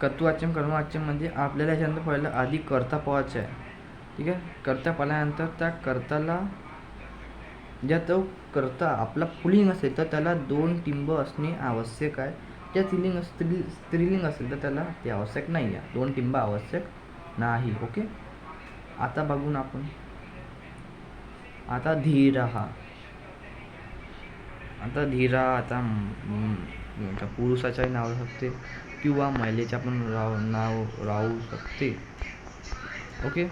कर्तृवाच्य कर्मवाच्य म्हणजे आपल्याला याच्यानंतर पहिलं आधी कर्ता पाहायचं आहे. ठीक आहे. कर्ता पाहिल्यानंतर त्या कर्ताला ज्या तो कर्ता आपला पुल्लिंग असेल तर त्याला 2 टिंब असणे आवश्यक आहे. ज्या स्त्रीलिंग असेल तर त्याला ते आवश्यक नाही आहे. 2 टिंब आवश्यक नाही. ओके. आता बघून आपण आता धीरा. आता धीरा आता पुरुषाच्याही नाव शकते किंवा महिलेच्या पण नाव राहू शकते. ओके.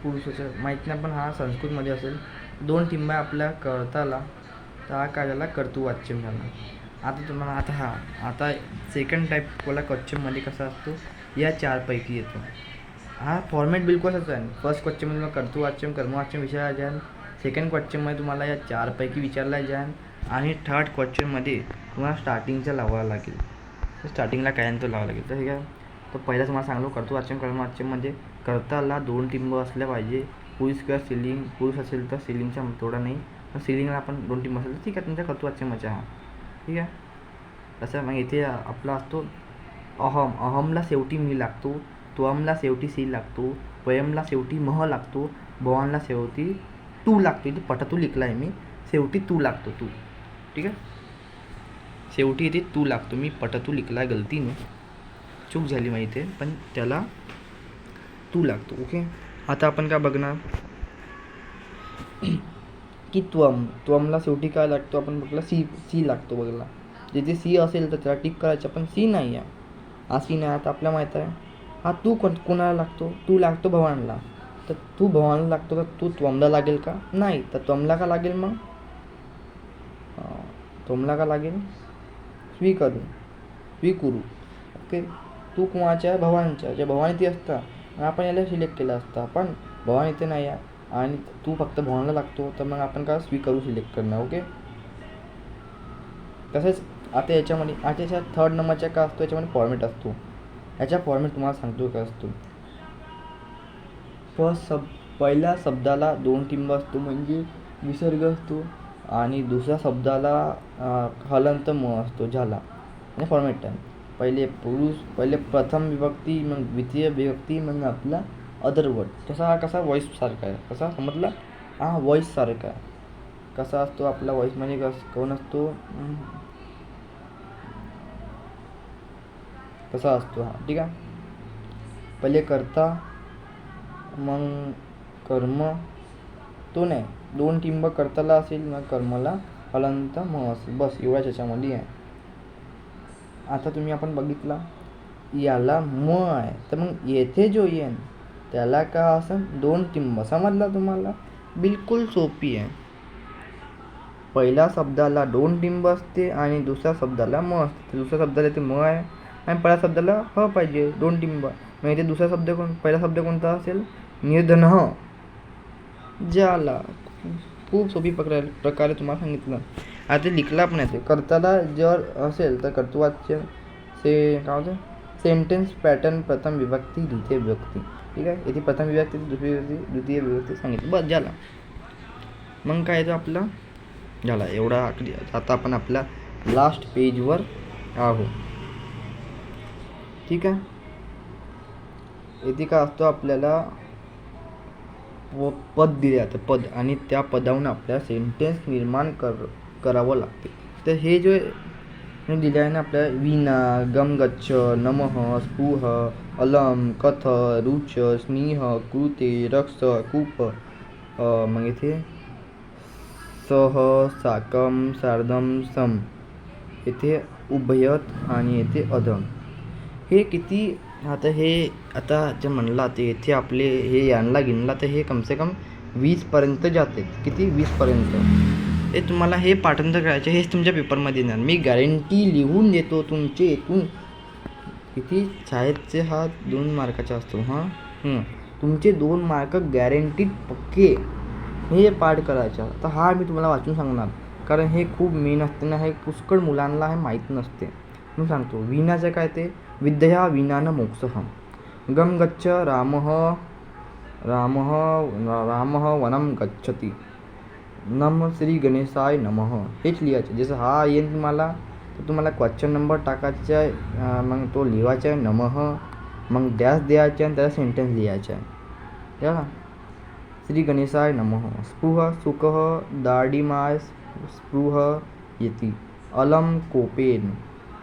पुरुषाच्या माहीत नाही, पण हा संस्कृतमध्ये असेल. 2 टिंबा आपल्या कर्ताला, तर हा काय झाला कर्तृवाच्य झाला. आता तुम्हाला आता सेकंड टाईप वाला क्वेश्चनमध्ये कसा असतो, या 4 पैकी येतो. हा फॉर्मॅट बिलकुल असंच आहे. फर्स्ट क्वेश्चनमध्ये तुम्हाला कर्तृवाच्य कर्मवाच्य विचारला जाईल. सेकंड क्वेश्चनमध्ये तुम्हाला या 4 पैकी विचारला जाईल. आणि थर्ड क्वेश्चनमध्ये तुम्हाला स्टार्टिंगचा लावावा लागेल. स्टार्टिंगला काय तो लावावा लागेल. तर ठीक आहे. तर पहिला तुम्हाला सांगलो कर्तृवाच्य कर्मवाच्यमध्ये कर्ताला 2 टिंब असल्या पाहिजे. पुरुष किंवा स्त्रीलिंग. पुरुष असेल तर स्त्रीलिंगचा थोडा नाही, पण स्त्रीलिंगला आपण 2 टिंब असेल तर ठीक आहे, तुमच्या कर्तृवाच्यमध्ये. हा ठीक आहे. तसं मग इथे आपला असतो अहम, अहमला शेवटी मी लागतो, त्वमला शेवटी सी लागतो, वयमला शेवटी मह लागतो, भवानला शेवटी तू लागतो. इथे पटतू लिखला आहे मी, शेवटी तू लागतो तू. ठीक आहे, शेवटी इथे तू लागतो. मी पटतू लिखला आहे गलतीने, चूक झाली माहिती आहे, पण त्याला तू लागतो. ओके, आता आपण काय बघणार की त्वमला शेवटी काय लागतो, आपण बघला सी लागतो. बघला जिथे सी असेल तर त्याला टिक करायचं, पण सी नाही आहे, हा सी नाही. आता आपल्याला माहीत आहे हा तू कोणाला लागतो, तू लागतो भवानला. तर तू भवानला लागतो, तर तू त्वमला लागेल का, नाही. तर त्वमला का लागेल, मग त्वमला का लागेल, स्वीकरू. ओके, तू कुणाच्या, भवानच्या. जे भवान इथे असता आपण याला सिलेक्ट केला असता, पण भवान इथे नाही आहे आणि तू फक्त भवानला लागतो, तर मग आपण का स्वीकारू सिलेक्ट करणार. ओके, तसेच आता याच्यामध्ये याच्या थर्ड नंबरच्या काय असतो, याच्यामध्ये फॉर्मेट असतो. याचा फॉर्मेट तुम्हाला सांगतो काय असतो. पहिल्या शब्दाला 2 टिंब असतो, म्हणजे विसर्ग असतो, आणि दुसऱ्या शब्दाला हलंत म असतो, झाला. म्हणजे फॉर्मेट आहे. पहिले प्रथम विभक्ती, मग द्वितीय विभक्ती, मग आपला अदर वर्ड. तसा हा कसा व्हॉइस सारखा आहे. कसा समजला, हा व्हॉइस सारखा आहे. कसा असतो आपला व्हॉइस, म्हणजे कोण असतो, कसा असतो हा. ठीक आहे, पहिले कर्ता, मग कर्म, तो नाही, 2 टिंब कर्ताला असेल, मग कर्मला हलंत म असेल, बस एवढ्याच याच्यामध्ये आहे. आता तुम्ही आपण बघितला याला म आहे, तर मग येथे जो येईन त्याला का असं 2 टिंब. समजला तुम्हाला, बिलकुल सोपी आहे. पहिल्या शब्दाला 2 टिंब असते आणि दुसऱ्या शब्दाला म असते. दुसऱ्या शब्दाला इथे म आहे आणि पहिल्या शब्दाला ह पाहिजे, 2 टिंब. मग इथे दुसरा शब्द पहिला शब्द कोणता असेल, निर्धन, ज्याला. खूप सोपी प्रकारे तुम्हाला सांगितलं. आता लिखला पण येते. कर्ताला जर असेल तर कर्तृवाच्य काय होतं, सेंटेन्स पॅटर्न, प्रथम विभक्ती, द्वितीय विभक्ती. ठीक आहे, इथे प्रथम विभक्ती, द्वितीय विभक्ती सांगितलं, बस झाला. मग काय येतं आपला, झाला एवढा. आता आपण आपल्या लास्ट पेजवर आहो. ठीक आहे, इथे काय असतो, आपल्याला पद दिले जातं, पद, आणि त्या पदावरून आपल्याला सेंटेन्स निर्माण करावं लागते. तर हे जे दिले आहे ना आपल्याला, वीणा, गम गच्छ, नमः, स्पृह, अलम, कथ, रुच, स्नेह, कृते, रक्ष, कूप, मग इथे सह, साकम, सार्धम, सम, इथे उभयत, आणि येथे अधम. हे किती, आता जे म्हणला ते इथे आपले हे यांना गिनला तर हे कमसे कम 20पर्यंत जाते. किती, 20पर्यंत. हे तुम्हाला हे पाठांतर करायचे, हेच तुमच्या पेपरमध्ये येणार. मी गॅरंटी लिहून देतो तुमचे इथून. किती, शाळेचे हा 2 मार्काचा असतो. तुमचे 2 मार्क गॅरंटीड पक्के हे पाठ करायचं. तर हा मी तुम्हाला वाचून सांगणार, कारण हे खूप मेन असते ना, हे पुष्कळ मुलांना हे माहीत नसते. मी सांगतो. वीणाचं काय ते, विद्या वीणान मोक्षः, गम गच्छ रामः वनं गच्छति, नम श्री गणेशाय नमः. हेच लिहायचं. जसं हा येईल तुम्हाला, तर तुम्हाला क्वेश्चन नंबर टाकायचा आहे, मग तो लिहायचा आहे नमः, मग डॅश द्यायचा आणि त्याला सेंटेन्स लिहायचा आहे. त्या श्री गणेशाय नमः. स्पृह सुखः दाढिमाय स्पृह येती, अलम कोपेन.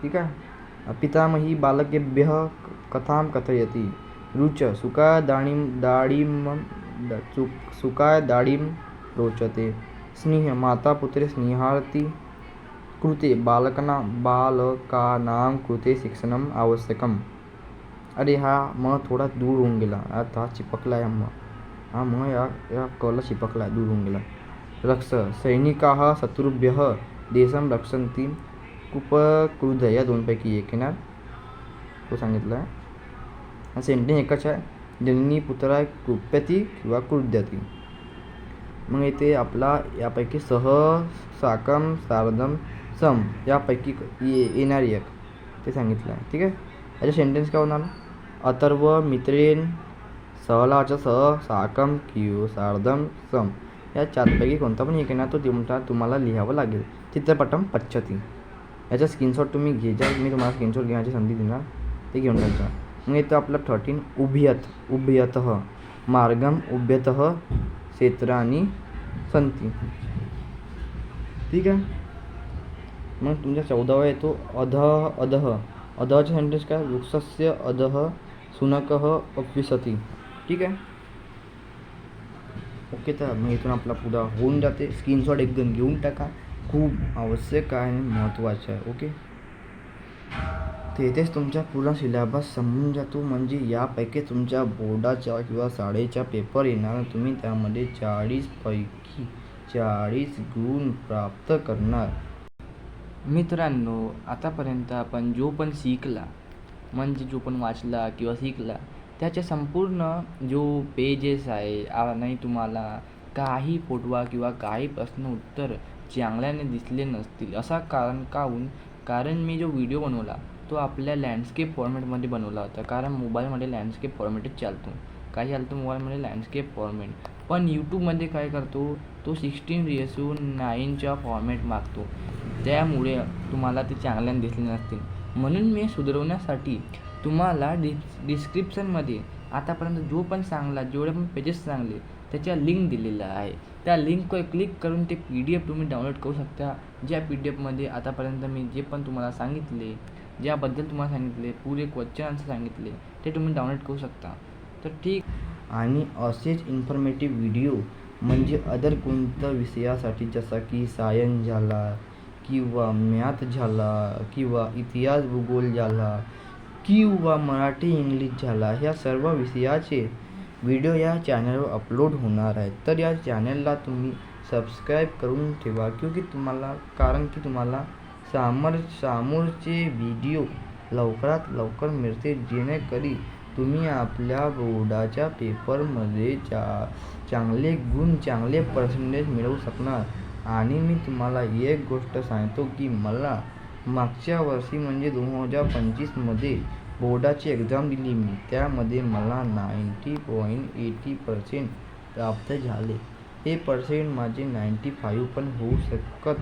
ठीक आहे, पितामही बालकेभ्यः कथां कथयति, रुच सुखाय दाढीं रोचते, स्नेह माता पुत्रे स्नेहार्ती, कृते बालकानां कृते शिक्षणम आवश्यकम. अरे हा मग थोडा दूर होऊन गेला, आता चिपकला आहे मग, हा मग या कला चिपकला, दूर होऊन गेला. रक्ष सैनिकाः शत्रुभ्यः देशं रक्षन्ति, कुपक्रुध, या 2 पैकी एक येणार, तो सांगितलं आहे. सेंटेन्स एकच आहे, जननी पुत्राय कृप्यती किंवा क्रुध्यती. मग इथे आपला यापैकी सह, साकम, सार्धम, सम यापैकी येणार एक, ते सांगितलं आहे. ठीक आहे, याचे सेंटेन्स काय होणार, अथर्व मित्रेन सहलाच्या सह, साकम, किंवा सार्धम, सम या 4पैकी कोणता पण एक येणार, तो तुम्हाला लिहावं लागेल. चित्रपटम पश्यति. याचा स्क्रीनशॉट तुम्ही घ्यायचा, मी तुम्हाला स्क्रीनशॉट घेण्याची संधी देणार. ते घेऊन जायचं. मग येतं आपलं 13 उभयतः मार्गम उभयतः क्षेत्राणी संती. ठीक आहे. मग तुमचा 14वा येतो अधः. अधःचे सेंटेन्स काय? वृक्षस्य अधः शुनकः उपविशति. ठीक आहे. ओके. तर मग इथून आपला पुढा होऊन जाते. स्क्रीनशॉट एकदम घेऊन टाका, खूप आवश्यक आहे आणि महत्त्वाचं आहे. ओके. तेथेच तुमचा पूर्ण सिलेबस समजून जातो. म्हणजे यापैकी तुमच्या बोर्डाच्या किंवा शाळेचा पेपर येणार, तुम्ही त्यामध्ये 40 पैकी 40 गुण प्राप्त करणार. मित्रांनो, आतापर्यंत आपण जो पण शिकला, म्हणजे जो पण वाचला किंवा शिकला, त्याचे संपूर्ण जो पेजेस आहे नाही तुम्हाला काही फोटवा किंवा काही प्रश्न उत्तर चांगल्याने दिसले नसतील. असा कारण मी जो व्हिडिओ बनवला तो आपल्या लँडस्केप फॉर्मॅटमध्ये बनवला होता. कारण मोबाईलमध्ये लँडस्केप फॉर्मॅटच चालतो. काय चालतो मोबाईलमध्ये? Landscape format. पण यूट्यूबमध्ये काय करतो तो 16:9 फॉर्मॅट मागतो. त्यामुळे तुम्हाला ते चांगल्याने दिसले नसतील. म्हणून मी सुधारवण्यासाठी तुम्हाला डिस्क्रिप्शनमध्ये आतापर्यंत जो पण चांगला, जेवढे पण पेजेस चांगले त्याच्या लिंक दिलेल्या आहे. त्या लिंकवर क्लिक करून ते PDF तुम्ही डाउनलोड करू शकता. ज्या PDFमध्ये आतापर्यंत मी जे पण तुम्हाला सांगितले, ज्याबद्दल तुम्हाला सांगितले, पुरे क्वेश्चन आन्सर सांगितले, ते तुम्ही डाउनलोड करू शकता. तर ठीक. आणि असेच इन्फॉर्मेटिव्ह व्हिडिओ म्हणजे अदर कोणत्या विषयासाठी, जसा की सायन्स झाला किंवा मॅथ झाला किंवा इतिहास भूगोल झाला किंवा मराठी इंग्लिश झाला, ह्या सर्व विषयाचे व्हिडिओ या चॅनलवर अपलोड होणार आहेत. तर या चॅनलला तुम्ही सबस्क्राईब करून ठेवा, कारण की तुम्हाला समोरचे व्हिडिओ लवकरात लवकर मिळते, जेणेकरी तुम्ही आपल्या बोर्डाच्या पेपरमध्ये चांगले गुण, चांगले पर्सेंटेज मिळवू शकणार. आणि मी तुम्हाला एक गोष्ट सांगतो की मला मागच्या वर्षी म्हणजे 2025मध्ये बोर्डाची एक्झाम दिली मी. त्यामध्ये मला 90.80% प्राप्त झाले. हे पर्सेंट माझे 95 पण होऊ शकत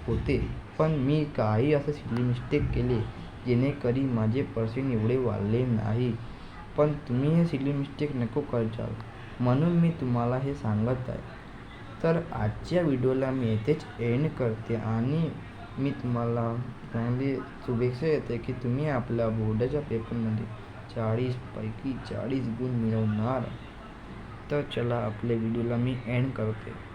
होते, पण मी काही असं सिली मिस्टेक केले जेणेकरी माझे पर्सेंट एवढे वाढले नाही. पण तुम्ही हे सिली मिस्टेक नको करजाल, म्हणून मी तुम्हाला हे सांगत आहे. तर आजच्या व्हिडिओला मी येथेच एंड करते आणि मी तुम्हाला चांगली शुभेच्छा देते की तुम्ही आपल्या बोर्डाच्या पेपरमध्ये 40 पैकी 40 गुण मिळवणार. तर चला, आपल्या व्हिडिओला मी एंड करते.